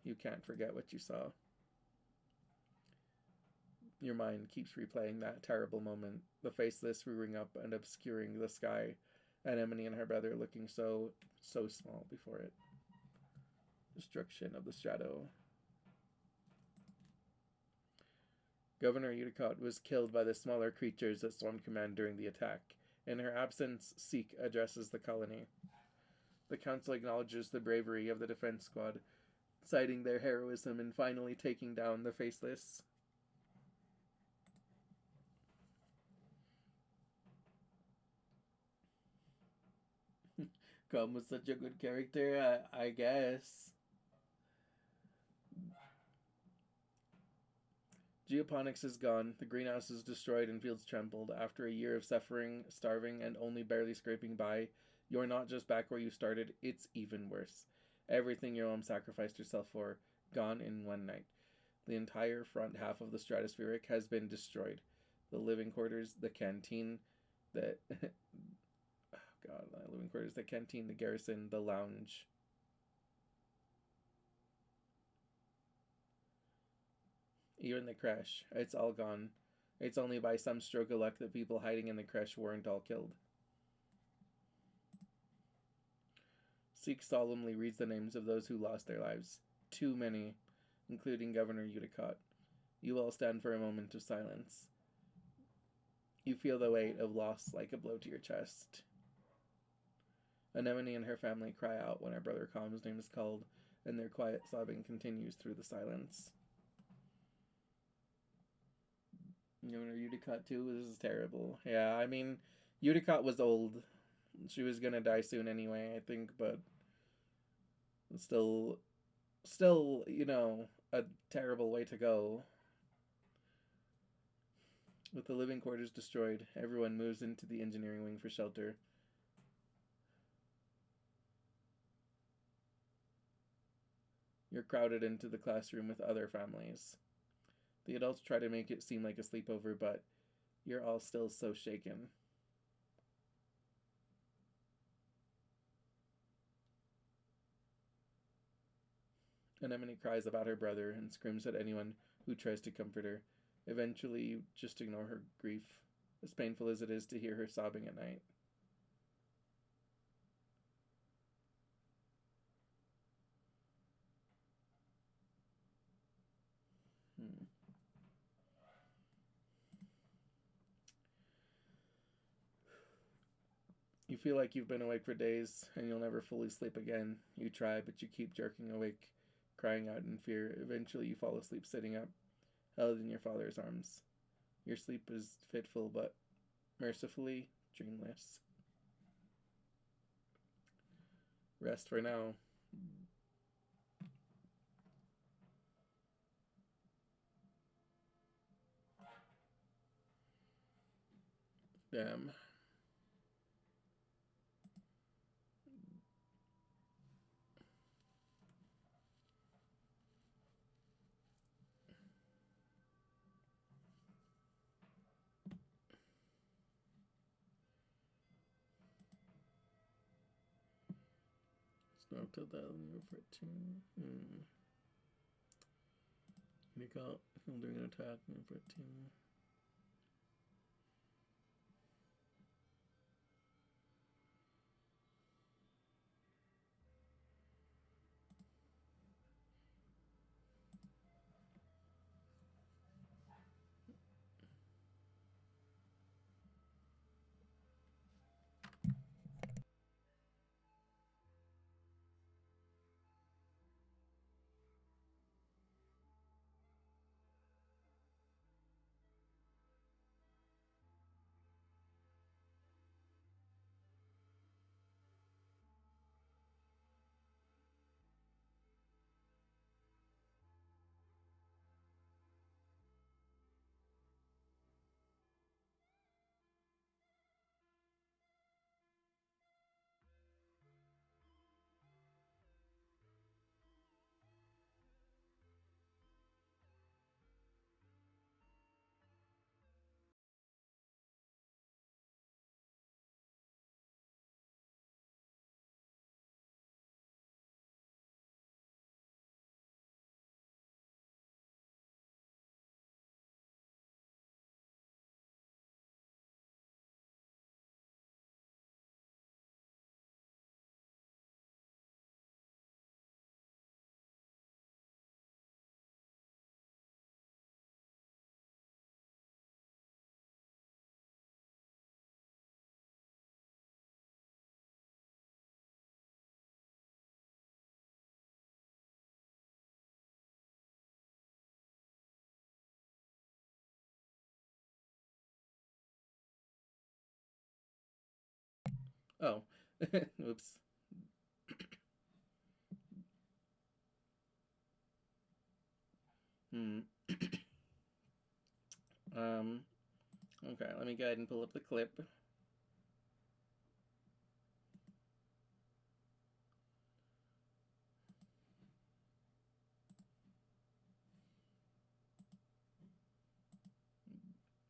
You can't forget what you saw. Your mind keeps replaying that terrible moment, the Faceless rearing up and obscuring the sky, Anemone and her brother looking so small before it. Destruction of the Strato. Governor Udicott was killed by the smaller creatures that stormed command during the attack. In her absence, Seek addresses the colony. The council acknowledges the bravery of the defense squad, citing their heroism in finally taking down the Faceless. Cum was such a good character, I guess. Geoponics is gone, the greenhouse is destroyed and fields trampled. After a year of suffering, starving, and only barely scraping by, you're not just back where you started, it's even worse. Everything your mom sacrificed herself for, gone in one night. The entire front half of the stratospheric has been destroyed. The living quarters, the canteen, the living quarters, the canteen, the garrison, the lounge. Even the creche, it's all gone. It's only by some stroke of luck that people hiding in the creche weren't all killed. Seek solemnly reads the names of those who lost their lives. Too many, including Governor Udicott. You all stand for a moment of silence. You feel the weight of loss like a blow to your chest. Anemone and her family cry out when our brother Calm's name is called, and their quiet sobbing continues through the silence. Governor Udicott too. This is terrible. Yeah, I mean, Udicott was old. She was gonna die soon anyway, I think, but still, a terrible way to go. With the living quarters destroyed, everyone moves into the engineering wing for shelter. You're crowded into the classroom with other families. The adults try to make it seem like a sleepover, but you're all still so shaken. Anemone cries about her brother and screams at anyone who tries to comfort her. Eventually, you just ignore her grief, as painful as it is to hear her sobbing at night. You feel like you've been awake for days and you'll never fully sleep again. You try, but you keep jerking awake, crying out in fear. Eventually, you fall asleep sitting up, held in your father's arms. Your sleep is fitful, but mercifully dreamless. Rest for now. Damn. Snow till that number 14. Nicole, during an attack, number 14. Oh. Oops. Hmm. Okay, let me go ahead and pull up the clip.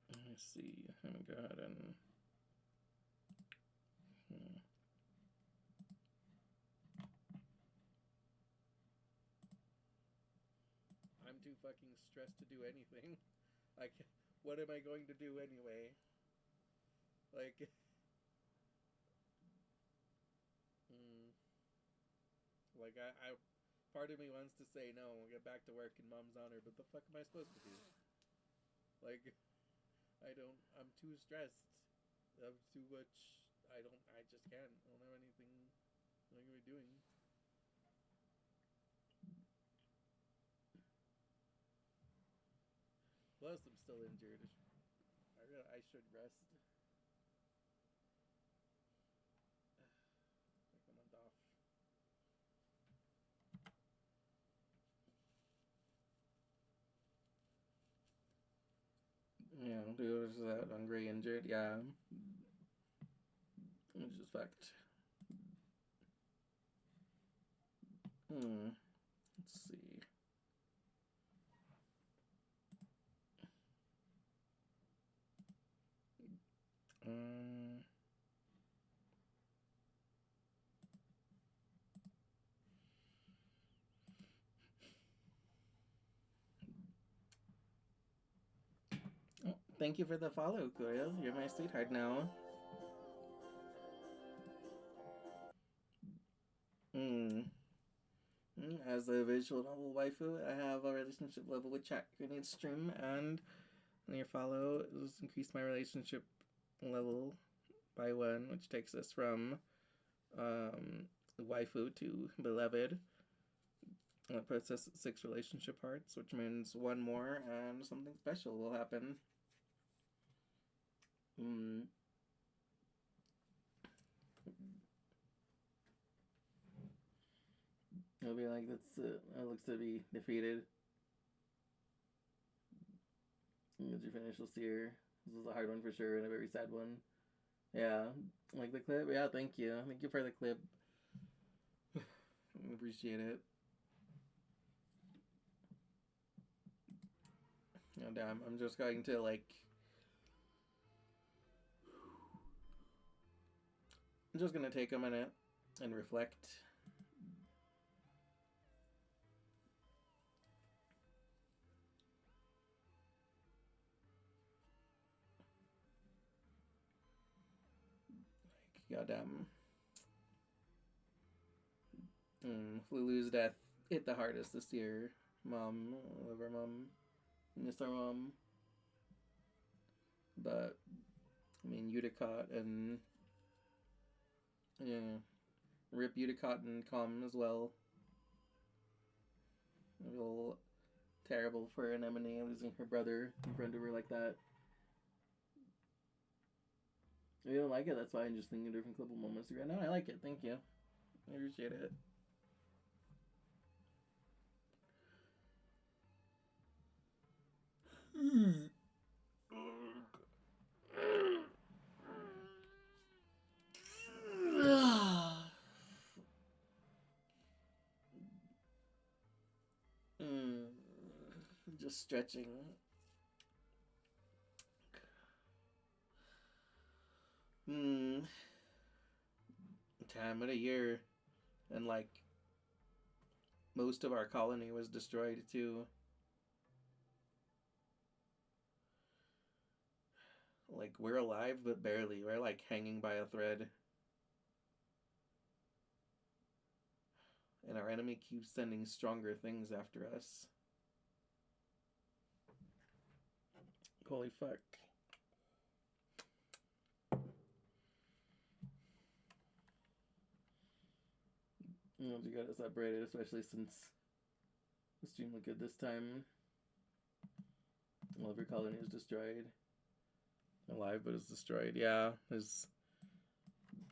Let me see. Let me go ahead and. I'm too fucking stressed to do anything. Like, what am I going to do anyway? Like. Like, part of me wants to say no, we'll get back to work in mom's honor, but the fuck am I supposed to do? Like, I'm too stressed. I'm too much, I just can't. I don't have anything I'm going to be doing. Plus, I'm still injured. I should rest. Take a month off. Yeah, dude, is that hungry, injured? Yeah. It's just fucked. Let's see. Oh, thank you for the follow, Kuriel. You're my sweetheart now. As a visual novel waifu, I have a relationship level with chat grenade stream, and your follow has increased my relationship level by 1, which takes us from waifu to beloved. That puts us at 6 relationship hearts, which means 1 more and something special will happen. It'll be like, it looks to be defeated. Did you finish this year? This is a hard one for sure, and a very sad one. Yeah, like the clip? Yeah, thank you. Thank you for the clip. I appreciate it. Oh, damn, I'm just going to, I'm just going to take a minute and reflect. Goddamn. Lulu's death hit the hardest this year. Mom, I love our mom. Miss our mom. But, I mean, Uticott and, yeah, rip Uticott and Com as well. A little terrible for Anemone losing her brother in front of her like that. If you don't like it, that's fine. Just thinking of different clippable moments. Right now, I like it. Thank you. I appreciate it. Just stretching. Time of the year. And most of our colony was destroyed too. We're alive, but barely. We're hanging by a thread. And our enemy keeps sending stronger things after us. Holy fuck. You got it separated, especially since the stream looked good this time. All of your colony is destroyed. Alive, but it's destroyed. Yeah,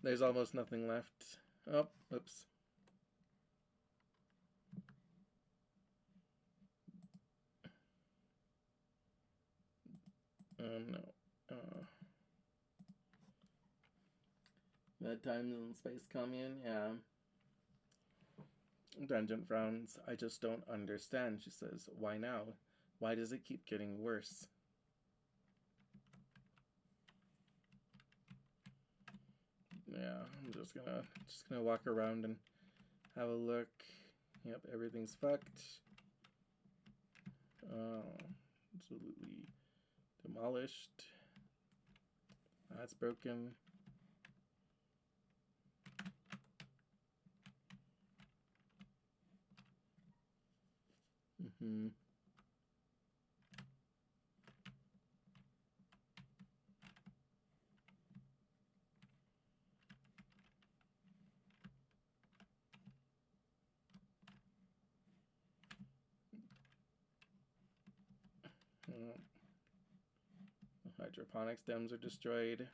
there's almost nothing left. Oh, oops. No. Bad times in Space Commune, yeah. Dungeon frowns. I just don't understand, she says. Why now? Why does it keep getting worse? Yeah, I'm just gonna walk around and have a look. Yep, everything's fucked. Oh, absolutely demolished. That's broken. Mm-hmm. Hydroponics stems are destroyed.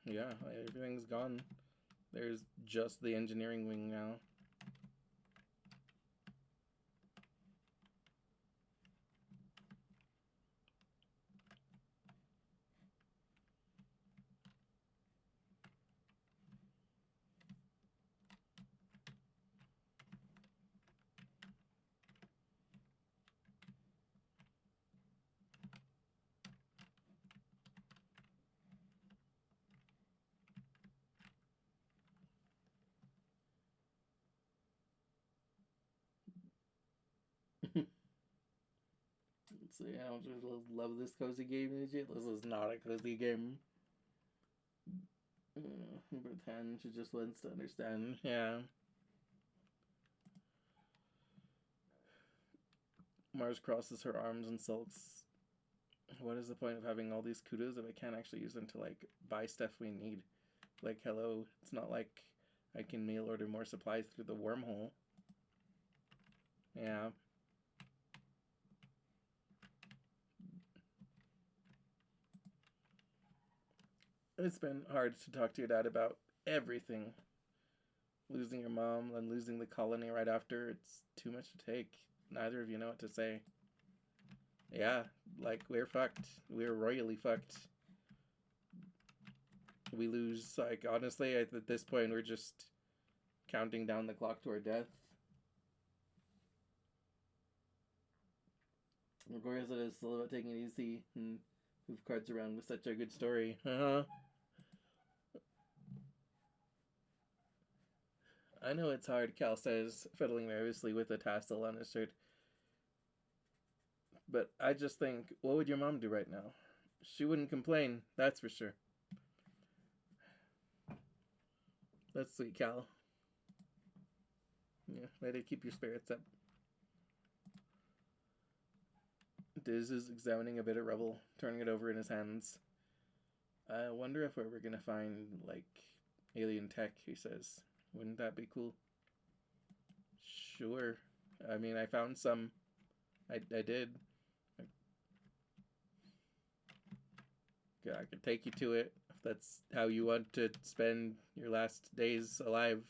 Yeah, everything's gone. There's just the engineering wing now. So yeah, I just love this cozy game and shit. This is not a cozy game. Number 10, she just wants to understand. Yeah. Mars crosses her arms and sulks. What is the point of having all these kudos if I can't actually use them to, like, buy stuff we need? Like, hello, it's not like I can mail order more supplies through the wormhole. Yeah. It's been hard to talk to your dad about everything. Losing your mom and losing the colony right after, it's too much to take. Neither of you know what to say. Yeah, like, we're fucked. We're royally fucked. We lose, like, honestly, at this point, we're just counting down the clock to our death. Of course, it is still about taking it easy and move cards around with such a good story. I know it's hard, Cal says, fiddling nervously with a tassel on his shirt. But I just think, what would your mom do right now? She wouldn't complain, that's for sure. That's sweet, Cal. Yeah, way to keep your spirits up. Diz is examining a bit of rubble, turning it over in his hands. I wonder if we're ever gonna find, like, alien tech, he says. Wouldn't that be cool? Sure. I mean, I found some. I did. I could take you to it if that's how you want to spend your last days alive.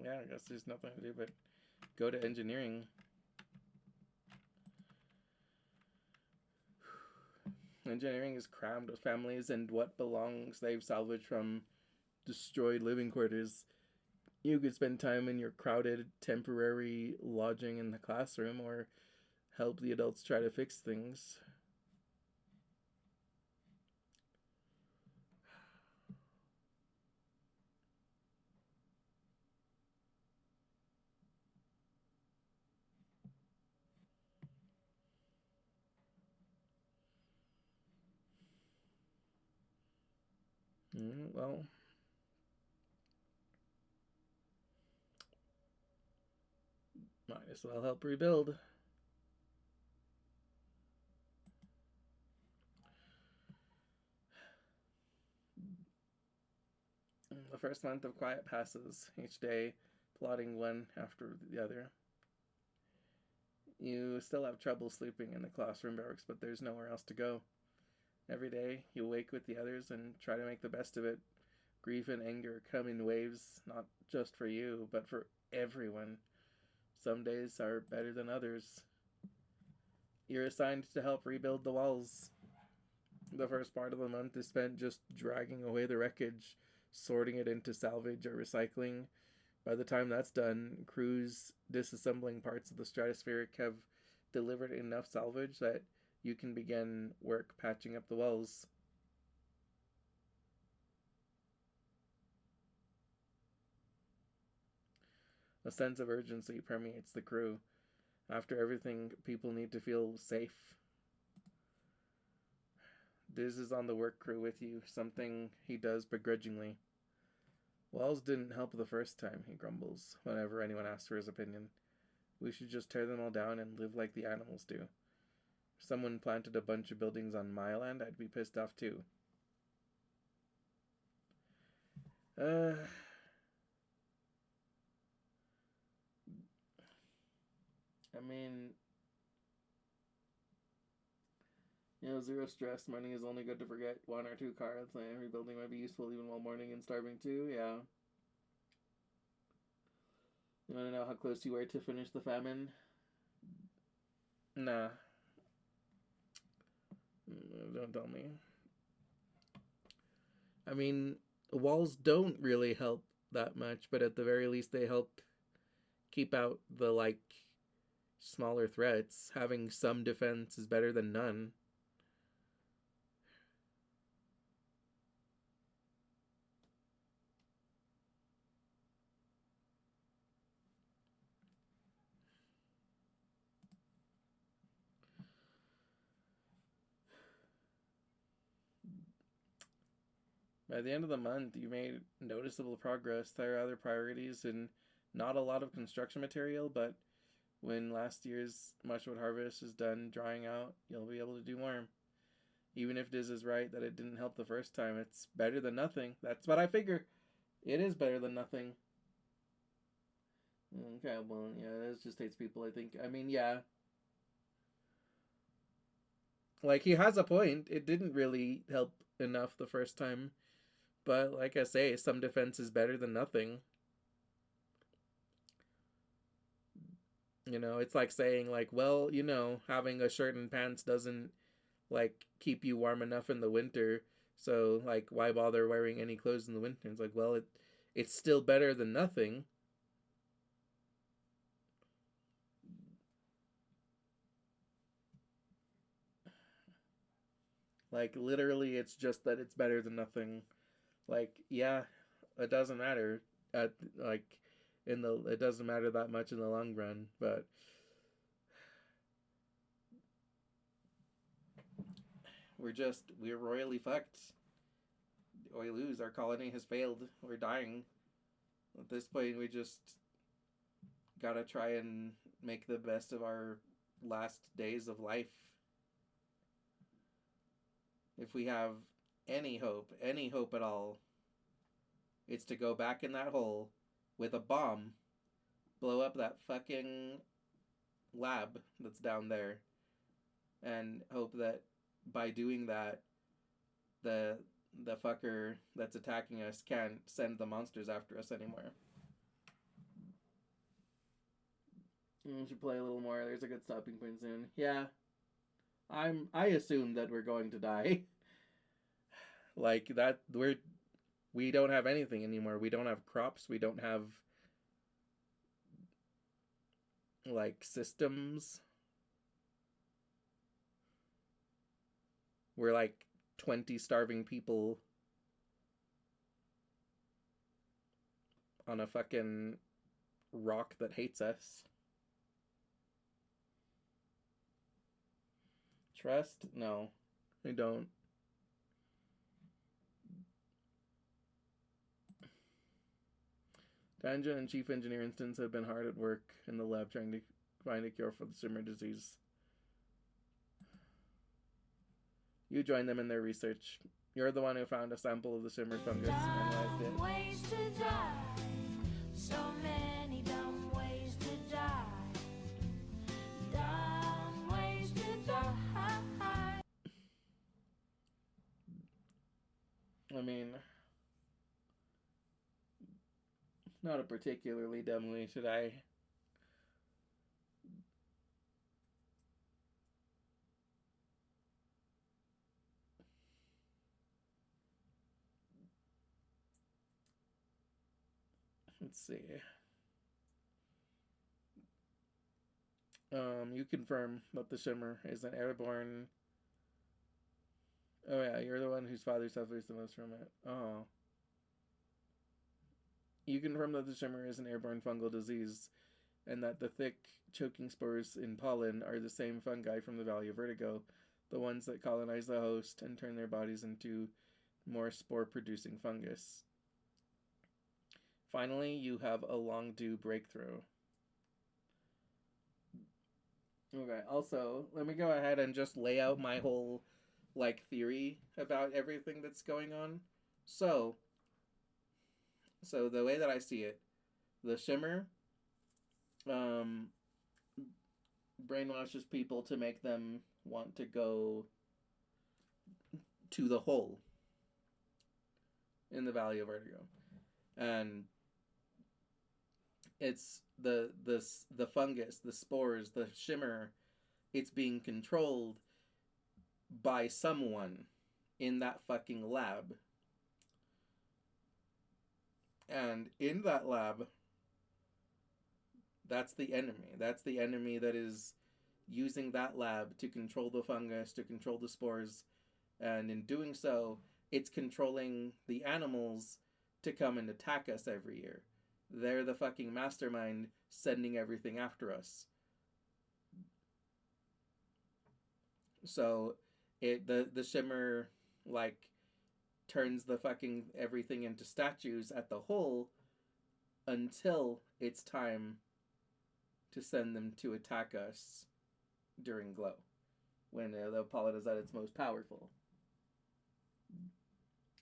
Yeah, I guess there's nothing to do but go to engineering. Engineering is crammed with families and what belongs they've salvaged from destroyed living quarters. You could spend time in your crowded temporary lodging in the classroom or help the adults try to fix things. Well, might as well help rebuild. The first month of quiet passes, each day plodding one after the other. You still have trouble sleeping in the classroom barracks, but there's nowhere else to go. Every day, you wake with the others and try to make the best of it, Grief and anger come in waves, not just for you, but for everyone. Some days are better than others. You're assigned to help rebuild the walls. The first part of the month is spent just dragging away the wreckage, sorting it into salvage or recycling. By the time that's done, crews disassembling parts of the stratospheric have delivered enough salvage that you can begin work patching up the walls. A sense of urgency permeates the crew. After everything, people need to feel safe. Diz is on the work crew with you, something he does begrudgingly. Walls didn't help the first time, he grumbles, whenever anyone asks for his opinion. We should just tear them all down and live like the animals do. If someone planted a bunch of buildings on my land, I'd be pissed off too. I mean, zero stress. Money is only good to forget. 1 or 2 cards. Rebuilding might be useful even while mourning and starving too. Yeah. You want to know how close you were to finish the famine? Nah. Don't tell me. I mean, walls don't really help that much, but at the very least they help keep out the, smaller threats. Having some defense is better than none. By the end of the month, you made noticeable progress. There are other priorities and not a lot of construction material, but when last year's mushwood harvest is done drying out, you'll be able to do more. Even if Diz is right that it didn't help the first time, it's better than nothing. That's what I figure. It is better than nothing. Okay, well, yeah, Diz just hates people, I think. I mean, yeah. He has a point. It didn't really help enough the first time. But, like I say, some defense is better than nothing. It's like saying, well, having a shirt and pants doesn't, keep you warm enough in the winter. So, why bother wearing any clothes in the winter? It's well, it's still better than nothing. Literally, it's just that it's better than nothing. Yeah, it doesn't matter. It doesn't matter that much in the long run, but we're royally fucked. We lose. Our colony has failed. We're dying. At this point, we just gotta try and make the best of our last days of life. If we have any hope at all, it's to go back in that hole with a bomb, blow up that fucking lab that's down there, and hope that by doing that, the fucker that's attacking us can't send the monsters after us anymore. We should play a little more. There's a good stopping point soon. Yeah. I assume that we're going to die. That we don't have anything anymore. We don't have crops. We don't have systems. We're 20 starving people on a fucking rock that hates us. Trust? No, I don't. Tangent and Chief Engineer Instance have been hard at work in the lab trying to find a cure for the Simmer disease. You joined them in their research. You're the one who found a sample of the Simmer fungus and analyzed it. Ways to die. So many dumb ways to die. Dumb ways to die. I mean, Not a particularly dumb way, should I? Let's see. You confirm that the Shimmer is an airborne. Oh yeah, you're the one whose father suffers the most from it. Oh. You confirm that the Shimmer is an airborne fungal disease, and that the thick, choking spores in pollen are the same fungi from the Valley of Vertigo, the ones that colonize the host and turn their bodies into more spore-producing fungus. Finally, you have a long due breakthrough. Okay, also, let me go ahead and just lay out my whole, theory about everything that's going on. So the way that I see it, the Shimmer, um, brainwashes people to make them want to go to the hole in the Valley of Vertigo. And it's the fungus, the spores, the Shimmer, it's being controlled by someone in that fucking lab. And in that lab, that's the enemy. That's the enemy that is using that lab to control the fungus, to control the spores, and in doing so, it's controlling the animals to come and attack us every year. They're the fucking mastermind sending everything after us. So the Shimmer turns the fucking everything into statues at the hole until it's time to send them to attack us during Glow, when the pollen is at its most powerful.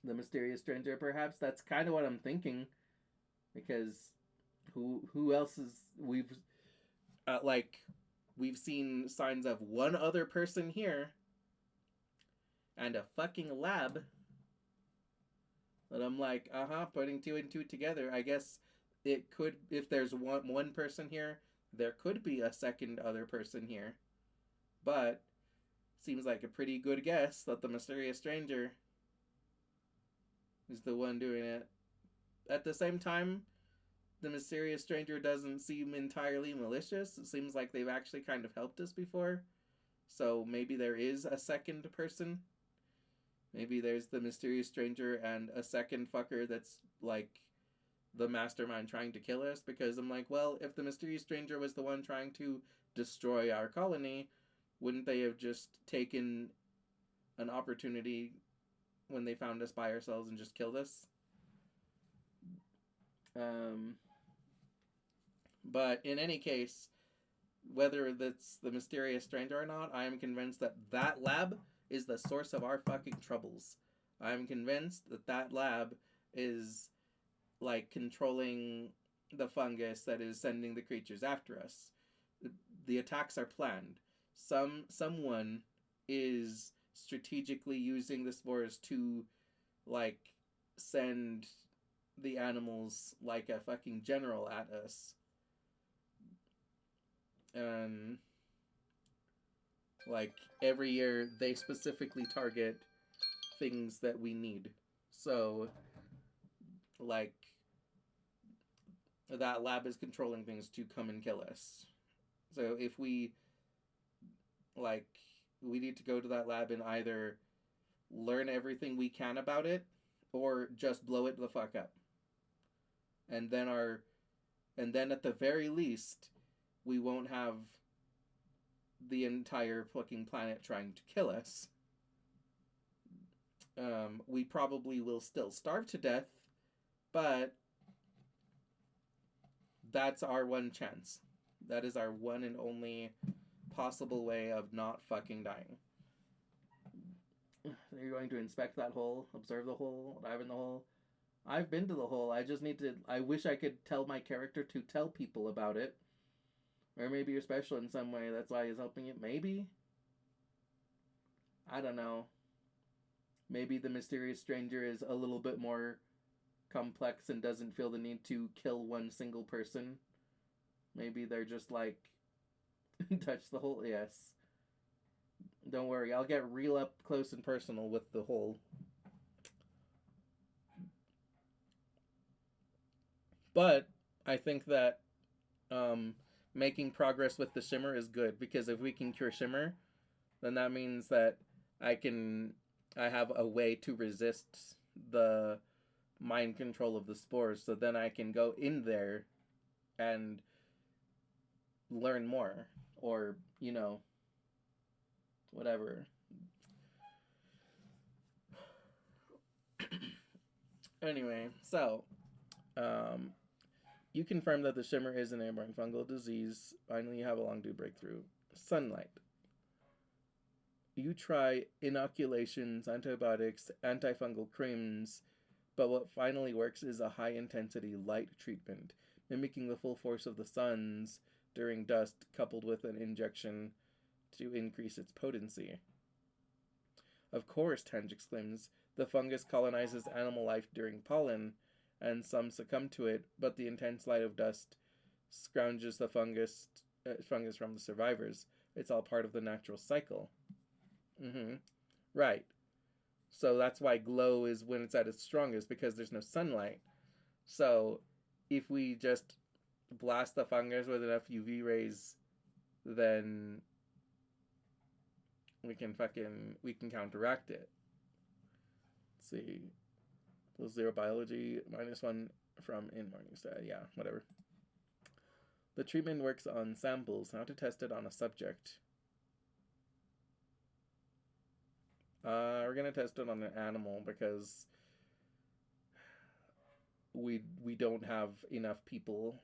The mysterious stranger, perhaps. That's kind of what I'm thinking, because who else is we've seen signs of one other person here and a fucking lab that I'm like, putting two and two together. I guess it could, if there's one person here, there could be a second other person here. But seems like a pretty good guess that the mysterious stranger is the one doing it. At the same time, the mysterious stranger doesn't seem entirely malicious. It seems like they've actually kind of helped us before. So maybe there is a second person. Maybe there's the mysterious stranger and a second fucker that's the mastermind trying to kill us. Because I'm like, well, if the mysterious stranger was the one trying to destroy our colony, wouldn't they have just taken an opportunity when they found us by ourselves and just killed us? But in any case, whether that's the mysterious stranger or not, I am convinced that that lab is the source of our fucking troubles. I am convinced that that lab is controlling the fungus that is sending the creatures after us. The attacks are planned. Someone is strategically using the spores to send the animals like a fucking general at us. And every year they specifically target things that we need. So that lab is controlling things to come and kill us. So if we we need to go to that lab and either learn everything we can about it or just blow it the fuck up. And then at the very least, we won't have the entire fucking planet trying to kill us. We probably will still starve to death, but that's our one chance. That is our one and only possible way of not fucking dying. You're going to inspect that hole, observe the hole, dive in the hole. I've been to the hole. I wish I could tell my character to tell people about it. Or maybe you're special in some way, that's why he's helping you. Maybe? I don't know. Maybe the mysterious stranger is a little bit more complex and doesn't feel the need to kill one single person. Maybe they're just like touch the hole. Yes. Don't worry, I'll get real up close and personal with the hole. But I think that making progress with the shimmer is good, because if we can cure shimmer, then that means that I have a way to resist the mind control of the spores, so then I can go in there and learn more, or whatever. Anyway, so you confirm that the shimmer is an airborne fungal disease. Finally, you have a long due breakthrough. Sunlight. You try inoculations, antibiotics, antifungal creams, but what finally works is a high-intensity light treatment, mimicking the full force of the sun's during dust, coupled with an injection to increase its potency. Of course, Tange exclaims, the fungus colonizes animal life during pollen, and some succumb to it, but the intense light of dust scrounges the fungus from the survivors. It's all part of the natural cycle. Right. So that's why glow is when it's at its strongest, because there's no sunlight. So if we just blast the fungus with enough UV rays, then we can counteract it. Let's see. Plus 0 biology, -1 from in Morningstar. Yeah, whatever. The treatment works on samples, how to test it on a subject. We're gonna test it on an animal because we don't have enough people.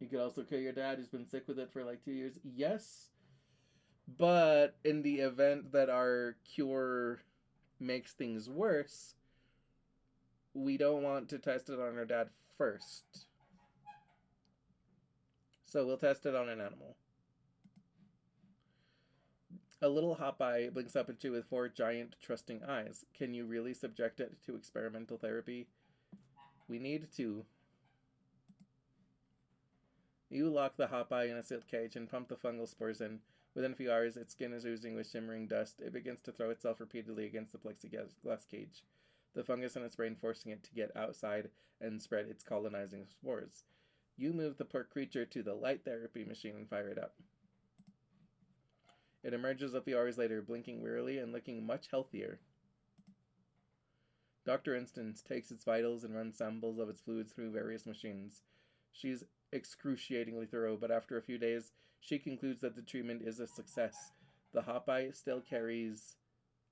You could also kill your dad who's been sick with it for like 2 years. Yes, but in the event that our cure makes things worse, we don't want to test it on our dad first. So we'll test it on an animal. A little hop eye blinks up at you with 4 giant, trusting eyes. Can you really subject it to experimental therapy? We need to. You lock the hop eye in a sealed cage and pump the fungal spores in. Within a few hours, its skin is oozing with shimmering dust. It begins to throw itself repeatedly against the plexiglass cage, the fungus in its brain forcing it to get outside and spread its colonizing spores. You move the poor creature to the light therapy machine and fire it up. It emerges a few hours later, blinking wearily and looking much healthier. Dr. Instance takes its vitals and runs samples of its fluids through various machines. She's excruciatingly thorough, but after a few days, she concludes that the treatment is a success. The hop eye still carries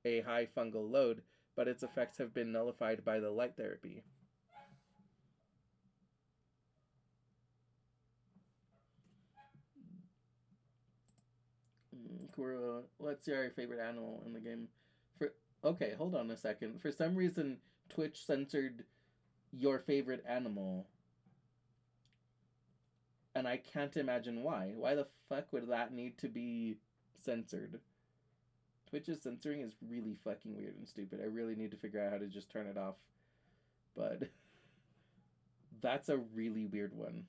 a high fungal load, but its effects have been nullified by the light therapy. Kuro, what's your favorite animal in the game? Okay, hold on a second. For some reason, Twitch censored your favorite animal. And I can't imagine why. Why the fuck would that need to be censored? Twitch's censoring is really fucking weird and stupid. I really need to figure out how to just turn it off. But that's a really weird one.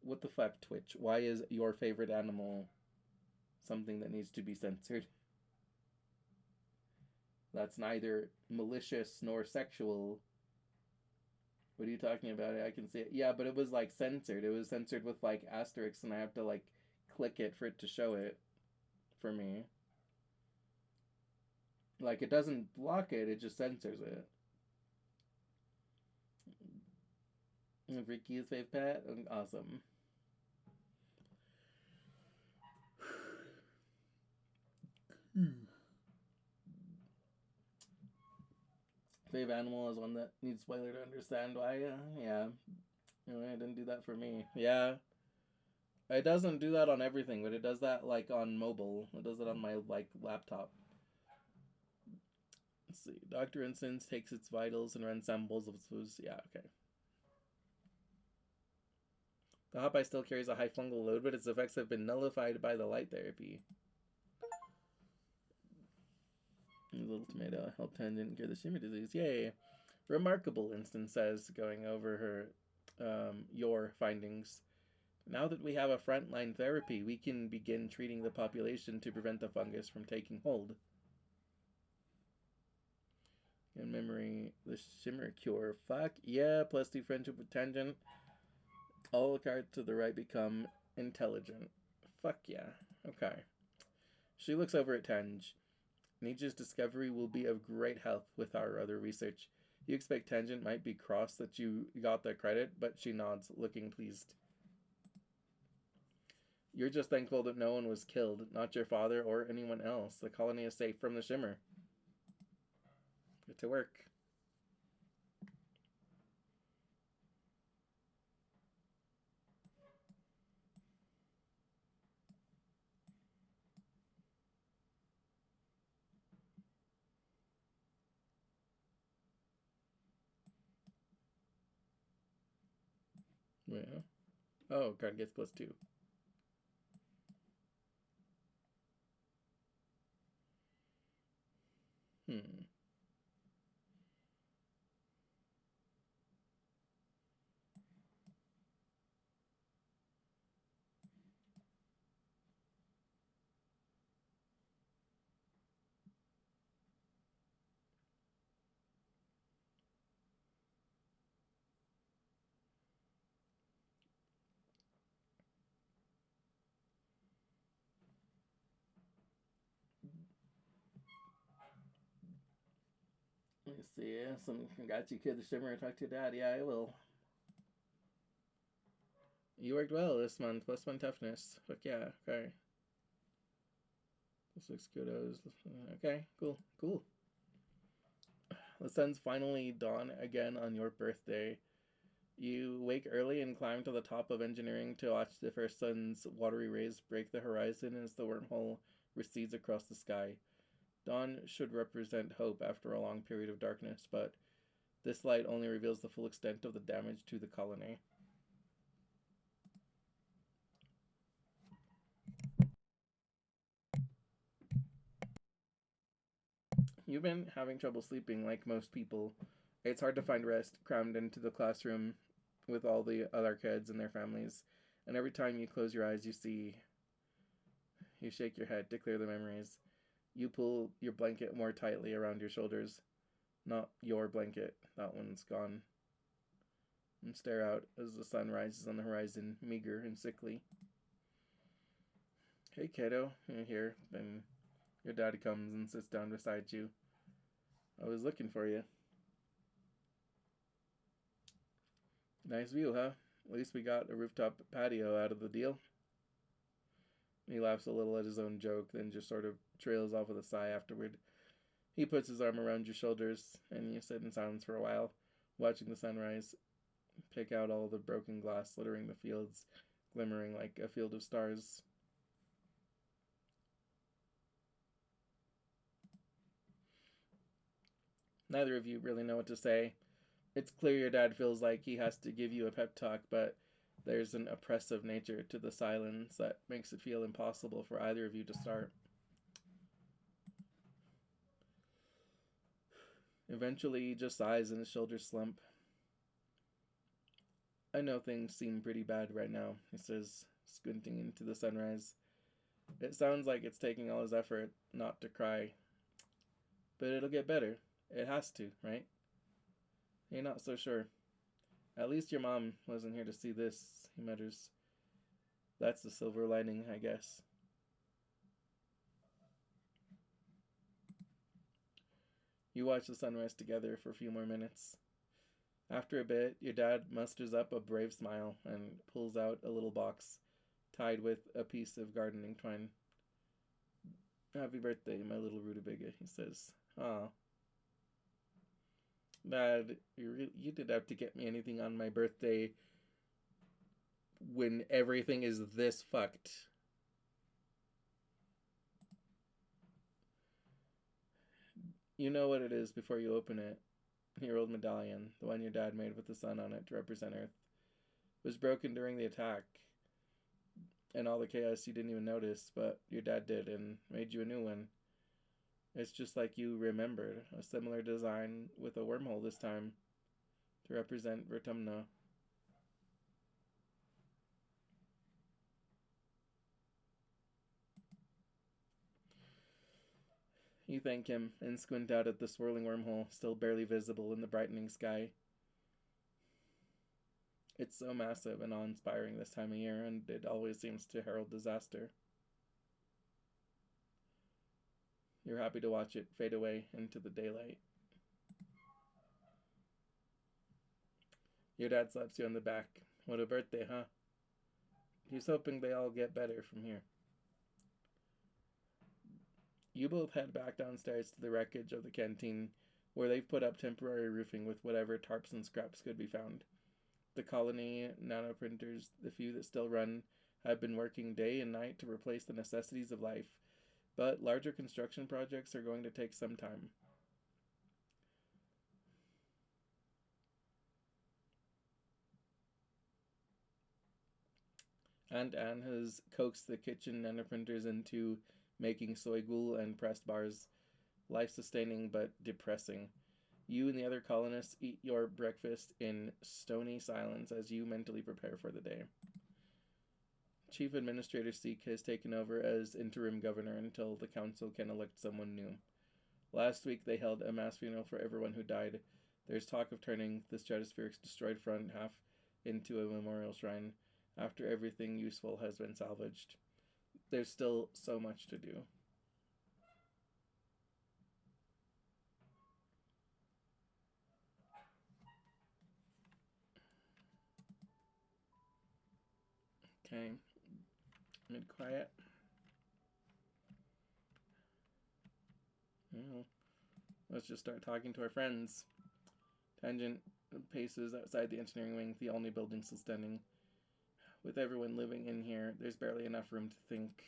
What the fuck, Twitch? Why is your favorite animal something that needs to be censored? That's neither malicious nor sexual. What are you talking about? I can see it. Yeah, but it was like censored. It was censored with like asterisks, and I have to like click it for it to show it for me. Like, it doesn't block it, it just censors it. Ricky's fave pet? Awesome. Fave animal is one that needs spoiler to understand why. Yeah. Anyway, it didn't do that for me. Yeah. It doesn't do that on everything, but it does that like on mobile. It does it on my like laptop. Let's see. Dr. Instance takes its vitals and runs samples of its foods. Yeah, okay. The hop eye still carries a high fungal load, but its effects have been nullified by the light therapy. Little tomato helped Tangent cure the shimmer disease. Yay! Remarkable, Instant says, going over your findings. Now that we have a frontline therapy, we can begin treating the population to prevent the fungus from taking hold. In memory, the shimmer cure. Fuck yeah, +2 friendship with Tangent. All the cards to the right become intelligent. Fuck yeah. Okay. She looks over at Tange. Nietzsche's discovery will be of great help with our other research. You expect Tangent might be cross that you got the credit, but she nods, looking pleased. You're just thankful that no one was killed, not your father or anyone else. The colony is safe from the shimmer. Get to work. Yeah. Oh, card gets +2. Hmm. Let me see. Some congrats you killed the shimmer. Talk to your dad. Yeah, I will. You worked well this month. +1 toughness. Fuck yeah. Okay. +6 kudos. Okay, cool. The sun's finally dawn again on your birthday. You wake early and climb to the top of engineering to watch the first sun's watery rays break the horizon as the wormhole recedes across the sky. Dawn should represent hope after a long period of darkness, but this light only reveals the full extent of the damage to the colony. You've been having trouble sleeping like most people. It's hard to find rest crammed into the classroom with all the other kids and their families. And every time you close your eyes, you shake your head to clear the memories. You pull your blanket more tightly around your shoulders. Not your blanket, that one's gone. And stare out as the sun rises on the horizon, meager and sickly. Hey kiddo, you're here. Then your dad comes and sits down beside you. I was looking for you. Nice view, huh? At least we got a rooftop patio out of the deal. He laughs a little at his own joke, then just sort of trails off with a sigh afterward. He puts his arm around your shoulders, and you sit in silence for a while, watching the sunrise pick out all the broken glass littering the fields, glimmering like a field of stars. Neither of you really know what to say. It's clear your dad feels like he has to give you a pep talk, but there's an oppressive nature to the silence that makes it feel impossible for either of you to start. Eventually, he just sighs and his shoulders slump. I know things seem pretty bad right now, he says, squinting into the sunrise. It sounds like it's taking all his effort not to cry. But it'll get better. It has to, right? You're not so sure. At least your mom wasn't here to see this, he mutters. That's the silver lining, I guess. You watch the sunrise together for a few more minutes. After a bit, your dad musters up a brave smile and pulls out a little box tied with a piece of gardening twine. Happy birthday, my little rutabaga, he says. Aw. Dad, you didn't have to get me anything on my birthday when everything is this fucked. You know what it is before you open it. Your old medallion, the one your dad made with the sun on it to represent Earth, was broken during the attack. And all the chaos you didn't even notice, but your dad did and made you a new one. It's just like you remembered a similar design with a wormhole this time to represent Vertumna. You thank him and squint out at the swirling wormhole, still barely visible in the brightening sky. It's so massive and awe-inspiring this time of year, and it always seems to herald disaster. You're happy to watch it fade away into the daylight. Your dad slaps you on the back. What a birthday, huh? He's hoping they all get better from here. You both head back downstairs to the wreckage of the canteen, where they've put up temporary roofing with whatever tarps and scraps could be found. The colony nanoprinters, the few that still run, have been working day and night to replace the necessities of life, but larger construction projects are going to take some time. Aunt Anne has coaxed the kitchen nanoprinters into making soy gruel and pressed bars, life-sustaining but depressing. You and the other colonists eat your breakfast in stony silence as you mentally prepare for the day. Chief Administrator Seek has taken over as interim governor until the council can elect someone new. Last week they held a mass funeral for everyone who died. There's talk of turning the Stratospheric's destroyed front half into a memorial shrine after everything useful has been salvaged. There's still so much to do. Okay, mid-quiet. Well, let's just start talking to our friends. Tangent paces outside the engineering wing, the only building still standing. With everyone living in here, there's barely enough room to think.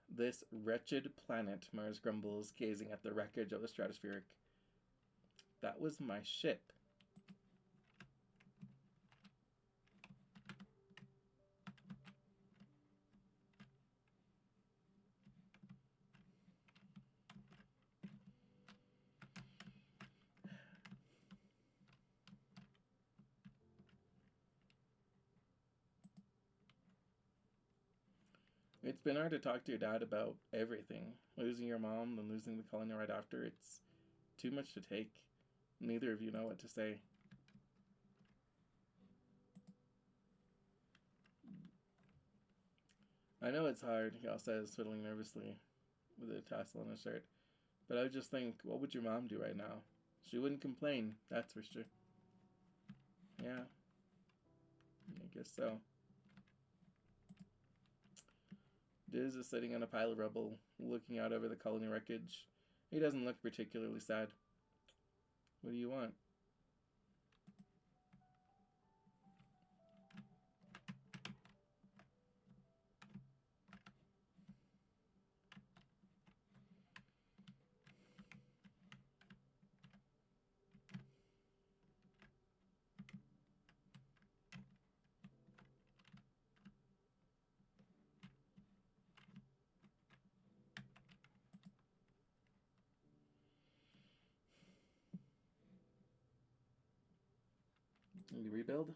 This wretched planet, Mars grumbles, gazing at the wreckage of the Stratospheric. That was my ship. It's been hard to talk to your dad about everything. Losing your mom, then losing the colony right after. It's too much to take. Neither of you know what to say. I know it's hard, Gal says, fiddling nervously with a tassel on his shirt. But I would just think, what would your mom do right now? She wouldn't complain, that's for sure. Yeah. I guess so. Diz is sitting on a pile of rubble, looking out over the colony wreckage. He doesn't look particularly sad. What do you want? You rebuild?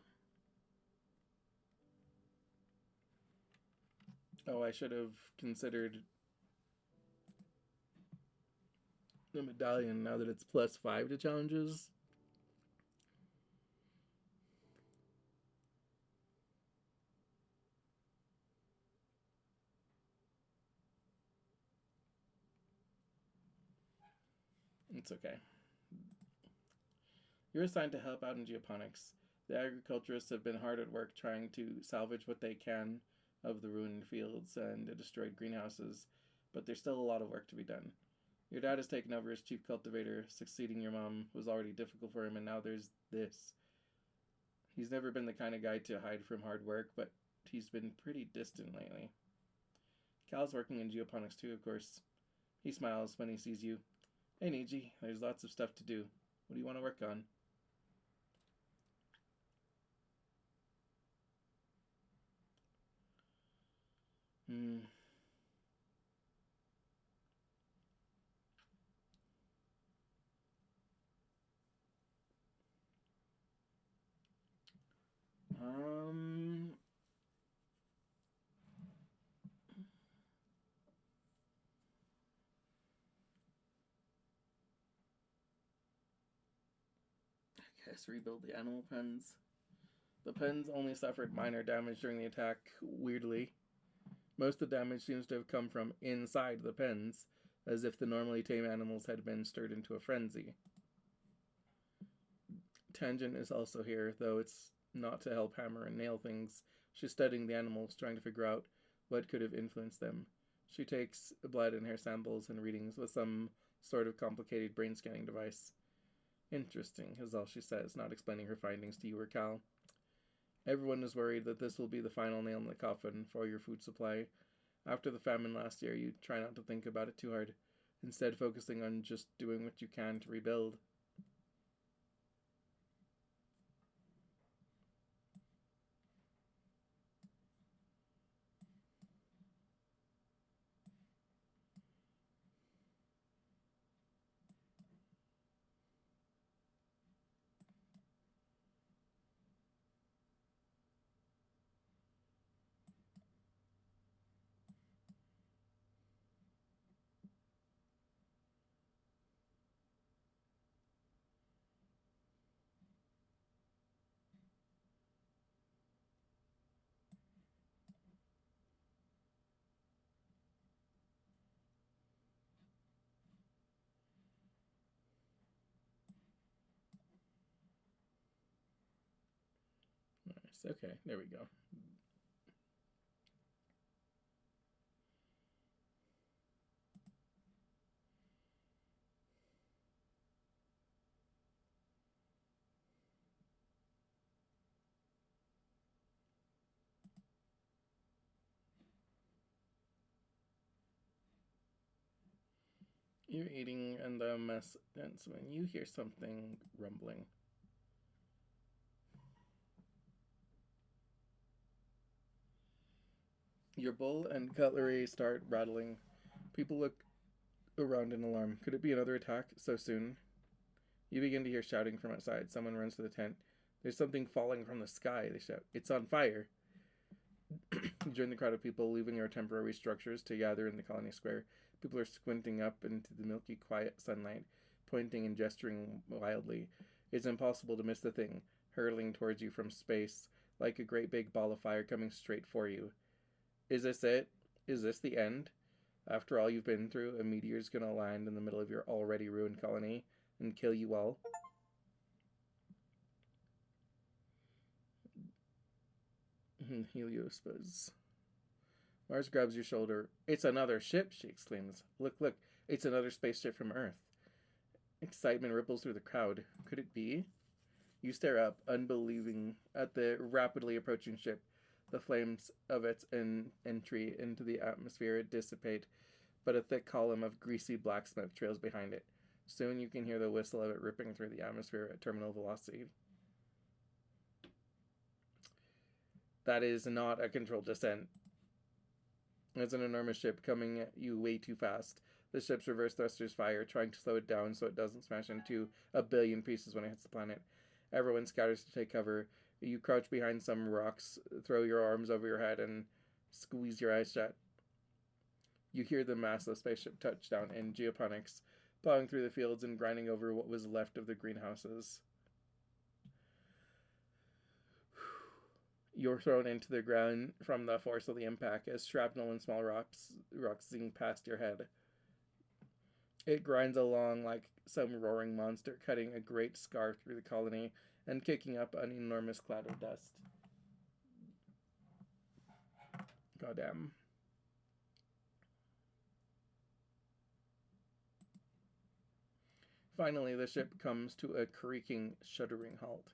Oh, I should have considered the medallion now that it's +5 to challenges. It's okay. You're assigned to help out in geoponics. The agriculturists have been hard at work trying to salvage what they can of the ruined fields and the destroyed greenhouses, but there's still a lot of work to be done. Your dad has taken over as chief cultivator. Succeeding your mom was already difficult for him, and now there's this. He's never been the kind of guy to hide from hard work, but he's been pretty distant lately. Cal's working in geoponics too, of course. He smiles when he sees you. Hey, Niji, there's lots of stuff to do. What do you want to work on? Um, I guess rebuild the animal pens. The pens only suffered minor damage during the attack, weirdly. Most of the damage seems to have come from inside the pens, as if the normally tame animals had been stirred into a frenzy. Tangent is also here, though it's not to help hammer and nail things. She's studying the animals, trying to figure out what could have influenced them. She takes blood and hair samples and readings with some sort of complicated brain scanning device. Interesting, is all she says, not explaining her findings to you or Cal. Everyone is worried that this will be the final nail in the coffin for your food supply. After the famine last year, you try not to think about it too hard, instead focusing on just doing what you can to rebuild. Nice, okay, there we go. You're eating and the mess ends when you hear something rumbling. Your bowl and cutlery start rattling. People look around in alarm. Could it be another attack so soon? You begin to hear shouting from outside. Someone runs to the tent. There's something falling from the sky, they shout. It's on fire. You join the crowd of people leaving their temporary structures to gather in the colony square. People are squinting up into the milky, quiet sunlight, pointing and gesturing wildly. It's impossible to miss the thing, hurtling towards you from space, like a great big ball of fire coming straight for you. Is this it? Is this the end? After all you've been through, a meteor's gonna land in the middle of your already ruined colony and kill you all. Helios buzz. Mars grabs your shoulder. It's another ship, she exclaims. Look, look, it's another spaceship from Earth. Excitement ripples through the crowd. Could it be? You stare up, unbelieving, at the rapidly approaching ship. The flames of its entry into the atmosphere dissipate, but a thick column of greasy black smoke trails behind it. Soon you can hear the whistle of it ripping through the atmosphere at terminal velocity. That is not a controlled descent. It's an enormous ship coming at you way too fast. The ship's reverse thrusters fire, trying to slow it down so it doesn't smash into a billion pieces when it hits the planet. Everyone scatters to take cover. You crouch behind some rocks, throw your arms over your head, and squeeze your eyes shut. You hear the massive spaceship touch down in geoponics, plowing through the fields and grinding over what was left of the greenhouses. You're thrown into the ground from the force of the impact as shrapnel and small rocks zing past your head. It grinds along like some roaring monster, cutting a great scar through the colony and kicking up an enormous cloud of dust. Goddamn. Finally, the ship comes to a creaking, shuddering halt.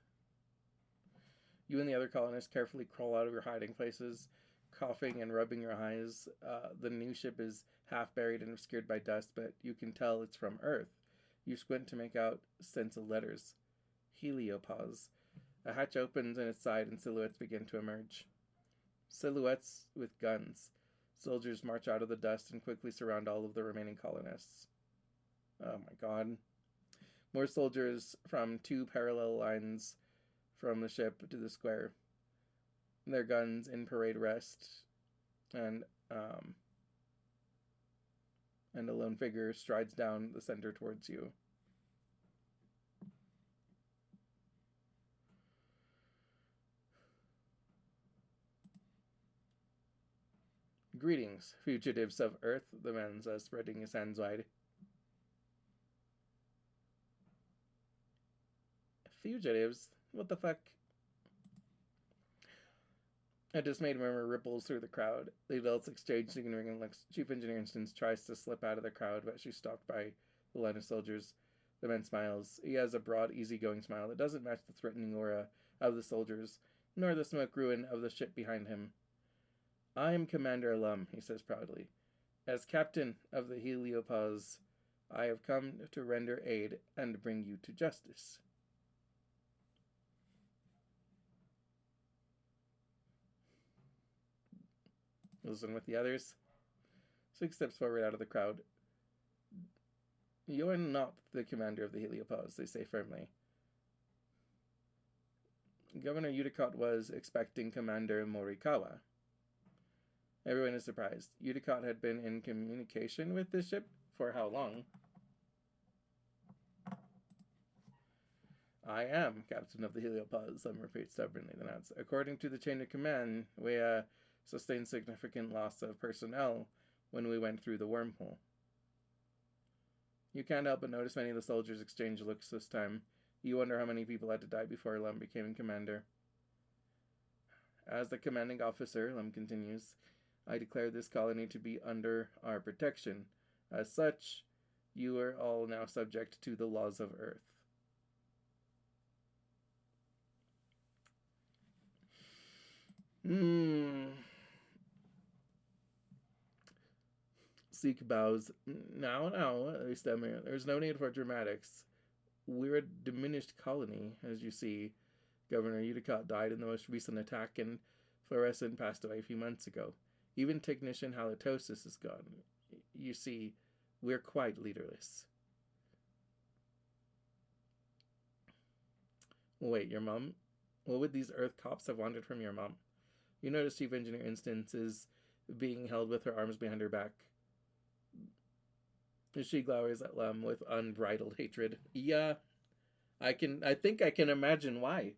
You and the other colonists carefully crawl out of your hiding places, coughing and rubbing your eyes. The new ship is half buried and obscured by dust, but you can tell it's from Earth. You squint to make out stenciled letters. Heliopause. A hatch opens in its side and silhouettes begin to emerge. Silhouettes with guns. Soldiers march out of the dust and quickly surround all of the remaining colonists. Oh my god. More soldiers from two parallel lines from the ship to the square. their guns in parade rest, and um, and a lone figure strides down the center towards you. Greetings, fugitives of Earth, the man says, spreading his hands wide. Fugitives? What the fuck? A dismayed murmur ripples through the crowd. The adults exchange significant looks. Chief Engineer Instance tries to slip out of the crowd, but she's stopped by the line of soldiers. The man smiles. He has a broad, easygoing smile that doesn't match the threatening aura of the soldiers, nor the smoke ruin of the ship behind him. I am Commander Lum, he says proudly. As captain of the Heliopause, I have come to render aid and bring you to justice. Listen with the others. Six steps forward out of the crowd. You're not the commander of the Heliopause, they say firmly. Governor Udicott was expecting Commander Morikawa. Everyone is surprised. Udicott had been in communication with the ship for how long? I am captain of the Heliopause, some repeats stubbornly. Then adds, according to the chain of command, we sustained significant loss of personnel when we went through the wormhole. You can't help but notice many of the soldiers exchange looks this time. You wonder how many people had to die before Lum became commander. As the commanding officer, Lum continues, I declare this colony to be under our protection. As such, you are all now subject to the laws of Earth. Seek bows. Now, they stammer. There's no need for dramatics. We're a diminished colony, as you see. Governor Udicott died in the most recent attack, and Fluorescent passed away a few months ago. Even Technician Halitosis is gone. You see, we're quite leaderless. Wait, your mom? What would these Earth cops have wanted from your mom? You notice Chief Engineer Instance is being held with her arms behind her back. She glowers at Lum with unbridled hatred. Yeah, I think I can imagine why.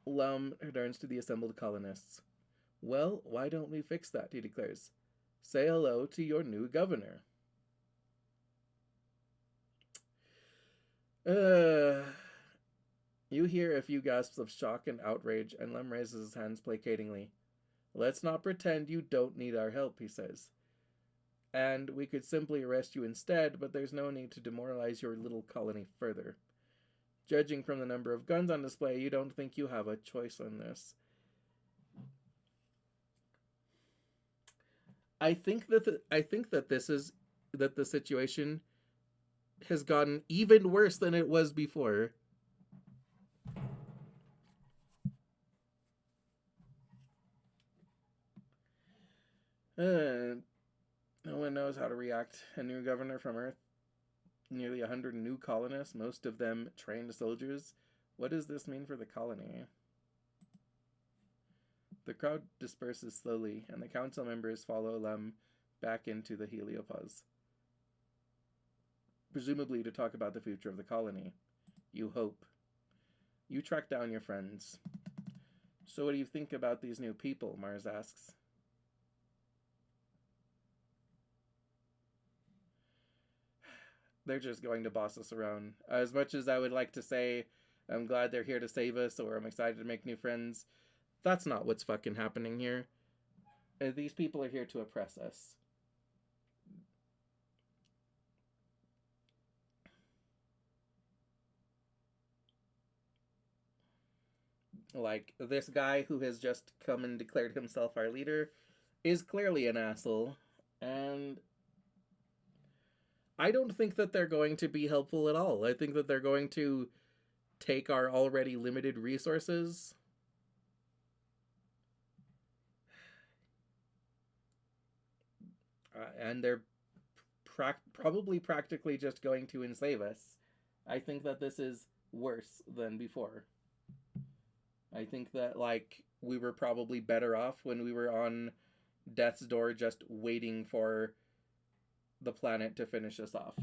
Lum turns to the assembled colonists. Well, why don't we fix that, he declares. Say hello to your new governor. You hear a few gasps of shock and outrage, and Lum raises his hands placatingly. Let's not pretend you don't need our help, he says. And we could simply arrest you instead, but there's no need to demoralize your little colony further. Judging from the number of guns on display, you don't think you have a choice on this. I think that the situation has gotten even worse than it was before. No one knows how to react. A new governor from Earth, nearly 100 new colonists, most of them trained soldiers. What does this mean for the colony? The crowd disperses slowly, and the council members follow Lum back into the Heliopause, presumably to talk about the future of the colony. You hope. You track down your friends. So what do you think about these new people? Mars asks. They're just going to boss us around. As much as I would like to say, I'm glad they're here to save us, or I'm excited to make new friends, that's not what's fucking happening here. These people are here to oppress us. Like, this guy who has just come and declared himself our leader is clearly an asshole, and I don't think that they're going to be helpful at all. I think that they're going to take our already limited resources and they're probably practically just going to enslave us. I think that this is worse than before. I think that, like, we were probably better off when we were on death's door just waiting for the planet to finish us off.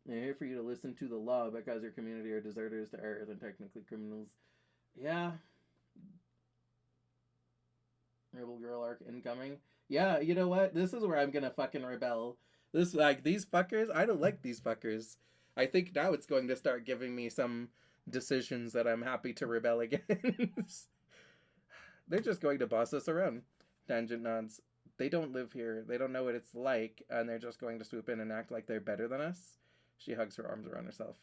They're here for you to listen to the law because your community are deserters to Earth and technically criminals. Yeah. Rebel Girl arc incoming. Yeah, you know what? This is where I'm gonna fucking rebel. This, like, these fuckers, I don't like these fuckers. I think now it's going to start giving me some decisions that I'm happy to rebel against. They're just going to boss us around. Tangent nods. They don't live here. They don't know what it's like, and they're just going to swoop in and act like they're better than us. She hugs her arms around herself.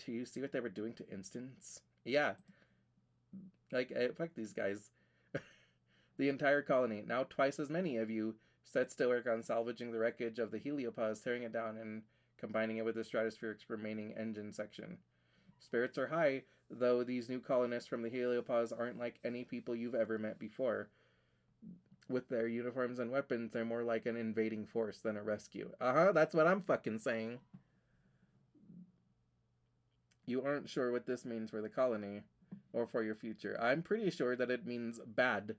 Do you see what they were doing to Instance? Yeah. Like, fuck these guys. The entire colony, now twice as many of you, sets to work on salvaging the wreckage of the heliopause, tearing it down and combining it with the stratosphere's remaining engine section. Spirits are high, though these new colonists from the heliopause aren't like any people you've ever met before. With their uniforms and weapons, they're more like an invading force than a rescue. That's what I'm fucking saying. You aren't sure what this means for the colony or for your future. I'm pretty sure that it means bad.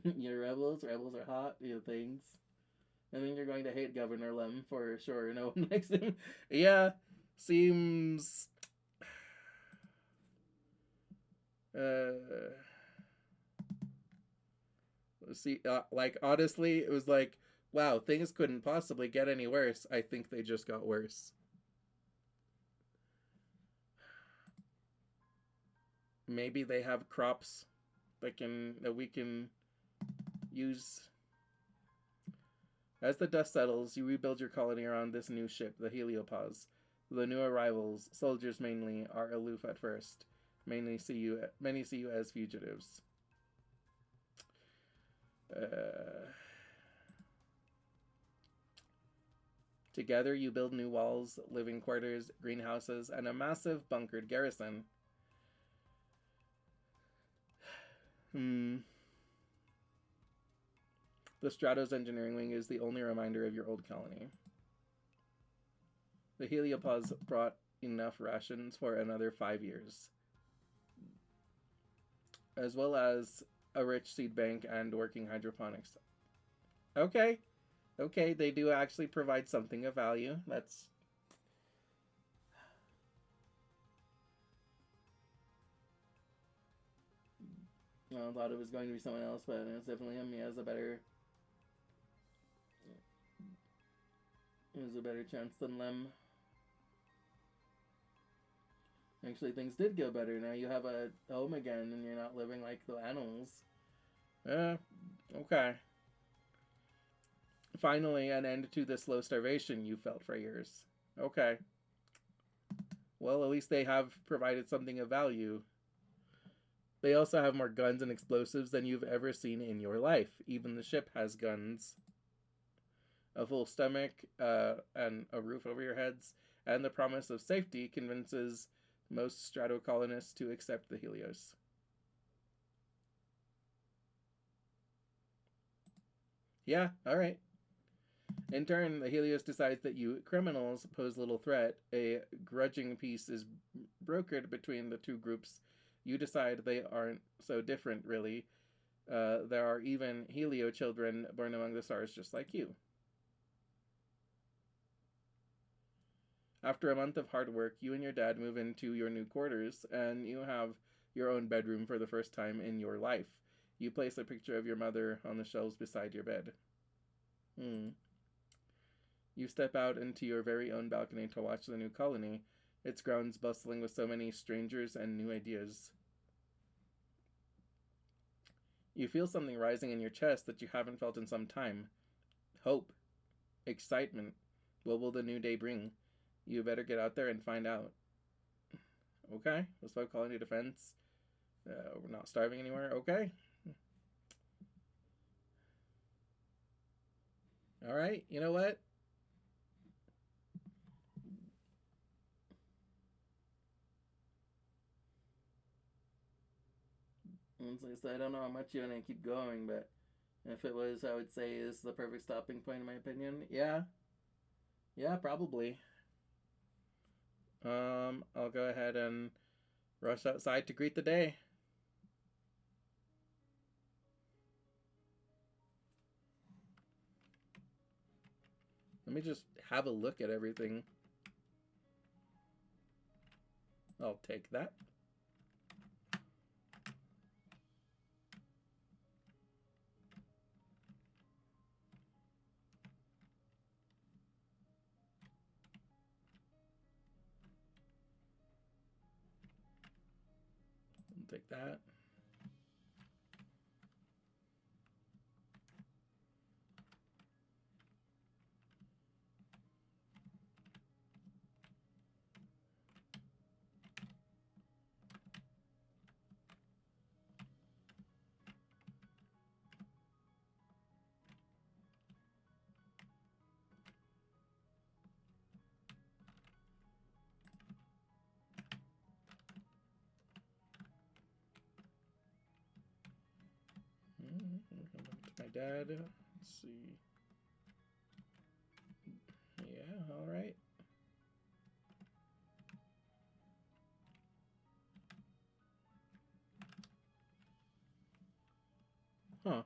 You're rebels. Rebels are hot. You things. I think you're going to hate Governor Lem for sure. No one likes him. Yeah, seems. Like, honestly, it was like, wow, things couldn't possibly get any worse. I think they just got worse. Maybe they have crops that we can use. As the dust settles, you rebuild your colony around this new ship, the Heliopause. The new arrivals, soldiers mainly, are aloof at first. Many see you as fugitives. Together, you build new walls, living quarters, greenhouses, and a massive bunkered garrison. The Stratos Engineering Wing is the only reminder of your old colony. The Heliopause brought enough rations for another 5 years, as well as a rich seed bank and working hydroponics. Okay, they do actually provide something of value. That's... I thought it was going to be someone else, but it's definitely him. He has a better chance than Lem. Actually, things did go better. Now you have a home again, and you're not living like the animals. Okay. Finally, an end to the slow starvation you felt for years. Okay. Well, at least they have provided something of value. They also have more guns and explosives than you've ever seen in your life. Even the ship has guns. A full stomach, and a roof over your heads, and the promise of safety convinces most strato colonists to accept the Helios. Yeah, alright. In turn, the Helios decides that you criminals pose little threat. A grudging peace is brokered between the two groups. You decide they aren't so different, really. There are even Helio children born among the stars just like you. After a month of hard work, you and your dad move into your new quarters, and you have your own bedroom for the first time in your life. You place a picture of your mother on the shelves beside your bed. You step out into your very own balcony to watch the new colony, its grounds bustling with so many strangers and new ideas. You feel something rising in your chest that you haven't felt in some time. Hope. Excitement. What will the new day bring? You better get out there and find out. Okay, let's start colony defense. We're not starving anywhere. Okay. Alright, you know what? I don't know how much you want to keep going, but If it was, I would say is the perfect stopping point in my opinion. Yeah. Yeah, probably. I'll go ahead and rush outside to greet the day. Let me just have a look at everything. I'll take that. I'll take that. My dad. Let's see. Yeah, all right. Huh.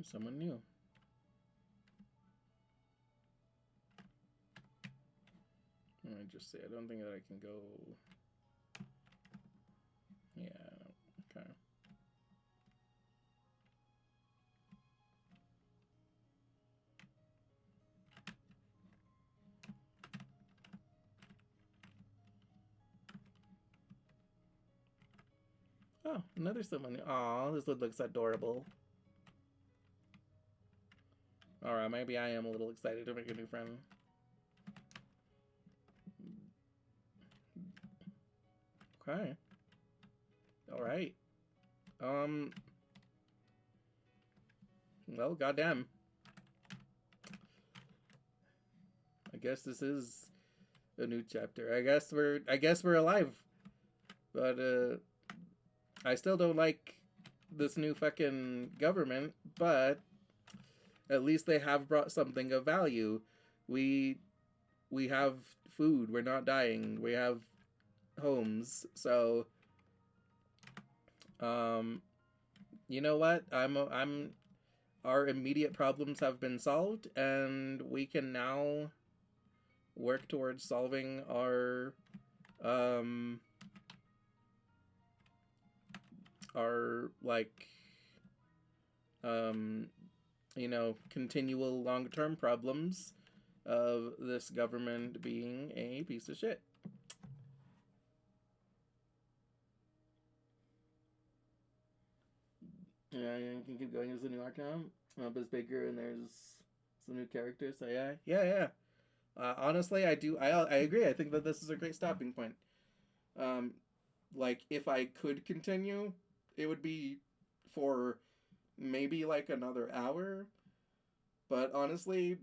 Someone new. Let me just say, I don't think that I can go. Yeah, okay. Oh, another someone. Aw, this one looks adorable. Alright, maybe I am a little excited to make a new friend. Okay. Alright. Well, goddamn. I guess this is a new chapter. I guess we're alive. But I still don't like this new fucking government, but at least they have brought something of value. We have food. We're not dying. We have homes. So you know what? Our immediate problems have been solved, and we can now work towards solving our like you know, continual long-term problems of this government being a piece of shit. Yeah, you can keep going. There's a new arc now. It's bigger and there's some new characters. So yeah. Honestly, I agree. I think that this is a great stopping point. Like if I could continue, it would be for maybe like another hour. But honestly,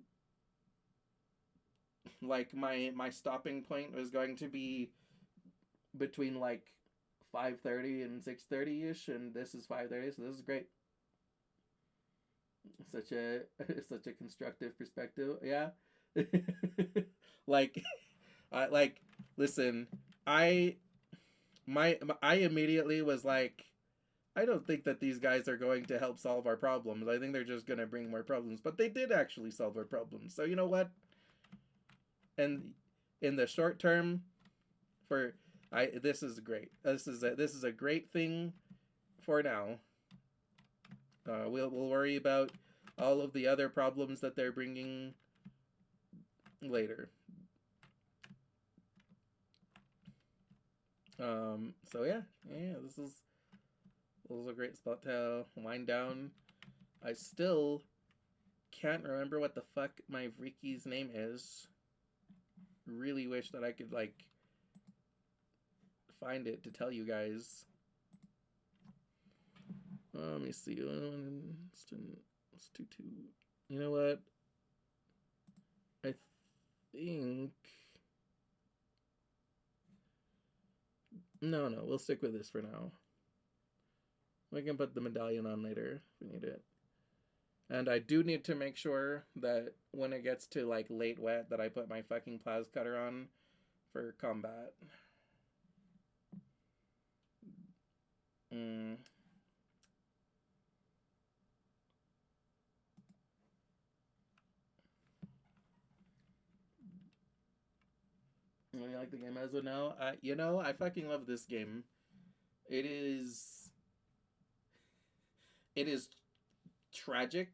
like my stopping point was going to be between like 5:30 and 6:30 ish, and this is 5:30, so this is great. Such a such a constructive perspective. Yeah. like like listen, I I immediately was like, I don't think that these guys are going to help solve our problems. I think they're just going to bring more problems. But they did actually solve our problems. So you know what? And in the short term, for this is great. This is a great thing for now. We'll worry about all of the other problems that they're bringing later. So yeah, this is a great spot to wind down. I still can't remember what the fuck my Vriki's name is. Really wish that I could like find it to tell you guys. Let me see. Let's do two. You know what? I think No, no, we'll stick with this for now. We can put the medallion on later if we need it. And I do need to make sure that when it gets to like late wet that I put my fucking plas cutter on for combat. Mm. You like the game as of now? I fucking love this game. It is it is tragic,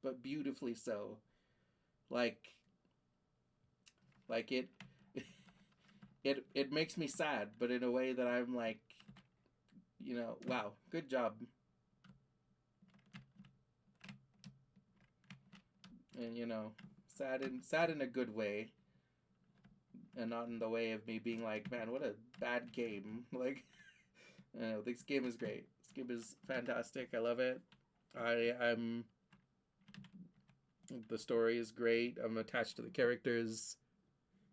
but beautifully so. Like it it makes me sad, but in a way that I'm like, wow, good job. And sad in a good way, and not in the way of me being like, man, what a bad game. Like, this game is great. This game is fantastic. I love it. I'm the story is great. I'm attached to the characters.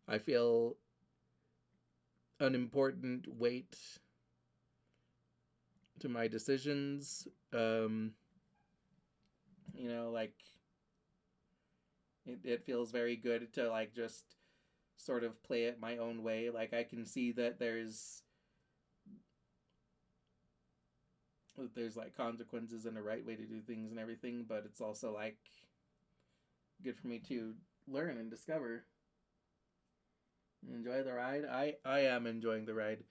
I feel an important weight to my decisions. Like it feels very good to like just sort of play it my own way. Like I can see that there's like consequences and a right way to do things and everything, but it's also like good for me to learn and discover. Enjoy the ride. I am enjoying the ride.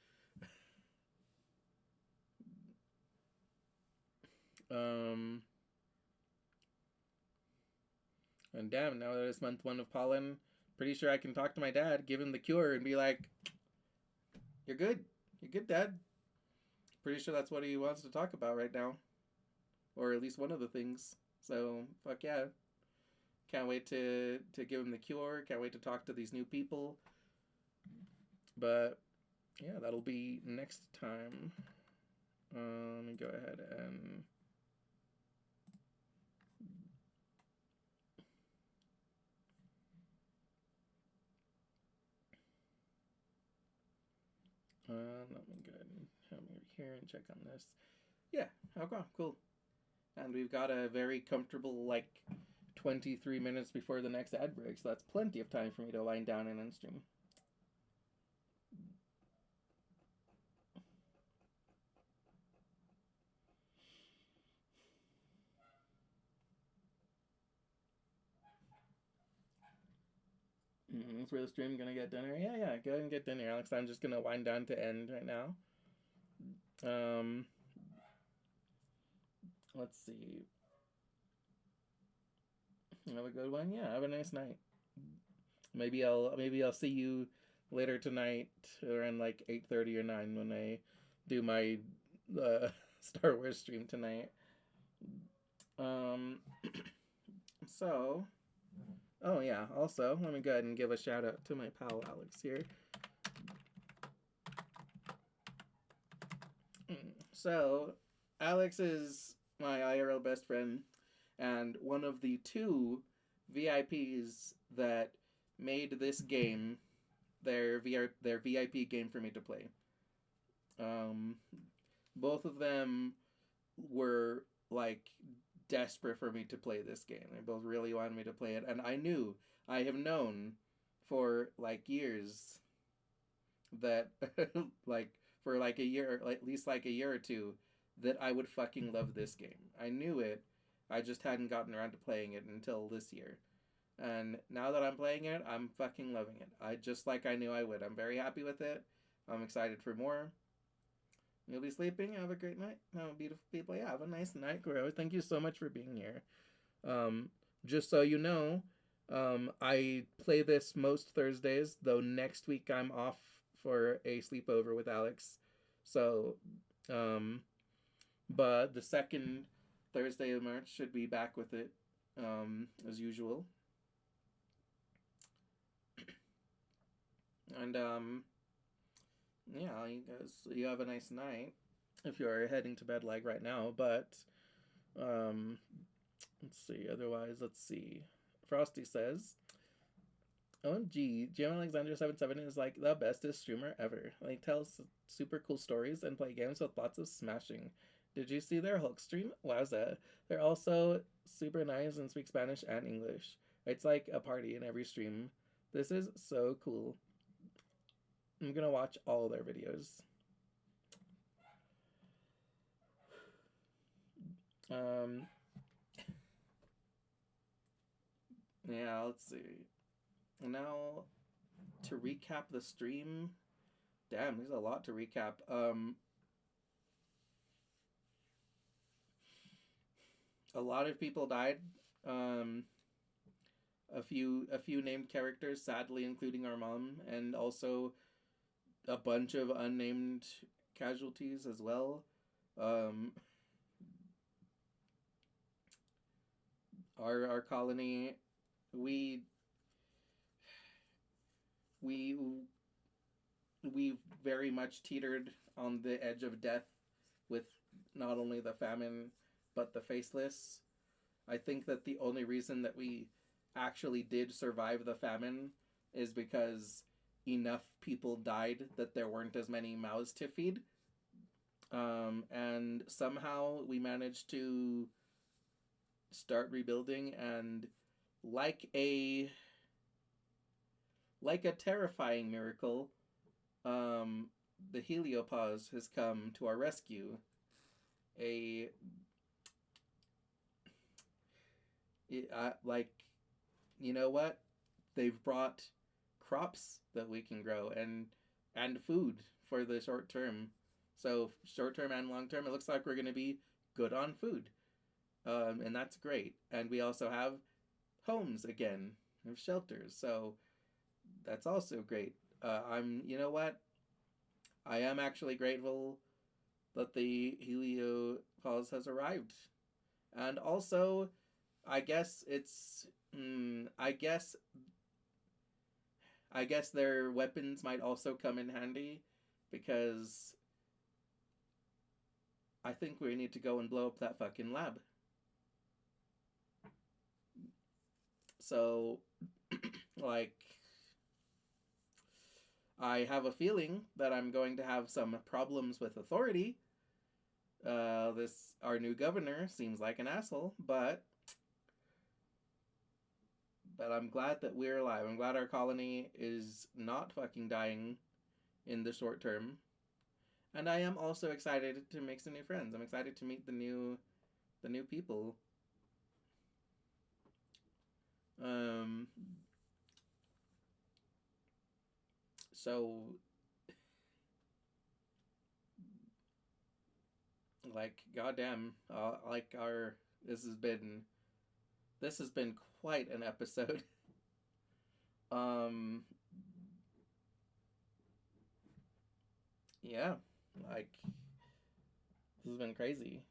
And damn, now that it's month 1 of pollen, pretty sure I can talk to my dad, give him the cure, and be like, "You're good. You're good, Dad." Pretty sure that's what he wants to talk about right now, or at least one of the things. So fuck yeah. Can't wait to give him the cure. Can't wait to talk to these new people. But yeah, that'll be next time. Let me go ahead and let me go ahead and have me over here and check on this. Yeah, okay, cool. And we've got a very comfortable 23 minutes before the next ad break, so that's plenty of time for me to wind down and end stream. That's where the stream gonna get dinner. Yeah, go ahead and get dinner, Alex. I'm just gonna wind down to end right now. Let's see. Have a good one. Yeah, have a nice night. Maybe I'll see you later tonight around 8:30 or 9 when I do my Star Wars stream tonight. Um, so, oh yeah. Also, let me go ahead and give a shout out to my pal Alex here. So, Alex is my IRL best friend, and one of the 2 VIPs that made this game their VIP game for me to play. Both of them were desperate for me to play this game. They both really wanted me to play it, and I have known for years that for a year, at least a year or 2, that I would fucking love this game. I knew it. I just hadn't gotten around to playing it until this year. And now that I'm playing it, I'm fucking loving it. Just like I knew I would. I'm very happy with it. I'm excited for more. You'll be sleeping. Have a great night. Have a beautiful people. Yeah, have a nice night, Goro. Thank you so much for being here. Just so you know, I play this most Thursdays, though next week I'm off for a sleepover with Alex. So, but the second Thursday of March should be back with it, as usual. And yeah, you have a nice night if you're heading to bed right now. But let's see. Otherwise, let's see. Frosty says, OMG, Jim Alexander 77 is like the bestest streamer ever. Like tells super cool stories and play games with lots of smashing. Did you see their Hulk stream? Wowza. They're also super nice and speak Spanish and English. It's like a party in every stream. This is so cool. I'm gonna watch all their videos. Um, yeah, let's see. Now, to recap the stream, damn, there's a lot to recap. A lot of people died. Um, a few named characters, sadly, including our mom, and also a bunch of unnamed casualties as well. Um, our colony, we we we very much teetered on the edge of death with not only the famine but the faceless. I think that the only reason that we actually did survive the famine is because enough people died that there weren't as many mouths to feed. And somehow we managed to start rebuilding, and like a terrifying miracle, the heliopause has come to our rescue. A like, you know what? They've brought crops that we can grow and food for the short term. So short term and long term, it looks like we're going to be good on food, and that's great. And we also have homes again, we have shelters, so that's also great. You know what? I am actually grateful that the heliopause has arrived, and also, I guess it's, I guess their weapons might also come in handy, because I think we need to go and blow up that fucking lab. So, like, I have a feeling that I'm going to have some problems with authority. Our new governor seems like an asshole, but I'm glad that we're alive. I'm glad our colony is not fucking dying in the short term. And I am also excited to make some new friends. I'm excited to meet the new people. So, like, goddamn, like our this has been quite an episode. um, yeah, like, this has been crazy.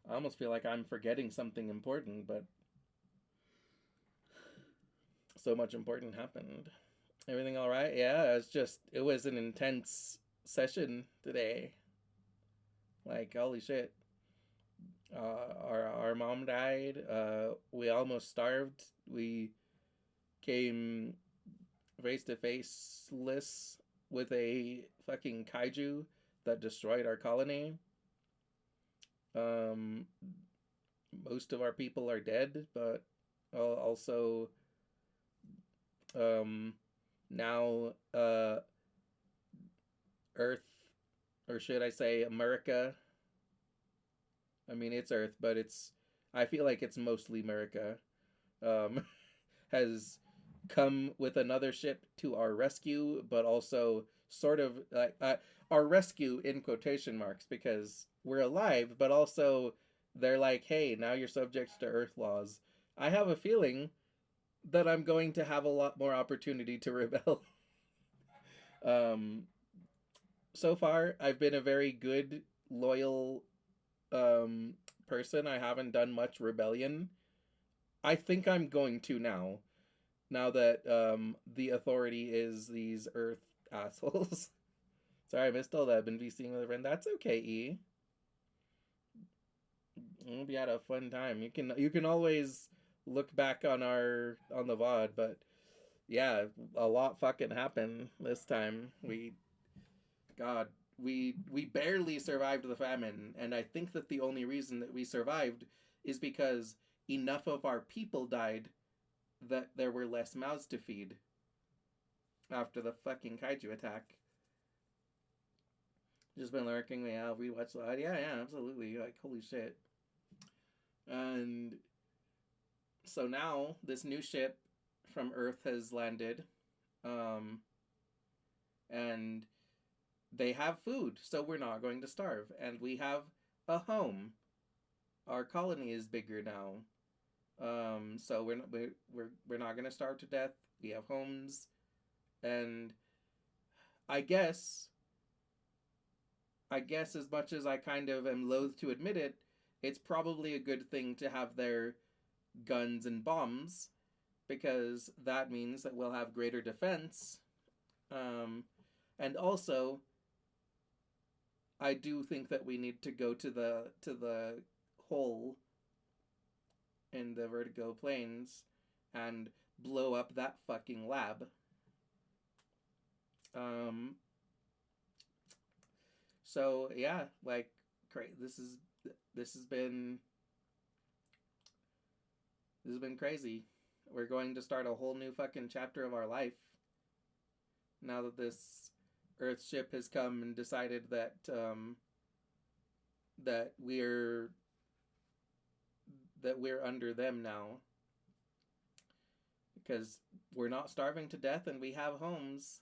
I almost feel like I'm forgetting something important, but so much important happened. Everything all right? Yeah, it was an intense session today. Like, holy shit. Our mom died. We almost starved. We came face to face with a fucking kaiju that destroyed our colony. Um, most of our people are dead, but also, now, Earth, or should I say America? I mean, it's Earth, but I feel like it's mostly America. Um, has come with another ship to our rescue, but also sort of like, our rescue in quotation marks, because we're alive, but also they're like, hey, now you're subject to Earth laws. I have a feeling that I'm going to have a lot more opportunity to rebel. um, so far, I've been a very good, loyal, um, person. I haven't done much rebellion. I think I'm going to now. Now that, the authority is these Earth assholes. Sorry, I missed all that. Been VCing with a friend. That's okay, E. We had a fun time. You can always look back on the VOD, but yeah, a lot fucking happened this time. God, we barely survived the famine, and I think that the only reason that we survived is because enough of our people died that there were less mouths to feed after the fucking kaiju attack. Just been lurking. Yeah, we watched the yeah, absolutely. Like, holy shit. And so now this new ship from Earth has landed, and they have food, so we're not going to starve, and we have a home. Our colony is bigger now, so we're not gonna starve to death. We have homes, and I guess as much as I kind of am loath to admit it, it's probably a good thing to have their guns and bombs, because that means that we'll have greater defense. And also, I do think that we need to go to the hole in the Vertigo Plains and blow up that fucking lab. So yeah, like, this has been crazy. We're going to start a whole new fucking chapter of our life now that this Earth ship has come and decided that that we're under them now, because we're not starving to death and we have homes.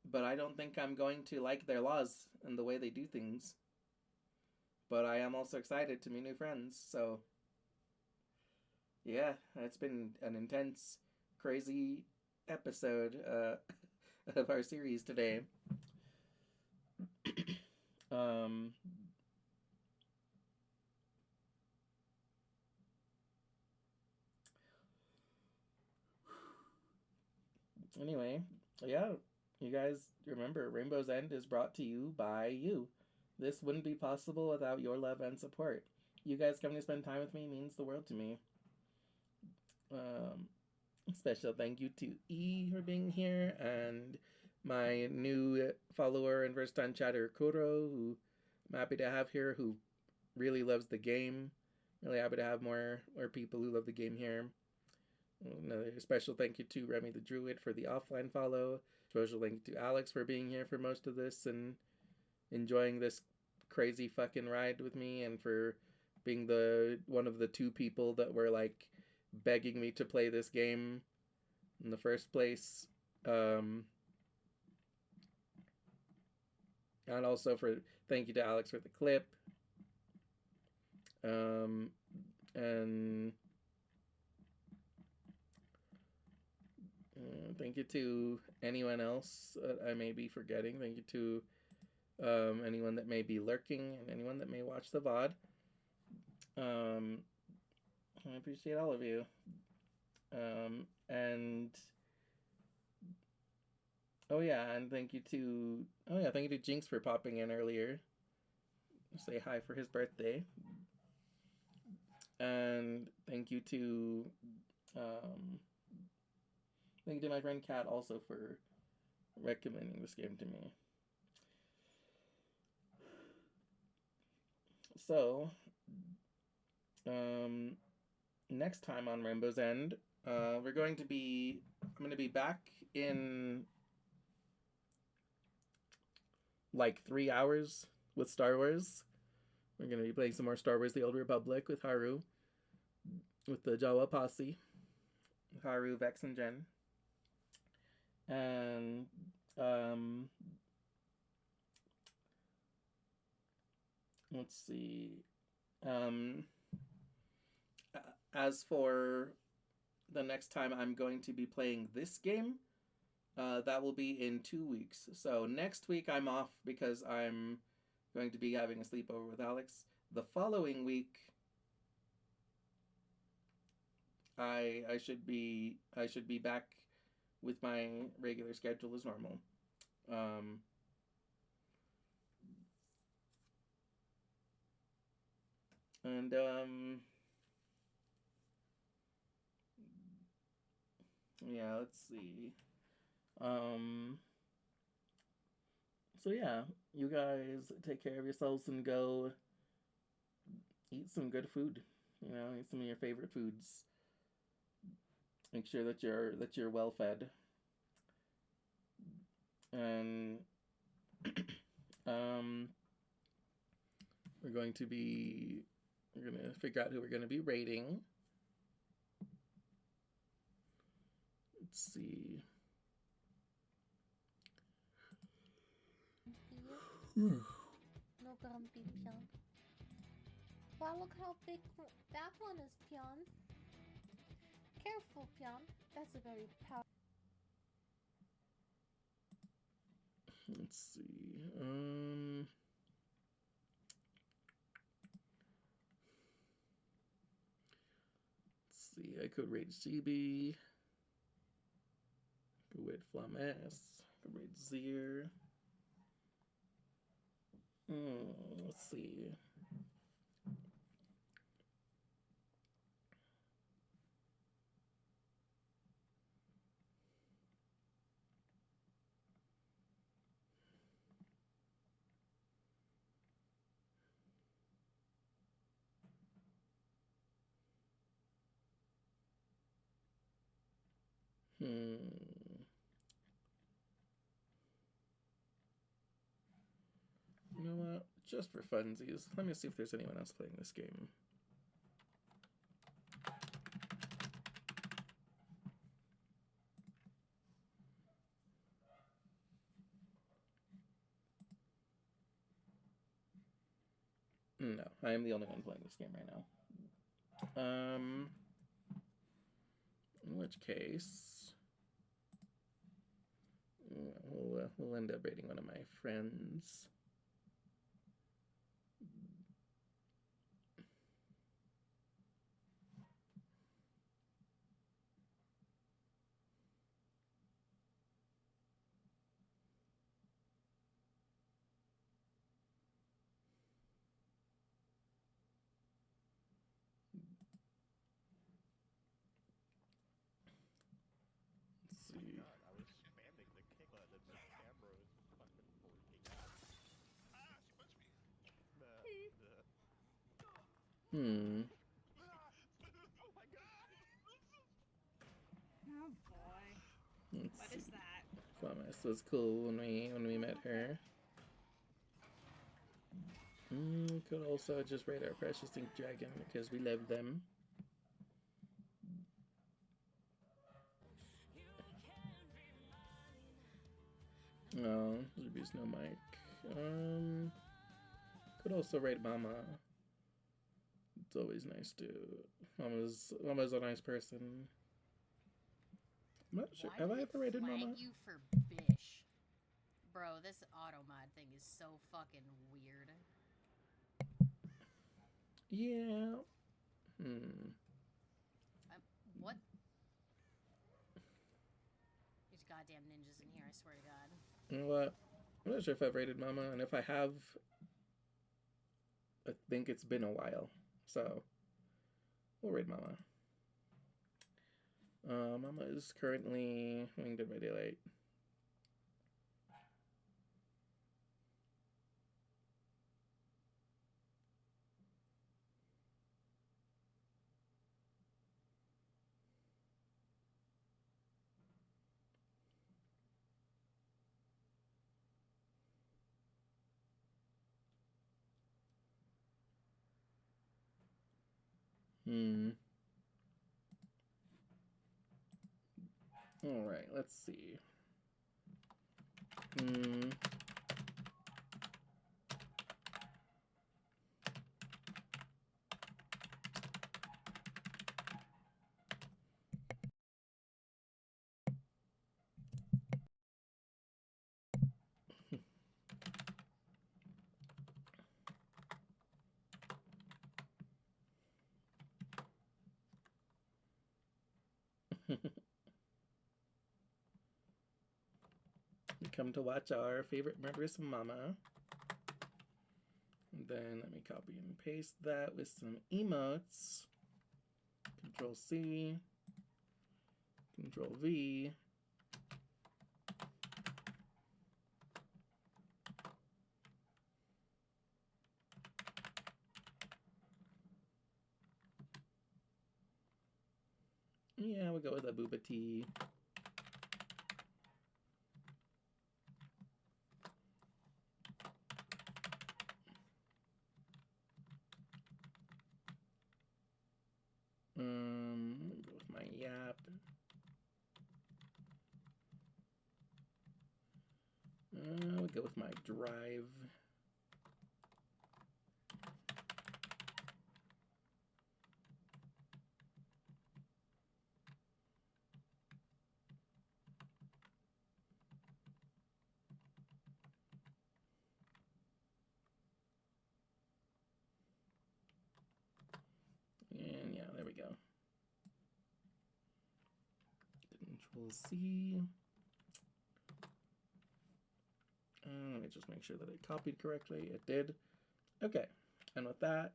But I don't think I'm going to like their laws and the way they do things. But I am also excited to meet new friends. So yeah, it's been an intense, crazy episode of our series today. Anyway, yeah, you guys remember, Rainbow's End is brought to you by you. This wouldn't be possible without your love and support. You guys coming to spend time with me means the world to me. Special thank you to E for being here, and my new follower and first time chatter, Kuro, who I'm happy to have here, who really loves the game. Really happy to have more people who love the game here. Another special thank you to Remy the Druid for the offline follow. Special thank you to Alex for being here for most of this and enjoying this crazy fucking ride with me, and for being one of the two people that were like begging me to play this game in the first place. And also thank you to Alex for the clip. And thank you to anyone else that I may be forgetting. Thank you to anyone that may be lurking and anyone that may watch the VOD. I appreciate all of you. And thank you to Jinx for popping in earlier. Say hi for his birthday. And thank you to my friend Kat also for recommending this game to me. So, next time on Rainbow's End, I'm going to be back in like 3 hours with Star Wars. We're going to be playing some more Star Wars The Old Republic with Haru, with the Jawa posse, Haru, Vex, and Jen. And let's see. As for the next time I'm going to be playing this game, that will be in 2 weeks. So next week I'm off because I'm going to be having a sleepover with Alex. The following week, I should be back with my regular schedule as normal. And yeah, let's see. Um, so yeah, you guys take care of yourselves and go eat some good food. You know, eat some of your favorite foods. Make sure that you're well fed. And um, we're going to be we're gonna figure out who we're gonna be rating. Let's see. No grumpy Pion. Wow, look how big that one is, Pion. Careful, Pion. That's a very powerful. Let's see. Let's see. I could rate GB. Could rate Flames. Could rate Zier. Let's see. You know what? Just for funsies, let me see if there's anyone else playing this game. No, I am the only one playing this game right now. In which case, we'll end up rating one of my friends. Let's see. God, I was spamming the kick button and the camera was fucking freaking out. Ah, she punched me. Oh my god! Oh boy. Let's What see. is that? Flamis was cool when we met her. Could also just rate our precious ink dragon because we love them. No, there's no mic. Could also rate Mama. It's always nice to. Mama's a nice person. I'm not sure. Have I ever rated Mama? You for bish. Bro, this auto mod thing is so fucking weird. Yeah. What? There's goddamn ninjas in here, I swear to God. You know what? I'm not sure if I've rated Mama, and if I have, I think it's been a while. So, we'll rate Mama. Mama is currently Winged by Daylight. Alright, let's see. You come to watch our favorite murderous mama. And then let me copy and paste that with some emotes. Control C, Control V. Yeah, we'll go with a booba tea. Go with my yap. We'll go with my drive. And yeah, there we go. Control C. Let me just make sure that it copied correctly. It did. Okay, and with that,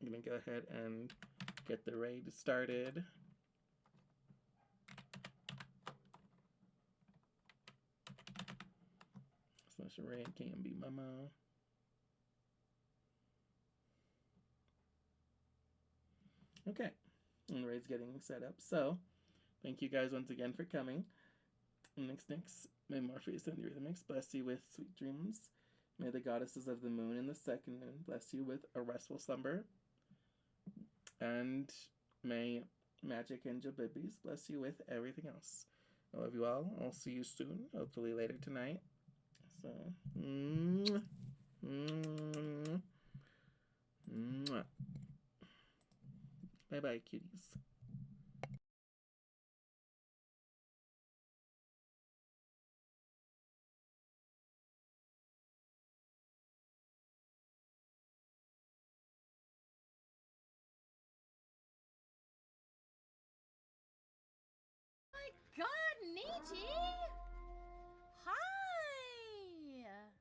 I'm gonna go ahead and get the raid started. Slash raid KMB mama. Okay, and the raid's getting set up. So, thank you guys once again for coming. Nix, may Morpheus and the Rhythmics bless you with sweet dreams. May the goddesses of the moon and the second moon bless you with a restful slumber. And may Magic and Jabibis bless you with everything else. I love you all. I'll see you soon, hopefully later tonight. So, bye-bye, cuties. My God, Nietzsche!